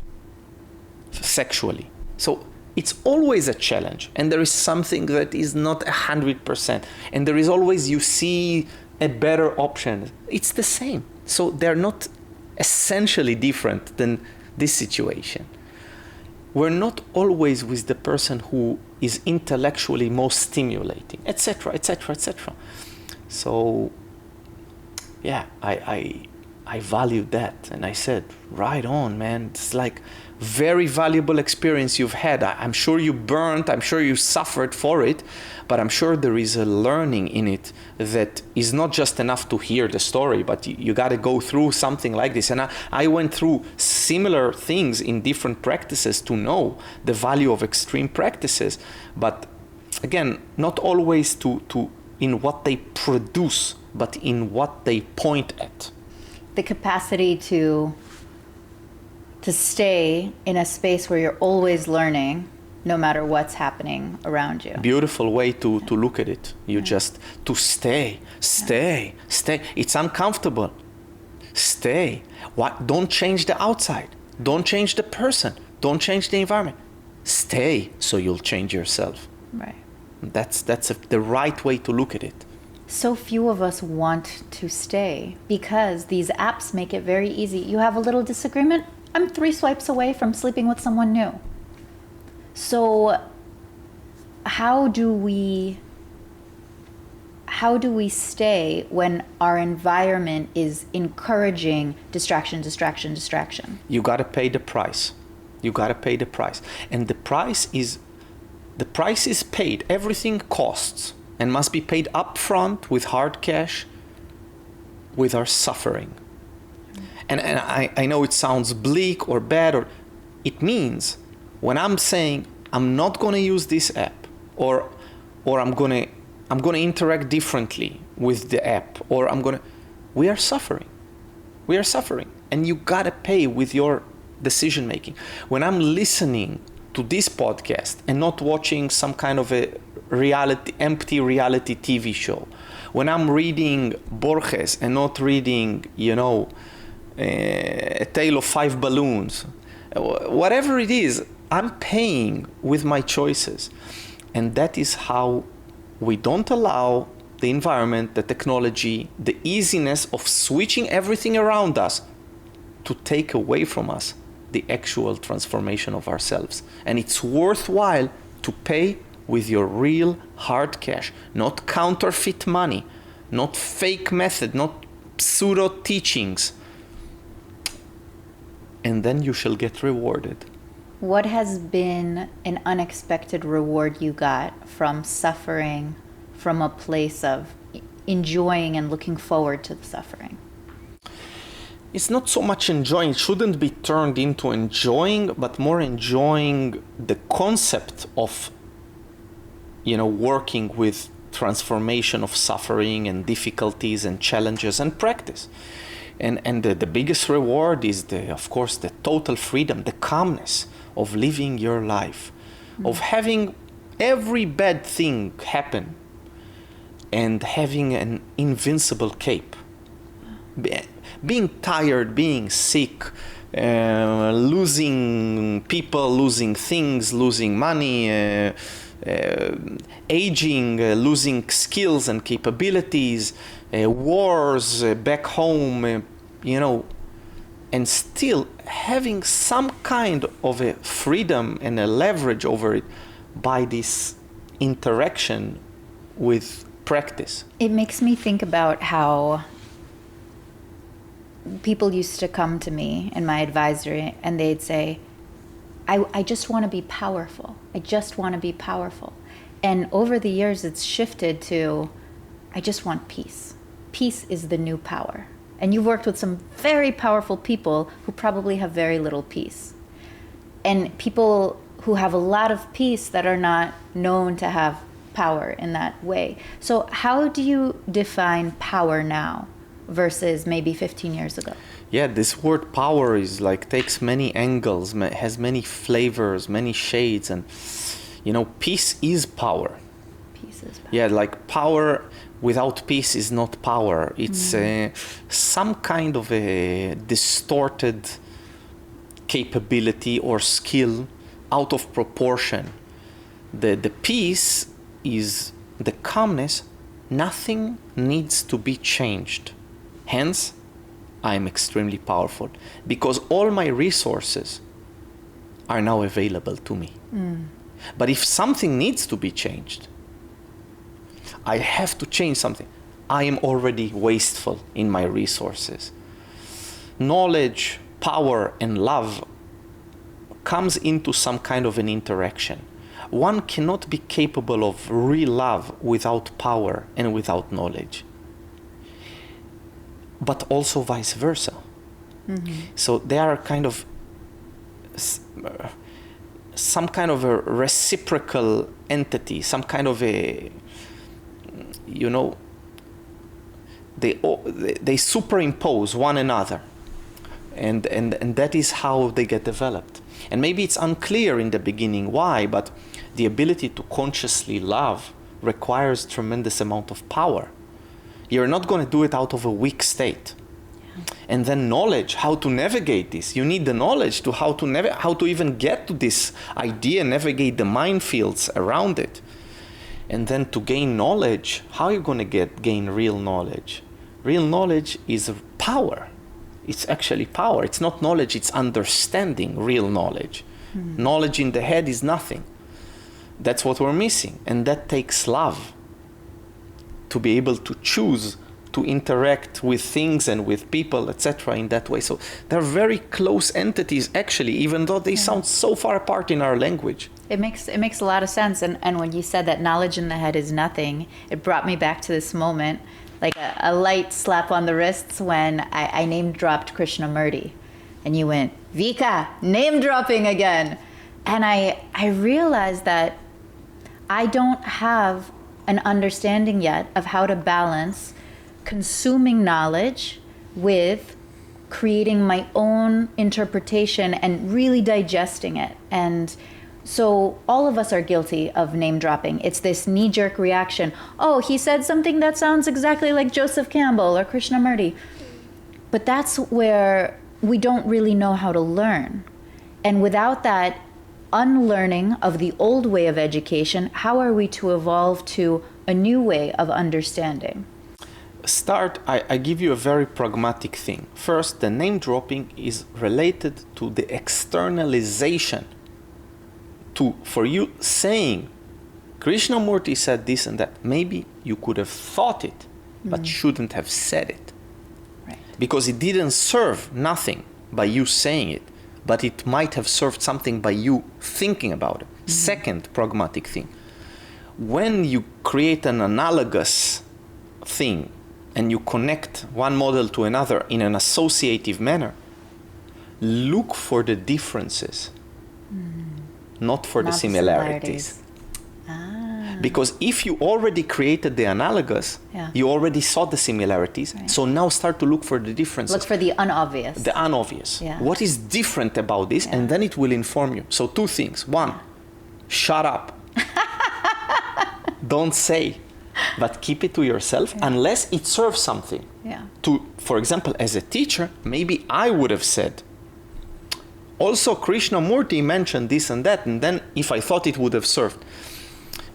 sexually. So it's always a challenge, and there is something that is not 100%, and there is always, you see a better option. It's the same. So they're not essentially different than this situation. We're not always with the person who is intellectually most stimulating, etc., etc., etc. So, yeah, I valued that, and I said, right on, man. It's like very valuable experience you've had. I'm sure you burned, I'm sure you suffered for it, but I'm sure there is a learning in it that is not just enough to hear the story, but you got to go through something like this. And I went through similar things in different practices to know the value of extreme practices, but again, not always to in what they produce, but in what they point at. The capacity to stay in a space where you're always learning, no matter what's happening around you. Beautiful way to look at it. You just, to stay. It's uncomfortable. Stay. What? Don't change the outside. Don't change the person. Don't change the environment. Stay, so you'll change yourself. Right. That's the right way to look at it. So few of us want to stay because these apps make it very easy. You have a little disagreement, I'm 3 swipes away from sleeping with someone new. So how do we stay when our environment is encouraging distraction? You got to pay the price. And the price is paid. Everything costs and must be paid upfront with hard cash, with our suffering. And I know it sounds bleak or bad, or it means when I'm saying I'm not going to use this app, or I'm going to interact differently with the app, or we are suffering. And you got to pay with your decision making. When I'm listening to this podcast and not watching some kind of a empty reality TV show, when I'm reading Borges and not reading, A Tale of 5 Balloons, whatever it is, I'm paying with my choices. And that is how we don't allow the environment, the technology, the easiness of switching everything around us to take away from us the actual transformation of ourselves. And it's worthwhile to pay with your real hard cash, not counterfeit money, not fake method, not pseudo teachings. And then you shall get rewarded. What has been an unexpected reward you got from suffering from a place of enjoying and looking forward to the suffering? It's not so much enjoying. It shouldn't be turned into enjoying, but more enjoying the concept of, working with transformation of suffering and difficulties and challenges and practice. And the biggest reward is, of course, the total freedom, the calmness of living your life, of having every bad thing happen and having an invincible cape. Being tired, being sick, losing people, losing things, losing money, aging, losing skills and capabilities, wars back home, and still having some kind of a freedom and a leverage over it by this interaction with practice. It makes me think about how people used to come to me in my advisory and they'd say, I just want to be powerful. I just want to be powerful. And over the years, it's shifted to, I just want peace. Peace is the new power. And you've worked with some very powerful people who probably have very little peace. And people who have a lot of peace that are not known to have power in that way. So how do you define power now versus maybe 15 years ago? Yeah, this word power is like takes many angles, has many flavors, many shades, and peace is power. Peace is power. Yeah, like power without peace is not power. It's some kind of a distorted capability or skill out of proportion. The peace is the calmness. Nothing needs to be changed. Hence, I am extremely powerful because all my resources are now available to me. But if something needs to be changed, I have to change something. I am already wasteful in my resources. Knowledge, power, and love comes into some kind of an interaction. One cannot be capable of real love without power and without knowledge. But also vice versa. So they are kind of some kind of a reciprocal entity, some kind of a, they superimpose one another, and that is how they get developed. And maybe it's unclear in the beginning why, but the ability to consciously love requires tremendous amount of power. You're not going to do it out of a weak state. And then knowledge, how to navigate this. You need the knowledge to how to even get to this idea, navigate the minefields around it. And then to gain knowledge, how are you going to gain real knowledge? Real knowledge is power. It's actually power. It's not knowledge, it's understanding real knowledge. Knowledge in the head is nothing. That's what we're missing. And that takes love to be able to choose to interact with things and with people, etc. in that way. So they're very close entities, actually, even though they sound so far apart in our language. It makes a lot of sense. And when you said that knowledge in the head is nothing, it brought me back to this moment, like a light slap on the wrists when I name dropped Krishnamurti. And you went, Vika, name dropping again. And I realized that I don't have an understanding yet of how to balance consuming knowledge with creating my own interpretation and really digesting it. And so all of us are guilty of name dropping. It's this knee-jerk reaction. Oh, he said something that sounds exactly like Joseph Campbell or Krishnamurti. But that's where we don't really know how to learn. And without that unlearning of the old way of education, how are we to evolve to a new way of understanding? I give you a very pragmatic thing. First, the name dropping is related to the externalization. For you saying, Krishnamurti said this and that, maybe you could have thought it, but shouldn't have said it. Right. Because it didn't serve nothing by you saying it, but it might have served something by you thinking about it. Second pragmatic thing, when you create an analogous thing and you connect one model to another in an associative manner, look for the differences, not for the similarities. Because if you already created the analogous, you already saw the similarities, so now start to look for the differences. Look for the unobvious. The unobvious. Yeah. What is different about this? And then it will inform you. So 2 things. 1, shut up. Don't say, but keep it to yourself unless it serves something. For example, as a teacher, maybe I would have said, also Krishnamurti mentioned this and that, and then if I thought it would have served.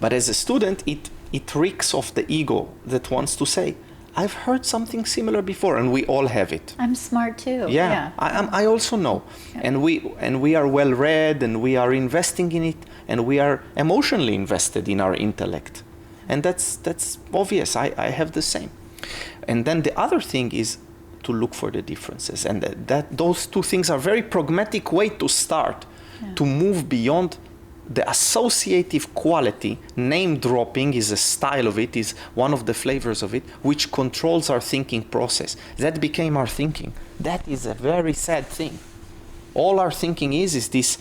But as a student, it reeks of the ego that wants to say, I've heard something similar before, and we all have it. I'm smart too. Yeah. I also know. Yeah. And we are well read, and we are investing in it, and we are emotionally invested in our intellect. And that's obvious. I have the same. And then the other thing is to look for the differences, and that those two things are very pragmatic way to start, to move beyond the associative quality. Name dropping is a style of it, is one of the flavors of it, which controls our thinking process. That became our thinking. That is a very sad thing. All our thinking is this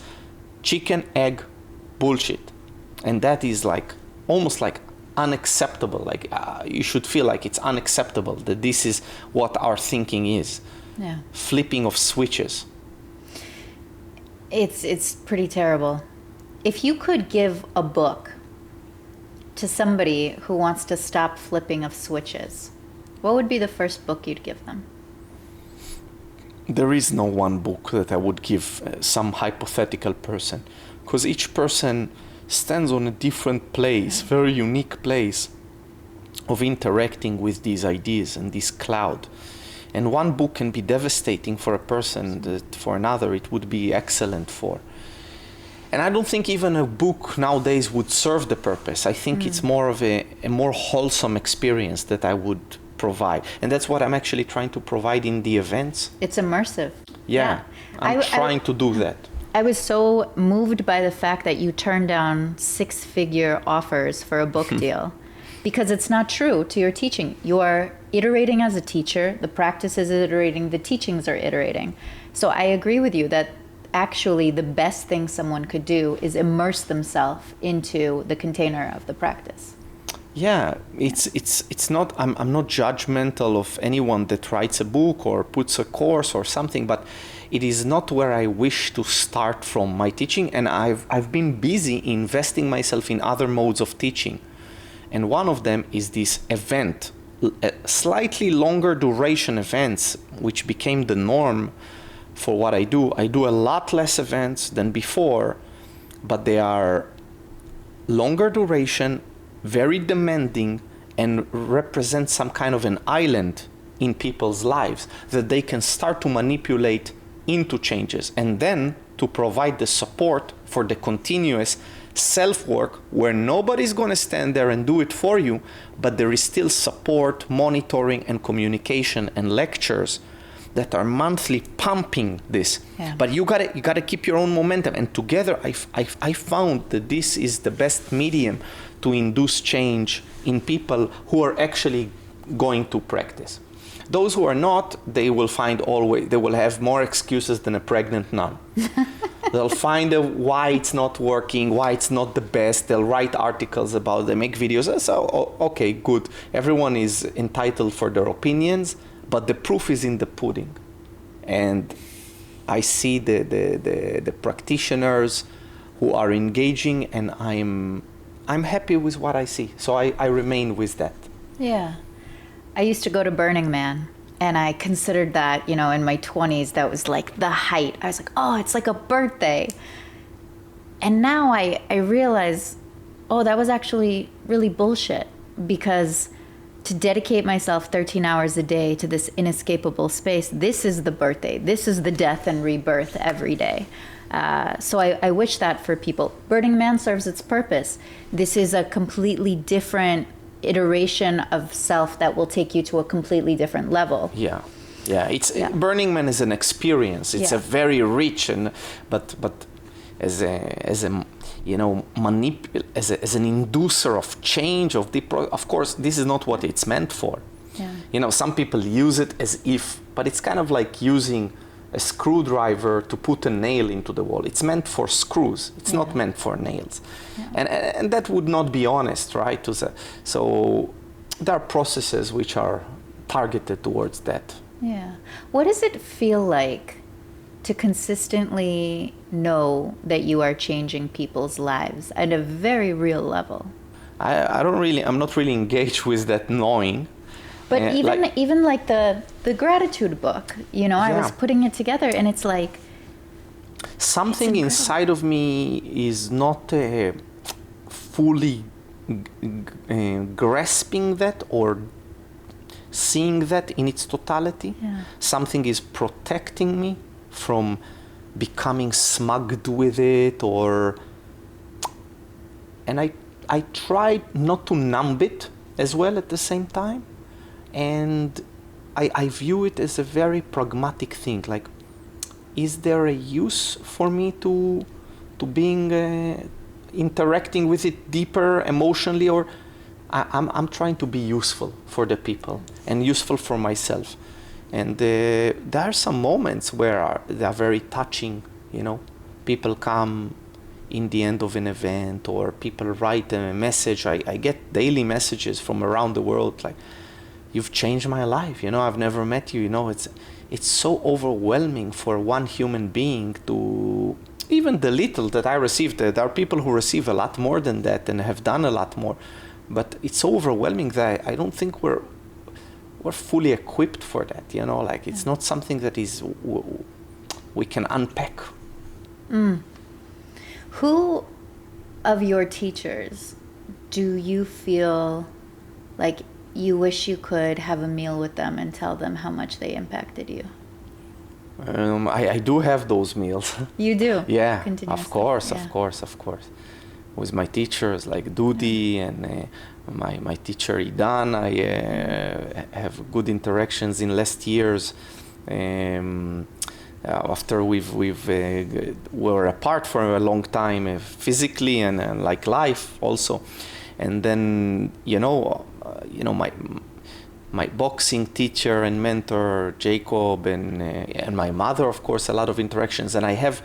chicken egg bullshit, and that is like almost like unacceptable. Like you should feel like it's unacceptable that this is what our thinking is. Yeah. Flipping of switches. It's pretty terrible. If you could give a book to somebody who wants to stop flipping of switches, what would be the first book you'd give them? There is no one book that I would give some hypothetical person, because each person stands on a different place, very unique place of interacting with these ideas and this cloud. And one book can be devastating for a person that for another it would be excellent for. And I don't think even a book nowadays would serve the purpose. I think it's more of a more wholesome experience that I would provide. And that's what I'm actually trying to provide in the events. It's immersive. Yeah. I'm trying to do that. I was so moved by the fact that you turned down 6-figure offers for a book deal, because it's not true to your teaching. You are iterating as a teacher, the practice is iterating, the teachings are iterating. So I agree with you that actually the best thing someone could do is immerse themselves into the container of the practice. Yeah, it's not, I'm not judgmental of anyone that writes a book or puts a course or something, but it is not where I wish to start from my teaching, and I've been busy investing myself in other modes of teaching. And one of them is this event, slightly longer duration events, which became the norm for what I do. I do a lot less events than before, but they are longer duration, very demanding, and represent some kind of an island in people's lives that they can start to manipulate into changes, and then to provide the support for the continuous self-work where nobody's going to stand there and do it for you, but there is still support, monitoring, and communication and lectures that are monthly pumping this. Yeah. But you gotta keep your own momentum, and together I found that this is the best medium to induce change in people who are actually going to practice. Those who are not, they will have more excuses than a pregnant nun. They'll find why it's not working, why it's not the best. They'll write articles about it, they make videos. So, okay, good. Everyone is entitled for their opinions, but the proof is in the pudding. And I see the practitioners who are engaging, and I'm happy with what I see. So I remain with that. Yeah. I used to go to Burning Man, and I considered that, in my 20s, that was like the height. I was like, oh, it's like a birthday. And now I realize, oh, that was actually really bullshit, because to dedicate myself 13 hours a day to this inescapable space, this is the birthday. This is the death and rebirth every day. So I wish that for people. Burning Man serves its purpose. This is a completely different iteration of self that will take you to a completely different level. Yeah. Burning Man is an experience. It's a very rich but as an inducer of change of course this is not what it's meant for. Yeah. Some people use it as if, but it's kind of like using a screwdriver to put a nail into the wall. It's meant for screws. It's not meant for nails. Yeah. And that would not be honest, right? So there are processes which are targeted towards that. Yeah. What does it feel like to consistently know that you are changing people's lives at a very real level? I'm not really engaged with that knowing. But even like the gratitude book, I was putting it together, and it's like something inside of me is not fully grasping that or seeing that in its totality. Yeah. Something is protecting me from becoming smugged with it, and I try not to numb it as well at the same time, and I view it as a very pragmatic thing. Like, is there a use for me to being interacting with it deeper emotionally, or I'm trying to be useful for the people and useful for myself. And there are some moments where they are very touching, you know. People come in the end of an event, or people write a message. I get daily messages from around the world like, you've changed my life, you know, I've never met you, you know. It's so overwhelming for one human being to, even the little that I received. There are people who receive a lot more than that and have done a lot more. But it's so overwhelming that I don't think we're fully equipped for that, you know. Like, it's not something that is we can unpack. Who of your teachers do you feel like you wish you could have a meal with them and tell them how much they impacted you? I do have those meals. You do? Yeah, Continuously. of course, Yeah. of course, of course. With my teachers like Dudi and my teacher Idan, I have good interactions in last years. After we were apart for a long time, physically and like life also, and then my boxing teacher and mentor Jacob and my mother, of course, a lot of interactions, and I have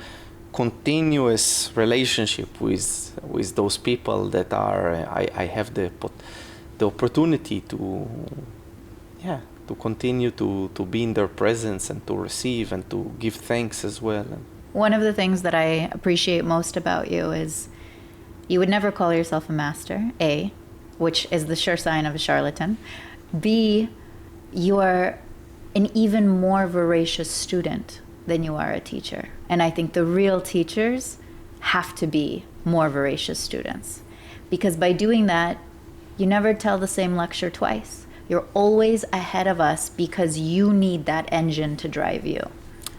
continuous relationship with those people that are I have the opportunity to continue to be in their presence and to receive and to give thanks as well. One of the things that I appreciate most about you is you would never call yourself a master, A, which is the sure sign of a charlatan. B, you're an even more voracious student than you are a teacher. And I think the real teachers have to be more voracious students. Because by doing that, you never tell the same lecture twice. You're always ahead of us because you need that engine to drive you.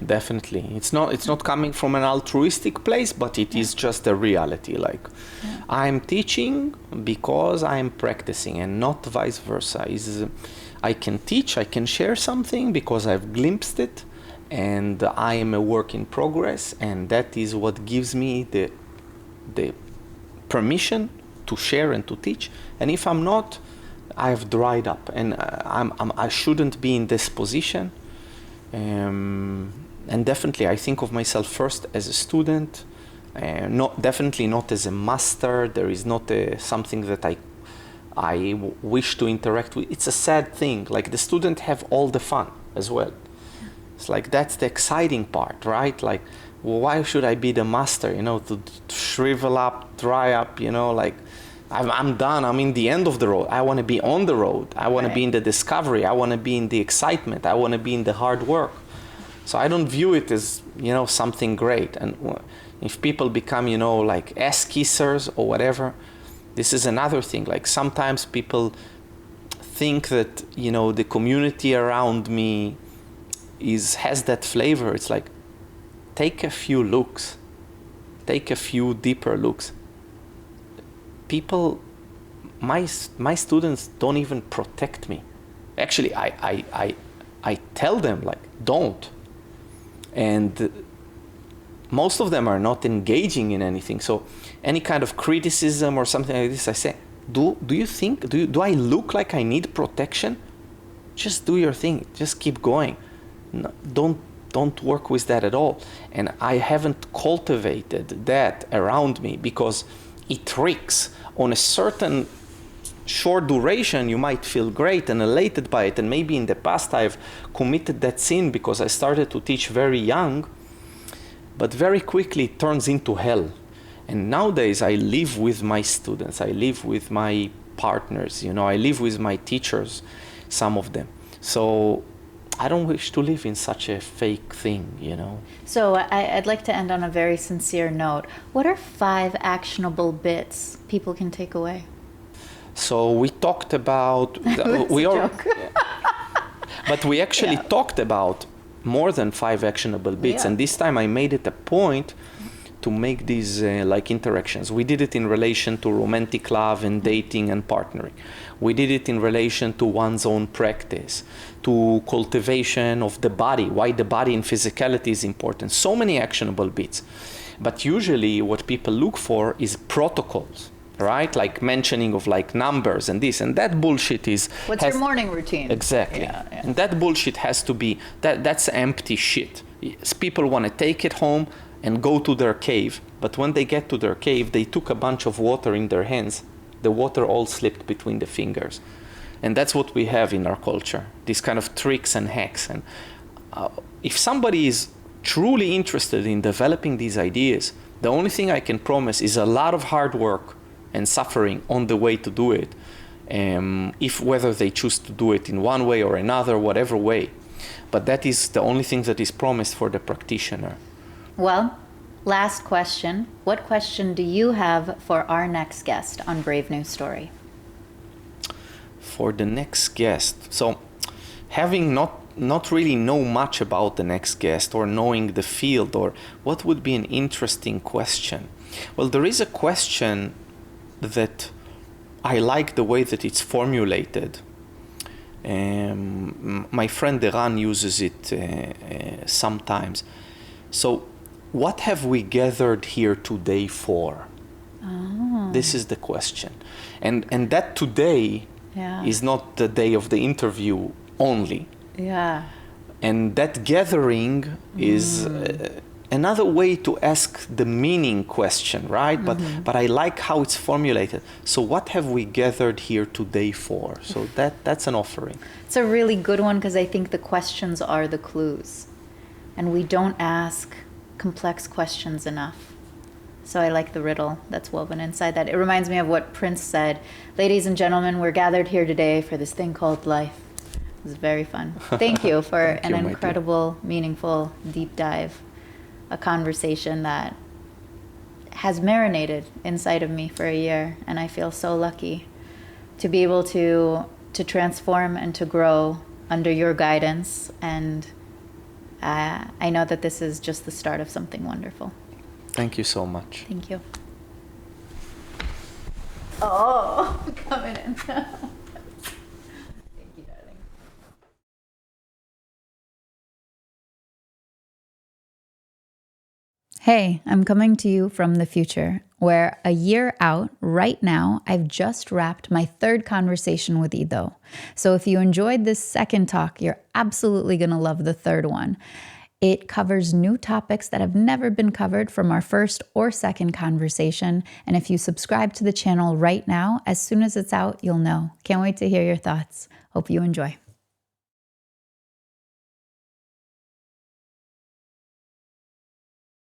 Definitely. It's not coming from an altruistic place, but it is just a reality. Like, I'm teaching because I'm practicing and not vice versa. I can teach, I can share something because I've glimpsed it, and I am a work in progress, and that is what gives me the permission to share and to teach. And if I'm not, I've dried up, and I shouldn't be in this position. And definitely, I think of myself first as a student, definitely not as a master. There is not something that I wish to interact with. It's a sad thing. Like, the student have all the fun as well. It's like, that's the exciting part, right? Like, well, why should I be the master? You know, to shrivel up, dry up. You know, like, I'm done. I'm in the end of the road. I want to be on the road. I want to be in the discovery. I want to be in the excitement. I want to be in the hard work. So I don't view it as, something great. And if people become, like ass kissers or whatever, this is another thing. Like, sometimes people think that, the community around me has that flavor. It's like, take a few looks. Take a few deeper looks. People, my students don't even protect me. Actually, I tell them, like, don't. And most of them are not engaging in anything. So any kind of criticism or something like this, I say, do I look like I need protection? Just do your thing. Just keep going. No, don't work with that at all. And I haven't cultivated that around me because it reeks. On a certain short duration, you might feel great and elated by it. And maybe in the past I've committed that sin because I started to teach very young, but very quickly it turns into hell. And nowadays I live with my students, I live with my partners, I live with my teachers, some of them. So I don't wish to live in such a fake thing, So I'd like to end on a very sincere note. What are 5 actionable bits people can take away? So we talked about, but we actually talked about more than 5 actionable bits. Yeah. And this time I made it a point to make these like interactions. We did it in relation to romantic love and dating and partnering. We did it in relation to one's own practice, to cultivation of the body, why the body in physicality is important. So many actionable bits. But usually what people look for is protocols, right? Like mentioning of like numbers and this and that bullshit is... What's your morning routine? Exactly. Yeah. And that bullshit has to be, that's empty shit. People want to take it home and go to their cave. But when they get to their cave, they took a bunch of water in their hands. The water all slipped between the fingers. And that's what we have in our culture, these kind of tricks and hacks. And if somebody is truly interested in developing these ideas, the only thing I can promise is a lot of hard work and suffering on the way to do it. If whether they choose to do it in one way or another, whatever way. But that is the only thing that is promised for the practitioner. Well, last question. What question do you have for our next guest on Brave New Story? For the next guest. So having not really know much about the next guest or knowing the field, or what would be an interesting question? Well, there is a question that I like the way that it's formulated. My friend Eran uses it sometimes. So, what have we gathered here today for? Oh. This is the question. And that today is not the day of the interview only. Yeah. And that gathering is another way to ask the meaning question, right? But I like how it's formulated. So what have we gathered here today for? So that's an offering. It's a really good one because I think the questions are the clues. And we don't ask complex questions enough. So I like the riddle that's woven inside that. It reminds me of what Prince said. Ladies and gentlemen, we're gathered here today for this thing called life. It was very fun. Thank you for an incredible, meaningful, deep dive. A conversation that has marinated inside of me for a year. And I feel so lucky to be able to transform and to grow under your guidance. And I know that this is just the start of something wonderful. Thank you so much. Thank you. Oh, coming in. Thank you, darling. Hey, I'm coming to you from the future, where a year out, right now, I've just wrapped my 3rd conversation with Ido. So if you enjoyed this 2nd talk, you're absolutely going to love the 3rd one. It covers new topics that have never been covered from our 1st or 2nd conversation. And if you subscribe to the channel right now, as soon as it's out, you'll know. Can't wait to hear your thoughts. Hope you enjoy.